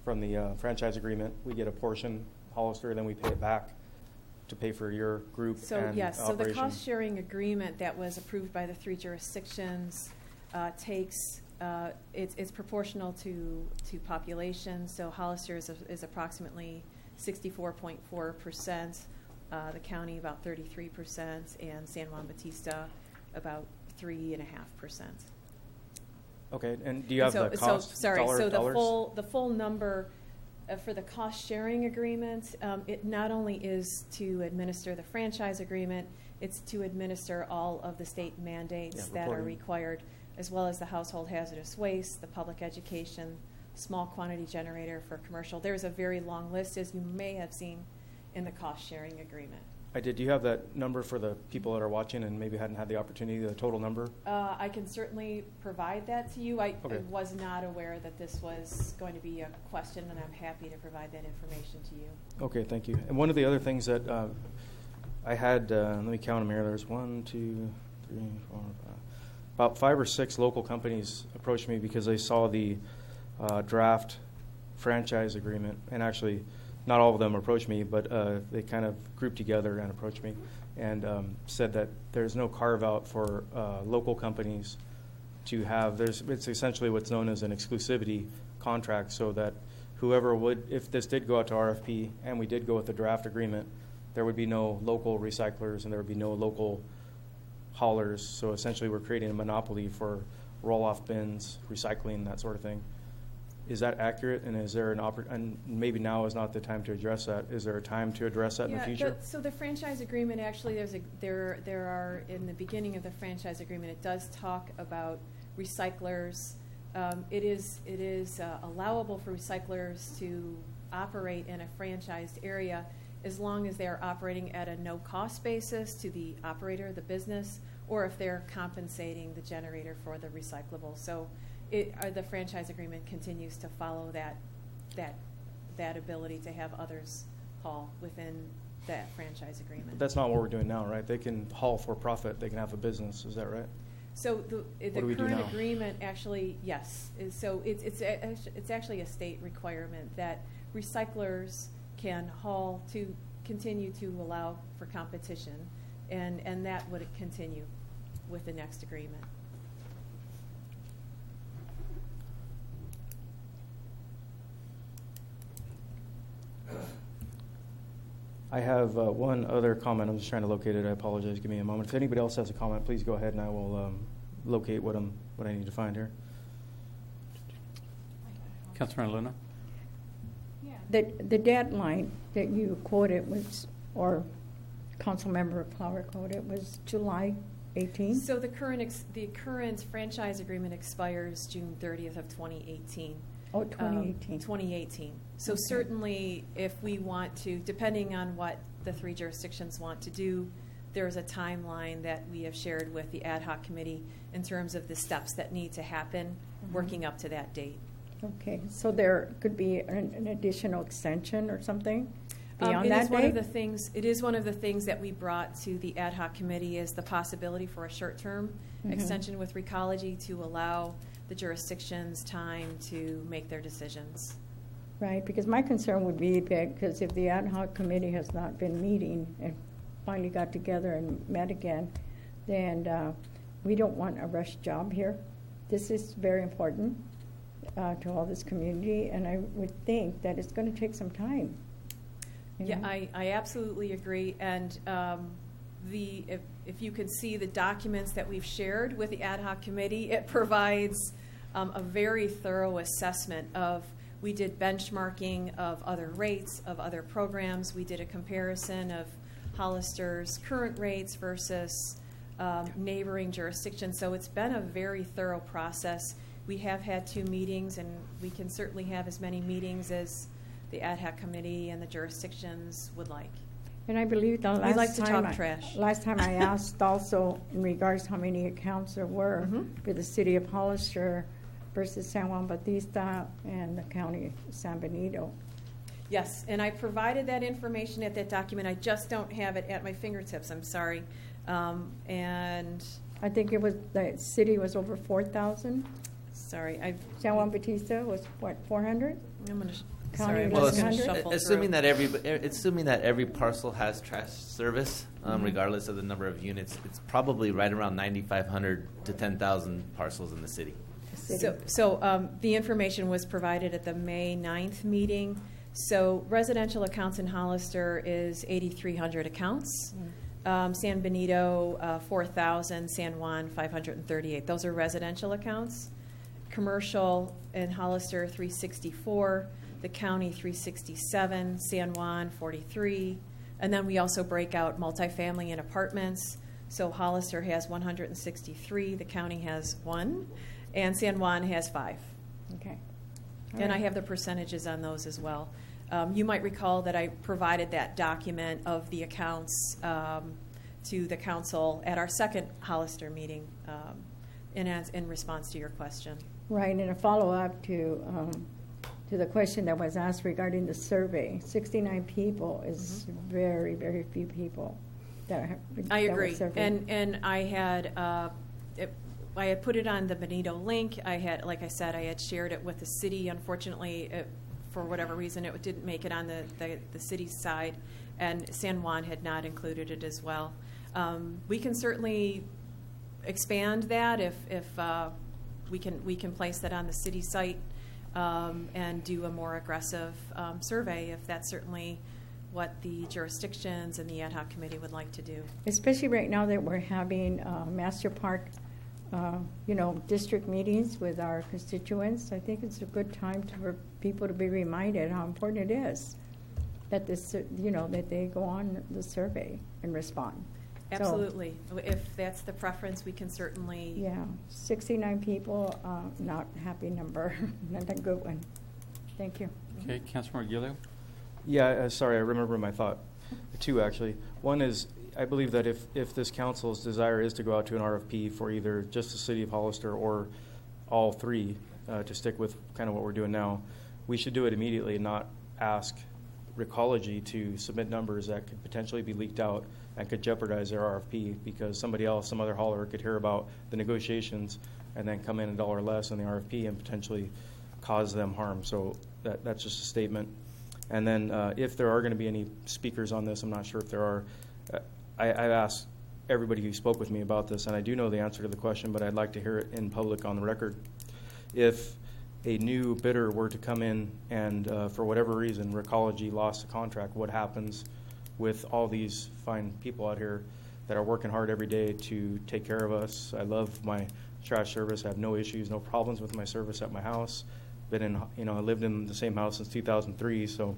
from the franchise agreement. We get a portion, Hollister, then we pay it back to pay for your group So and yes, so the operation. cost-sharing agreement that was approved by the 3 jurisdictions takes, it's proportional to population. So Hollister is approximately 64.4%, the county about 33%, and San Juan Bautista about 3.5%. Okay, and do you have the cost? So the dollars? full number for the cost-sharing agreement, it not only is to administer the franchise agreement, it's to administer all of the state mandates that are required, as well as the household hazardous waste, the public education, small quantity generator for commercial. There's a very long list, as you may have seen in the cost-sharing agreement. I did. Do you have that number for the people that are watching and maybe hadn't had the opportunity, the total number? I can certainly provide that to you. I was not aware that this was going to be a question, and I'm happy to provide that information to you. Okay, thank you. And one of the other things that I had, let me count them here. There's 1, 2, 3, 4, 5. About 5 or 6 local companies approached me because they saw the draft franchise agreement, and actually not all of them approached me, but they kind of grouped together and approached me and said that there's no carve-out for local companies to have. It's essentially what's known as an exclusivity contract, so that whoever would, if this did go out to RFP and we did go with the draft agreement, there would be no local recyclers and there would be no local haulers. So essentially we're creating a monopoly for roll-off bins, recycling, that sort of thing. Is that accurate, and is there and maybe now is not the time to address that? Is there a time to address that in the future? So the franchise agreement, actually, there are, in the beginning of the franchise agreement, it does talk about recyclers. It is allowable for recyclers to operate in a franchised area as long as they are operating at a no-cost basis to the operator, the business, or if they're compensating the generator for the recyclable. So the franchise agreement continues to follow that ability to have others haul within that franchise agreement. But that's not what we're doing now, right? They can haul for profit. They can have a business. Is that right? So the current agreement actually, yes. So it's actually a state requirement that recyclers can haul to continue to allow for competition, and that would continue with the next agreement. I have one other comment. I'm just trying to locate it. I apologize. Give me a moment. If anybody else has a comment, please go ahead, and I will locate what I need to find here. Councilmember Luna? The deadline that you quoted was, or Councilmember Flower quoted, was July 18th? So the current franchise agreement expires June 30th of 2018. Oh, 2018. 2018. So Okay. certainly if we want to, depending on what the 3 jurisdictions want to do, there's a timeline that we have shared with the ad hoc committee in terms of the steps that need to happen working up to that date. Okay, so there could be an additional extension or something beyond It that is date? it is one of the things that we brought to the ad hoc committee is the possibility for a short-term extension with Recology to allow the jurisdictions time to make their decisions. Right, because my concern would be because if the ad hoc committee has not been meeting and finally got together and met again, then we don't want a rush job here. This is very important to all this community, and I would think that it's going to take some time. Yeah, I absolutely agree. And if you can see the documents that we've shared with the ad hoc committee, it provides a very thorough assessment of. We did benchmarking of other rates of other programs. We did a comparison of Hollister's current rates versus neighboring jurisdictions. So it's been a very thorough process. We have had 2 meetings, and we can certainly have as many meetings as the ad hoc committee and the jurisdictions would like. And I believe the we like to talk trash. Last time I asked also in regards to how many accounts there were for the city of Hollister versus San Juan Bautista and the county of San Benito. Yes, and I provided that information at that document. I just don't have it at my fingertips. I'm sorry. And I think it was the city was over 4,000. Sorry, San Juan Bautista was what, 400? I'm going to. County Sorry, I'm was just gonna 100? shuffle assuming through. assuming that every parcel has trash service, regardless of the number of units, it's probably right around 9,500 to 10,000 parcels in the city. So the information was provided at the May 9th meeting. So residential accounts in Hollister is 8,300 accounts. San Benito, 4,000. San Juan, 538. Those are residential accounts. Commercial in Hollister, 364. The county, 367. San Juan, 43. And then we also break out multifamily and apartments. So Hollister has 163. The county has 1. And San Juan has 5. Okay. And I have the percentages on those as well. You might recall that I provided that document of the accounts to the council at our second Hollister meeting in response to your question. Right, and a follow-up to the question that was asked regarding the survey. 69 people is very, very few people that I that were agree, surveyed. and I had put it on the Benito link. I had, like I said, I had shared it with the city. Unfortunately, for whatever reason, it didn't make it on the city's side, and San Juan had not included it as well. We can certainly expand that if we can place that on the city site and do a more aggressive survey if that's certainly what the jurisdictions and the ad hoc committee would like to do. Especially right now that we're having master park, district meetings with our constituents. I think it's a good time for people to be reminded how important it is that that they go on the survey and respond. Absolutely. If that's the preference, we can certainly. Yeah, 69 people, not a happy number, not a good one. Thank you. Okay, Councilmember Gilio. Yeah, sorry, I remember my thought. Two, actually. One is, I believe that if this council's desire is to go out to an RFP for either just the city of Hollister or all three, to stick with kind of what we're doing now, we should do it immediately and not ask Recology to submit numbers that could potentially be leaked out and could jeopardize their RFP because somebody else, some other hauler, could hear about the negotiations and then come in $1 less on the RFP and potentially cause them harm. So that's just a statement. And then if there are going to be any speakers on this, I'm not sure if there are. I've asked everybody who spoke with me about this, and I do know the answer to the question, but I'd like to hear it in public on the record. If a new bidder were to come in and for whatever reason Recology lost the contract, what happens with all these fine people out here that are working hard every day to take care of us? I love my trash service. I have no issues, no problems with my service at my house. I lived in the same house since 2003, so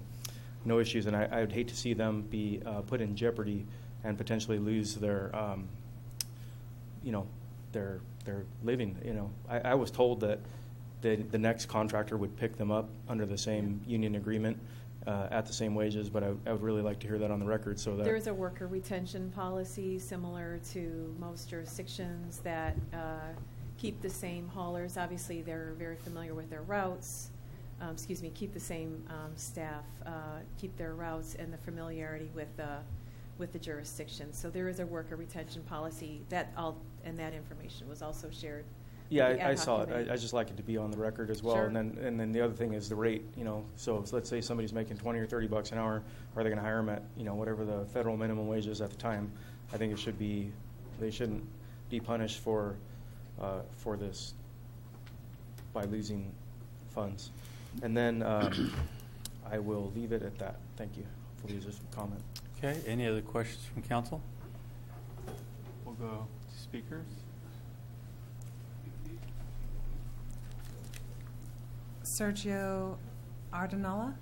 no issues. And I would hate to see them be put in jeopardy and potentially lose their, their living. I was told that the next contractor would pick them up under the same union agreement at the same wages, but I would really like to hear that on the record. So that there is a worker retention policy similar to most jurisdictions that keep the same haulers. Obviously, they're very familiar with their routes. Keep the same staff, keep their routes and the familiarity with the jurisdiction. So there is a worker retention policy and that information was also shared. Yeah, I saw it. I just like it to be on the record as well. Sure. And then the other thing is the rate. So let's say somebody's making $20 or $30 an hour. Are they going to hire them at whatever the federal minimum wage is at the time? I think they shouldn't be punished for this by losing funds. And then I will leave it at that. Thank you. Hopefully, there's just a comment. Okay. Any other questions from council? We'll go to speakers. Sergio Ardenala.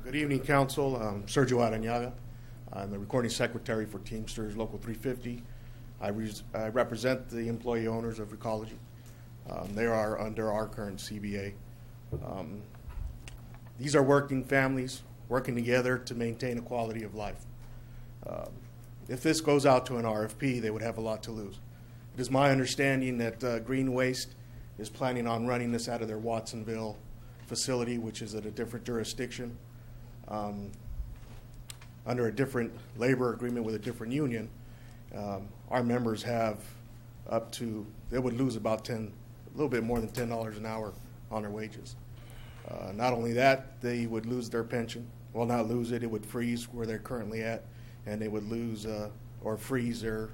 Good evening, Council. I'm Sergio Aranaga. I'm the recording secretary for Teamsters Local 350. I represent the employee owners of Recology. They are under our current CBA. These are working families working together to maintain a quality of life. If this goes out to an RFP, they would have a lot to lose. It is my understanding that Green Waste is planning on running this out of their Watsonville facility, which is at a different jurisdiction, under a different labor agreement with a different union, our members have up to, they would lose about a little bit more than $10 an hour on their wages. Not only that, they would lose their pension. Well, not lose it, it would freeze where they're currently at, and they would lose or freeze their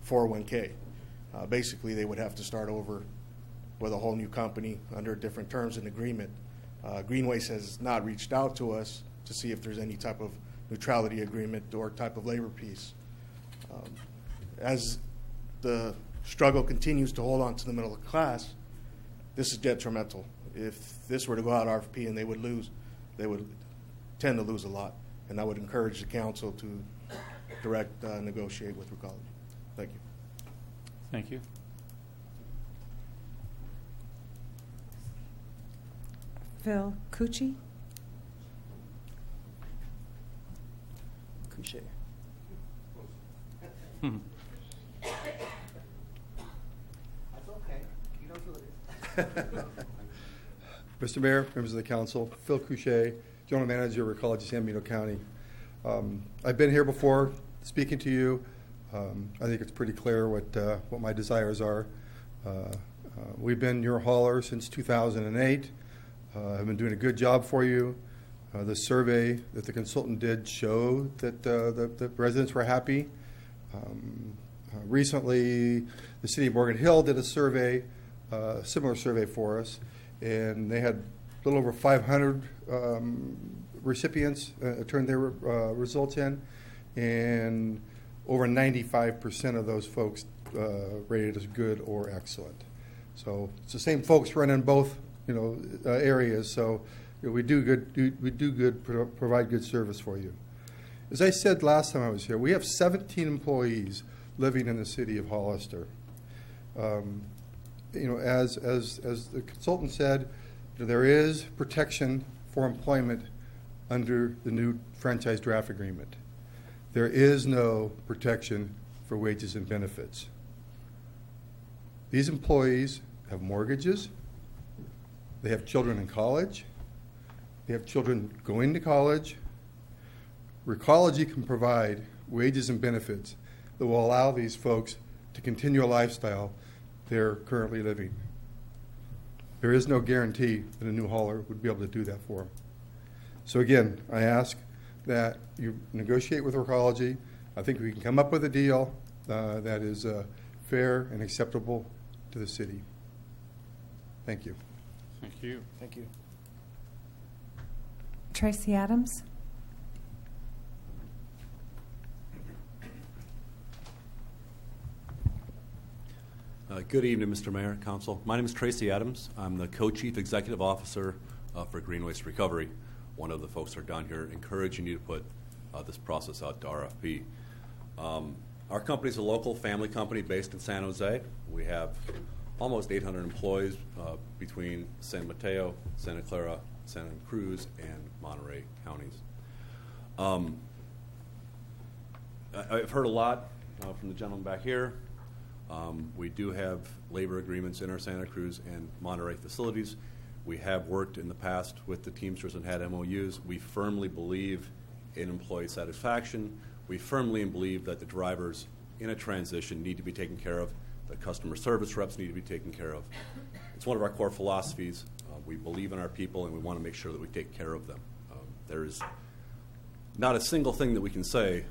401k. Basically, they would have to start over with a whole new company under different terms and agreement. Greenways has not reached out to us to see if there's any type of neutrality agreement or type of labor peace. As the struggle continues to hold on to the middle class, this is detrimental. If this were to go out RFP and they would lose, they would tend to lose a lot. And I would encourage the council to direct negotiate with Recology. Thank you. Thank you. Phil Cucci. Couché. That's okay. You know who it is. Mr. Mayor, members of the council, Phil Couché, General Manager of Recology San Benito County. I've been here before speaking to you. I think it's pretty clear what my desires are. We've been your hauler since 2008. I've been doing a good job for you. The survey that the consultant did showed that the residents were happy. Recently, the city of Morgan Hill did a survey, similar survey for us, and they had a little over 500 recipients turned their results in, and over 95% of those folks rated as good or excellent. So it's the same folks running both, areas. So we do good, provide good service for you. As I said last time I was here, we have 17 employees living in the city of Hollister. As the consultant said, there is protection for employment under the new franchise draft agreement. There is no protection for wages and benefits. These employees have mortgages. They have children in college. They have children going to college. Recology can provide wages and benefits that will allow these folks to continue a lifestyle they're currently living. There is no guarantee that a new hauler would be able to do that for them. So again, I ask that you negotiate with Recology. I think we can come up with a deal that is fair and acceptable to the city. Thank you. Thank you. Thank you. Tracy Adams. Good evening, Mr. Mayor, Council. My name is Tracy Adams. I'm the Co-Chief Executive Officer for Green Waste Recovery. One of the folks are down here encouraging you to put this process out to RFP. Our company is a local family company based in San Jose. We have almost 800 employees between San Mateo, Santa Clara, Santa Cruz, and Monterey counties. I've heard a lot from the gentleman back here. We do have labor agreements in our Santa Cruz and Monterey facilities. We have worked in the past with the Teamsters and had MOUs. We firmly believe in employee satisfaction. We firmly believe that the drivers in a transition need to be taken care of. The customer service reps need to be taken care of. It's one of our core philosophies. We believe in our people, and we want to make sure that we take care of them. There is not a single thing that we can say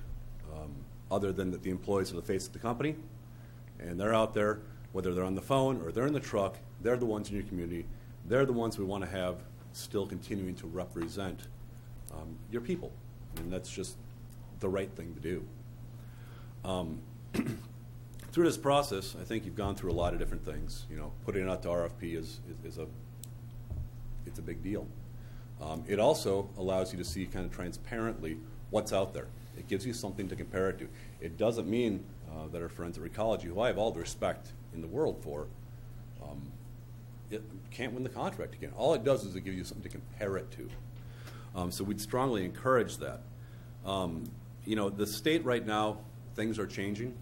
other than that the employees are the face of the company, and they're out there, whether they're on the phone or they're in the truck, they're the ones in your community. They're the ones we want to have still continuing to represent your people. And that's just the right thing to do. Through this process, I think you've gone through a lot of different things. Putting it out to RFP is a big deal. It also allows you to see kind of transparently what's out there. It gives you something to compare it to. It doesn't mean that our friends at Recology, who I have all the respect in the world for, it can't win the contract again. All it does is it gives you something to compare it to. So we'd strongly encourage that. The state right now, things are changing.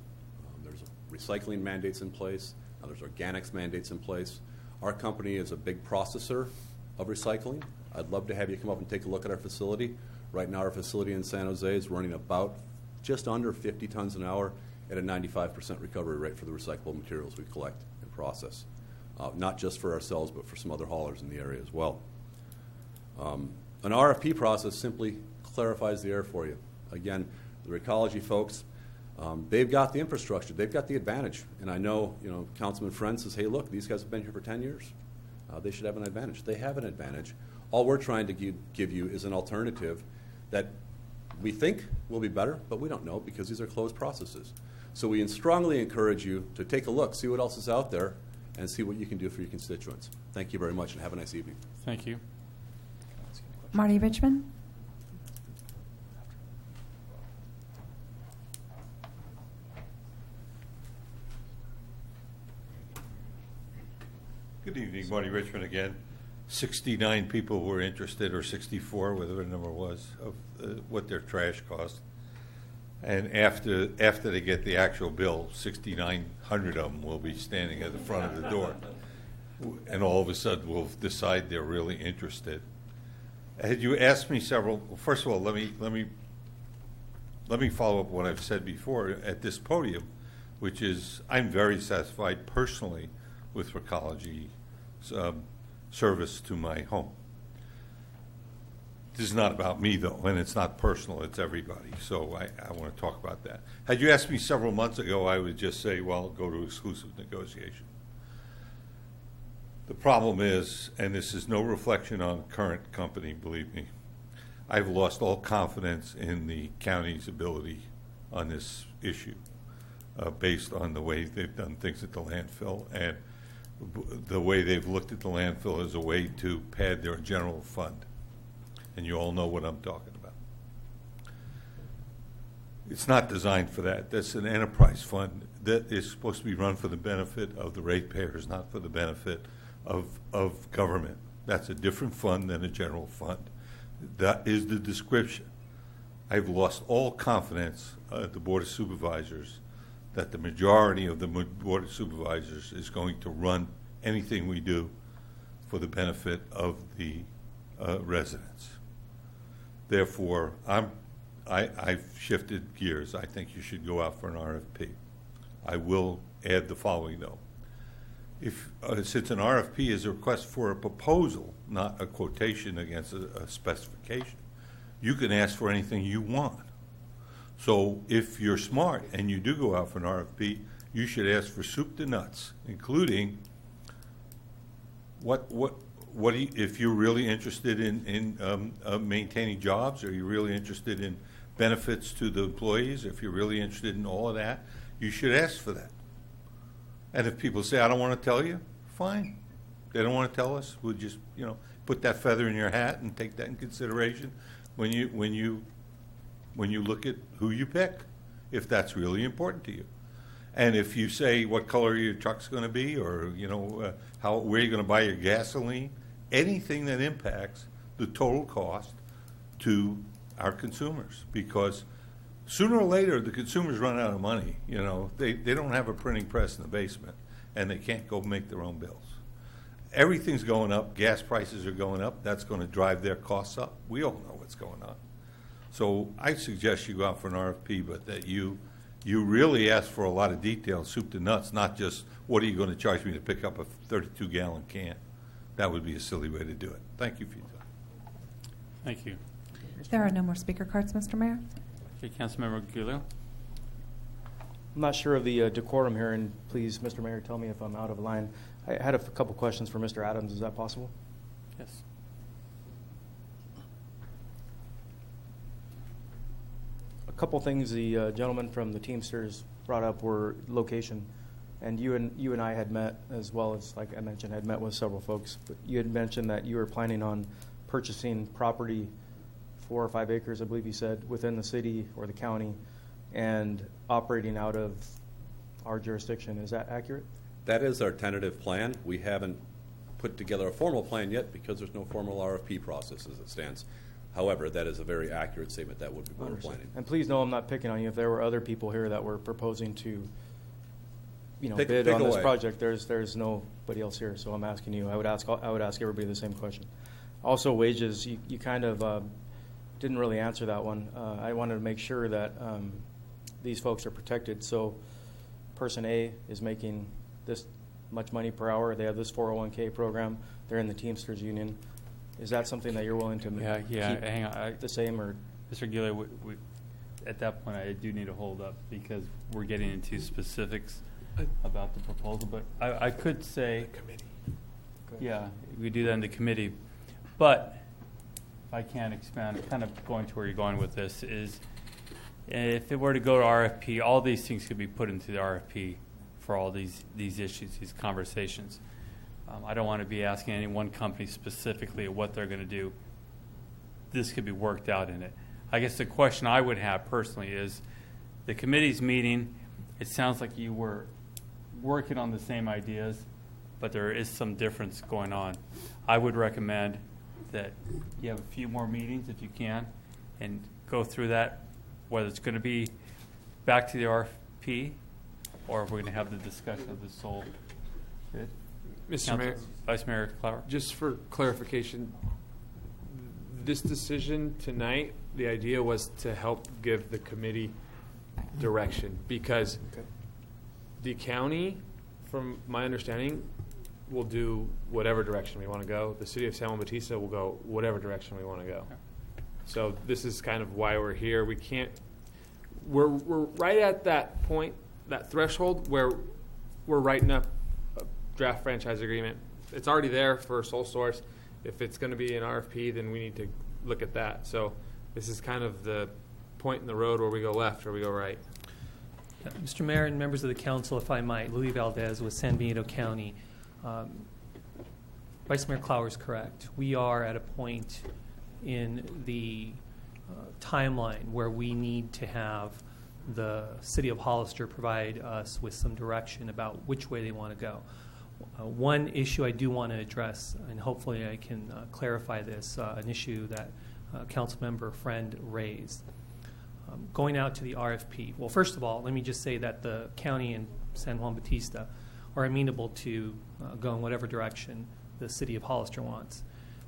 There's recycling mandates in place. Now there's organics mandates in place. Our company is a big processor of recycling. I'd love to have you come up and take a look at our facility. Right now, our facility in San Jose is running about just under 50 tons an hour at a 95% recovery rate for the recyclable materials we collect and process. Not just for ourselves, but for some other haulers in the area as well. An RFP process simply clarifies the air for you. Again, the Recology folks, they've got the infrastructure, they've got the advantage. And I know, Councilman Friend says, hey, look, these guys have been here for 10 years. They should have an advantage. They have an advantage. All we're trying to give you is an alternative that we think will be better, but we don't know because these are closed processes. So we strongly encourage you to take a look, see what else is out there, and see what you can do for your constituents. Thank you very much, and have a nice evening. Thank you. Marty Richmond? Good evening, Marty Richmond again. 69 people were interested, or 64, whatever the number was, of what their trash cost. And after they get the actual bill, 6,900 of them will be standing at the front of the door. And all of a sudden, we'll decide they're really interested. Had you asked me several, first of all, let me follow up what I've said before at this podium, which is I'm very satisfied personally with Recology's service to my home. This is not about me, though, and it's not personal. It's everybody. So I want to talk about that. Had you asked me several months ago, I would just say, well, go to exclusive negotiation. The problem is, and this is no reflection on current company, believe me, I've lost all confidence in the county's ability on this issue based on the way they've done things at the landfill and the way they've looked at the landfill as a way to pad their general fund. And you all know what I'm talking about. It's not designed for that. That's an enterprise fund that is supposed to be run for the benefit of the ratepayers, not for the benefit of government. That's a different fund than a general fund. That is the description. I've lost all confidence at the Board of Supervisors that the majority of the Board of Supervisors is going to run anything we do for the benefit of the residents. Therefore, I've shifted gears. I think you should go out for an RFP. I will add the following, though. Since an RFP is a request for a proposal, not a quotation against a specification, you can ask for anything you want. So if you're smart and you do go out for an RFP, you should ask for soup to nuts, including if you're really interested in maintaining jobs, or you're really interested in benefits to the employees, if you're really interested in all of that, you should ask for that. And if people say, I don't want to tell you, fine. They don't want to tell us, we'll just, put that feather in your hat and take that in consideration when you look at who you pick, if that's really important to you. And if you say what color your truck's going to be, or where you're going to buy your gasoline, anything that impacts the total cost to our consumers, because sooner or later the consumers run out of money. They don't have a printing press in the basement, and they can't go make their own bills. Everything's going up. Gas prices are going up. That's going to drive their costs up. We all know what's going on. So I suggest you go out for an RFP, but that you really ask for a lot of detail, soup to nuts, not just what are you going to charge me to pick up a 32-gallon can. That would be a silly way to do it. Thank you for your time. Thank you. There are no more speaker cards, Mr. Mayor. Okay, Councilmember Gulio. I'm not sure of the decorum here, and please, Mr. Mayor, tell me if I'm out of line. I had a couple questions for Mr. Adams. Is that possible? Yes. A couple things the gentleman from the Teamsters brought up were location, and you and I had met, as well as, like I mentioned, had met with several folks. But you had mentioned that you were planning on purchasing property, 4 or 5 acres, I believe you said, within the city or the county, and operating out of our jurisdiction. Is that accurate? That is our tentative plan. We haven't put together a formal plan yet because there's no formal RFP process as it stands. However, that is a very accurate statement. That would be what we're planning. And please know I'm not picking on you. If there were other people here that were proposing to, Pick bid on this away. project, there's nobody else here, so I'm asking you. I would ask everybody the same question. Also, wages. You kind of didn't really answer that one. I wanted to make sure that these folks are protected. So, person A is making this much money per hour. They have this 401k program. They're in the Teamsters Union. Is that something that you're willing to keep hang on. the same, or Mr. Gillier, at that point, I do need to hold up because we're getting into specifics about the proposal. But I could say, yeah, we do that in the committee. But if I can expand, kind of going to where you're going with this is, if it were to go to RFP, all these things could be put into the RFP for all these issues, these conversations. I don't want to be asking any one company specifically what they're going to do. This could be worked out in it. I guess the question I would have personally is, the committee's meeting, it sounds like you were working on the same ideas, but there is some difference going on. I would recommend that you have a few more meetings if you can and go through that, whether it's going to be back to the RFP or if we're going to have the discussion of this whole. Good. Mr. Mayor, Vice Mayor Clower. Just for clarification, this decision tonight, the idea was to help give the committee direction because the county, from my understanding, will do whatever direction we want to go. The city of San Juan Bautista will go whatever direction we want to go. So this is kind of why we're here. We're right at that point, that threshold where we're writing up a draft franchise agreement. It's already there for sole source. If it's going to be an RFP, then we need to look at that. So this is kind of the point in the road where we go left or we go right. Mr. Mayor and members of the council, if I might, Louis Valdez with San Benito County. Vice Mayor Clower is correct. We are at a point in the timeline where we need to have the city of Hollister provide us with some direction about which way they want to go. One issue I do want to address, and hopefully I can clarify this, an issue that Councilmember Friend raised. Going out to the RFP. Well, first of all, let me just say that the county and San Juan Bautista are amenable to go in whatever direction the city of Hollister wants.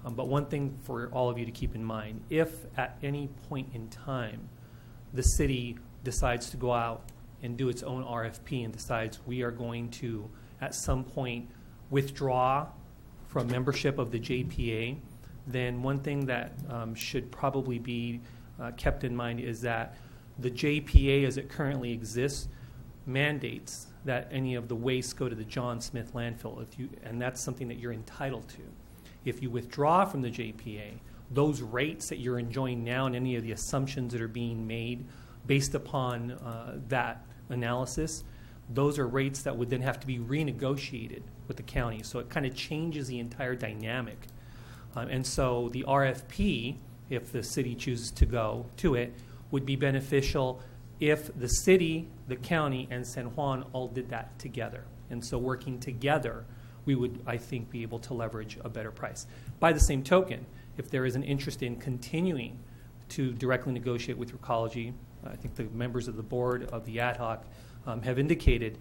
But one thing for all of you to keep in mind, if at any point in time the city decides to go out and do its own RFP and decides we are going to at some point withdraw from membership of the JPA, then one thing that should probably be kept in mind is that the JPA as it currently exists mandates that any of the waste go to the John Smith landfill, and that's something that you're entitled to. If you withdraw from the JPA, those rates that you're enjoying now and any of the assumptions that are being made based upon that analysis, those are rates that would then have to be renegotiated with the county. So it kind of changes the entire dynamic. And so the RFP, if the city chooses to go to it, would be beneficial if the city, the county, and San Juan all did that together. And so working together, we would, I think, be able to leverage a better price. By the same token, if there is an interest in continuing to directly negotiate with Recology, I think the members of the board of the ad hoc have indicated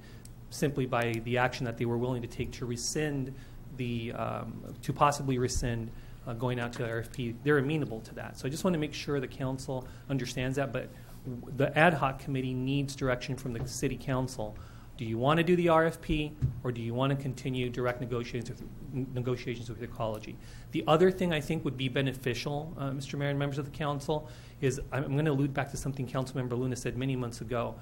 simply by the action that they were willing to take to rescind to possibly rescind going out to the RFP, they're amenable to that. So I just want to make sure the council understands that, but the ad hoc committee needs direction from the city council. Do you want to do the RFP or do you want to continue direct negotiations with Ecology? The other thing I think would be beneficial, Mr. Mayor and members of the council, is I'm going to allude back to something Councilmember Luna said many months ago.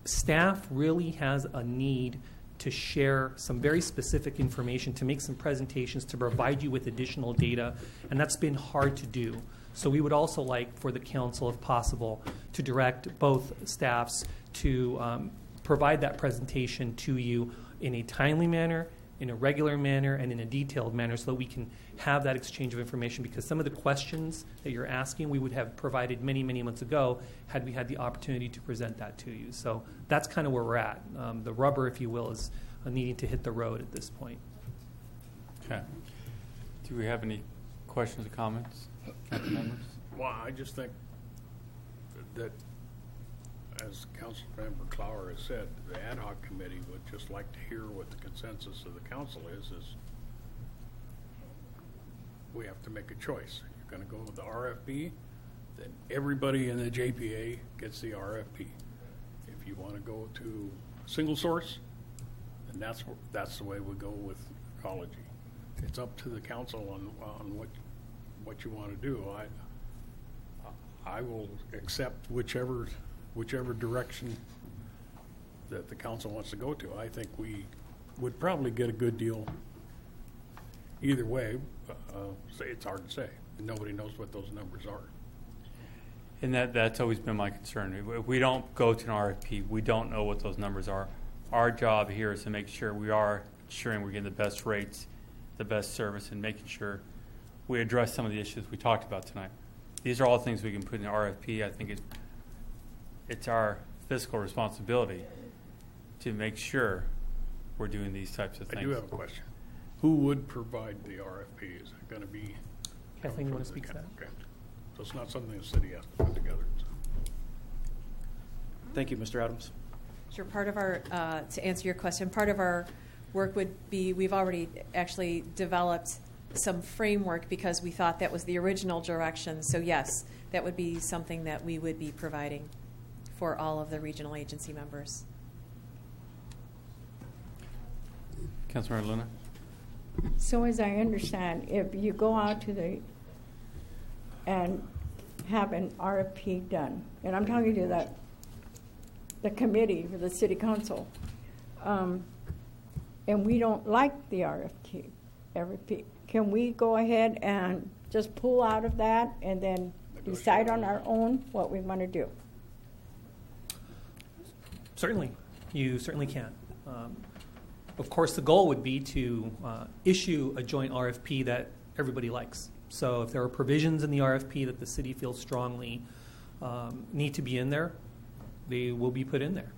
Staff really has a need to share some very specific information, to make some presentations, to provide you with additional data, and that's been hard to do. So we would also like for the council, if possible, to direct both staffs to provide that presentation to you in a timely manner, in a regular manner, and in a detailed manner so that we can have that exchange of information, because some of the questions that you're asking we would have provided many, many months ago had we had the opportunity to present that to you. So that's kind of where we're at. The rubber, if you will, is needing to hit the road at this point. Okay. Do we have any questions or comments, council members? Well, I just think that as Councilmember Clower has said, the ad hoc committee would just like to hear what the consensus of the council is we have to make a choice. You're going to go with the RFP, then everybody in the JPA gets the RFP. If you want to go to single source, then that's the way we go with ecology. It's up to the council on what you want to do. I will accept whichever direction that the council wants to go to. I think we would probably get a good deal either way. It's hard to say. Nobody knows what those numbers are. And that's always been my concern. If we don't go to an RFP, we don't know what those numbers are. Our job here is to make sure we are ensuring we're getting the best rates, the best service, and making sure we address some of the issues we talked about tonight. These are all things we can put in an RFP. I think it's our fiscal responsibility to make sure we're doing these types of things. I do have a question. Who would provide the RFP? Is it going to be? Kathleen, you want to speak to that? Okay. So it's not something the city has to put together. So. Thank you, Mr. Adams. Sure. Part of our, to answer your question, part of our work would be, we've already actually developed some framework because we thought that was the original direction. So yes, that would be something that we would be providing for all of the regional agency members. Councilmember Luna? So as I understand, if you go out to and have an RFP done, and I'm talking to the committee for the city council, and we don't like the RFP, can we go ahead and just pull out of that and then decide on our own what we want to do? Certainly. You certainly can. Of course, the goal would be to issue a joint RFP that everybody likes. So if there are provisions in the RFP that the city feels strongly need to be in there, they will be put in there.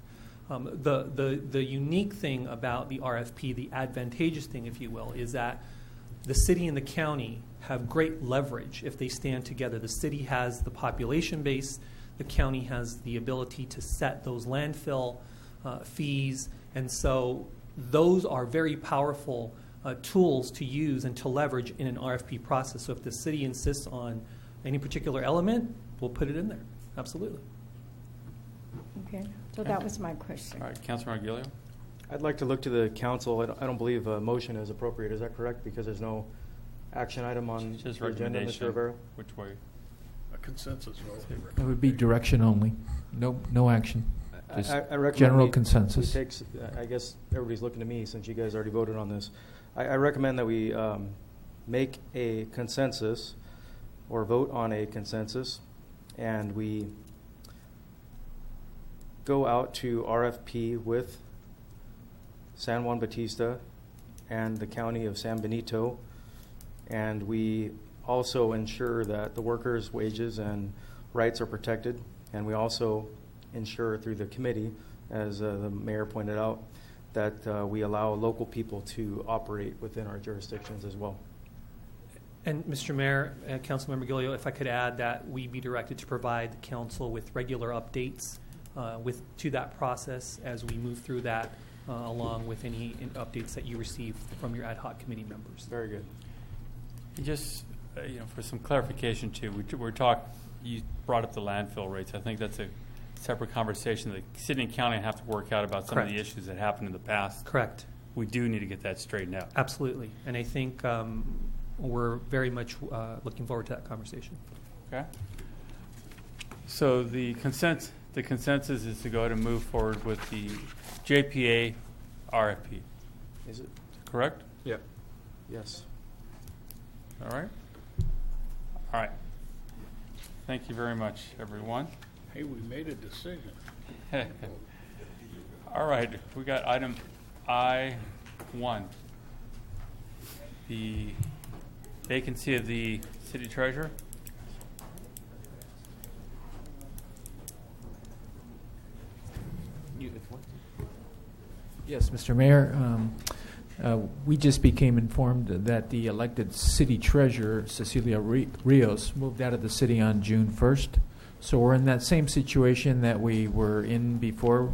The unique thing about the RFP, the advantageous thing, if you will, is that the city and the county have great leverage if they stand together. The city has the population base. The county has the ability to set those landfill fees. And so those are very powerful tools to use and to leverage in an RFP process. So if the city insists on any particular element, we'll put it in there. Absolutely. Okay. So that was my question. All right. Councilor Arguello? I'd like to look to the council. I don't believe a motion is appropriate. Is that correct? Because there's no action item on just the agenda, Mr. Rivera? Which way? A consensus vote. It would be direction only. No action. Just I recommend general consensus. Takes, I guess everybody's looking to me since you guys already voted on this. I recommend that we make a consensus or vote on a consensus, and we go out to RFP with San Juan Bautista and the county of San Benito, and we also ensure that the workers' wages and rights are protected, and we also ensure through the committee, as the mayor pointed out, that we allow local people to operate within our jurisdictions as well. And Mr. Mayor, Councilmember Gillio, if I could add that we be directed to provide the council with regular updates to that process as we move through that, along with any updates that you receive from your ad hoc committee members. Very good. Just for some clarification too, you brought up the landfill rates. I think that's a separate conversation that the city and county have to work out about some Correct. of the issues that happened in the past. Correct. We do need to get that straightened out. Absolutely. And I think we're very much looking forward to that conversation. Okay. So the consensus is to go ahead and move forward with the JPA RFP. Is it? Correct? Yep. Yes. All right. All right. Thank you very much, everyone. Hey, we made a decision. All right. We got item I-1, the vacancy of the city treasurer. Yes, Mr. Mayor. We just became informed that the elected city treasurer, Cecilia Rios, moved out of the city on June 1st. So we're in that same situation that we were in before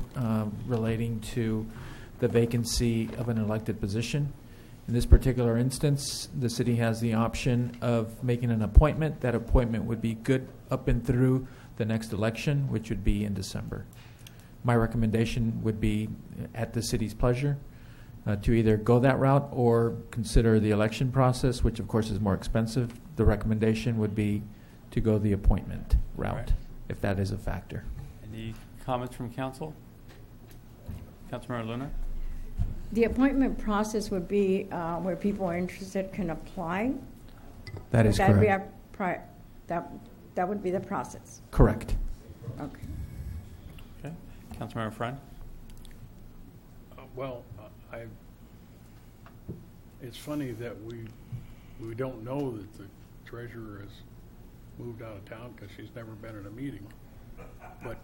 relating to the vacancy of an elected position. In this particular instance, the city has the option of making an appointment. That appointment would be good up and through the next election, which would be in December. My recommendation would be at the city's pleasure to either go that route or consider the election process, which of course is more expensive. The recommendation would be to go the appointment route, Right. if that is a factor. Any comments from council? Councilmember Luna? The appointment process would be where people are interested can apply. That is That'd be correct. that would be the process. Correct. Okay. Okay. Councilmember Friend? It's funny that we don't know that the treasurer has moved out of town because she's never been in a meeting. But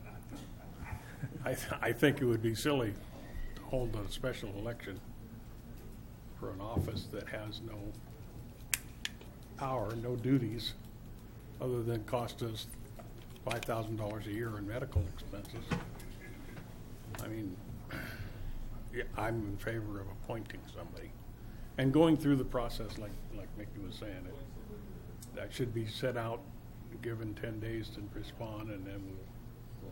I think it would be silly to hold a special election for an office that has no power, no duties, other than cost us $5,000 a year in medical expenses. I mean, yeah, I'm in favor of appointing somebody and going through the process like Mickey was saying. That should be set out, given 10 days to respond, and then we'll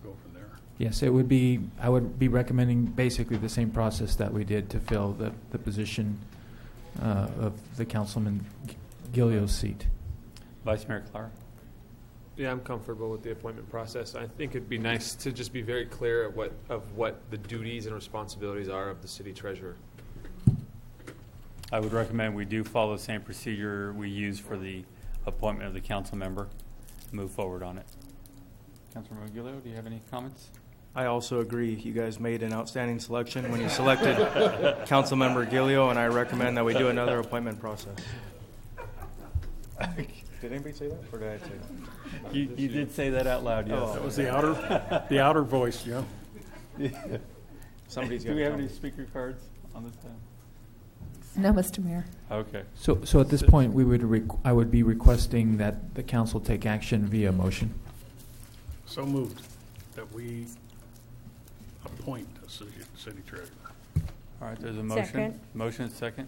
go from there. Yes, it would be. I would be recommending basically the same process that we did to fill the position of the Councilman Gilio's seat. Vice Mayor Clark? Yeah, I'm comfortable with the appointment process. I think it'd be nice to just be very clear of what the duties and responsibilities are of the city treasurer. I would recommend we do follow the same procedure we use for the appointment of the council member. Move forward on it. Councilmember Gilio, do you have any comments? I also agree. You guys made an outstanding selection when you selected Councilmember Gilio, and I recommend that we do another appointment process. Did anybody say that, or did I say that? You did say that out loud, yes. Oh, That was the outer voice, yeah. Somebody's got Do we have to any tell me. speaker cards on this time? No, Mr. Mayor. Okay. So at this point, I would be requesting that the council take action via motion. So moved that we appoint a city treasurer. All right, there's a motion. Second. Motion and second.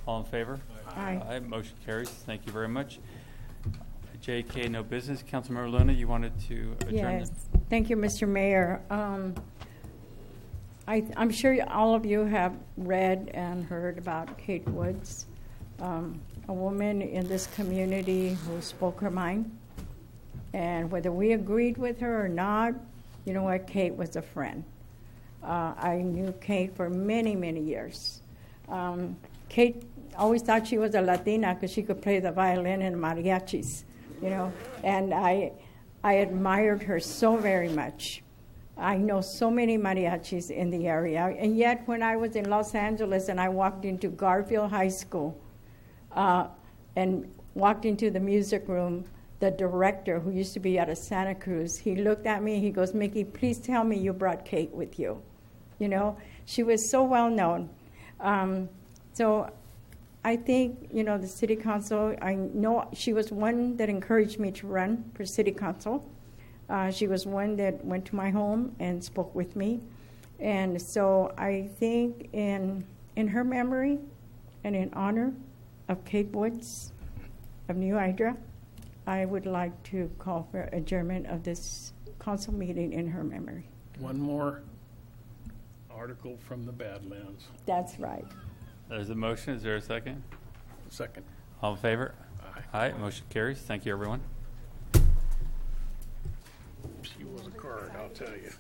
All in favor? Aye. Aye. Motion carries. Thank you very much. JK, no business. Councilmember Luna, you wanted to adjourn? Yes. Thank you, Mr. Mayor. I'm sure all of you have read and heard about Kate Woods, a woman in this community who spoke her mind. And whether we agreed with her or not, you know what, Kate was a friend. I knew Kate for many, many years. Kate always thought she was a Latina because she could play the violin and mariachis, you know. And I admired her so very much. I know so many mariachis in the area. And yet when I was in Los Angeles and I walked into Garfield High School and walked into the music room, the director, who used to be out of Santa Cruz, he looked at me, he goes, "Mickey, please tell me you brought Kate with you." You know, she was so well known. So I think, you know, the city council, I know she was one that encouraged me to run for city council. She was one that went to my home and spoke with me. And so I think in her memory and in honor of Kate Woods of New Hydra, I would like to call for adjournment of this council meeting in her memory. One more article from the Badlands. That's right. There's a motion. Is there a second? Second. All in favor? Aye. Motion carries. Thank you, everyone. She was a card, I'll tell you.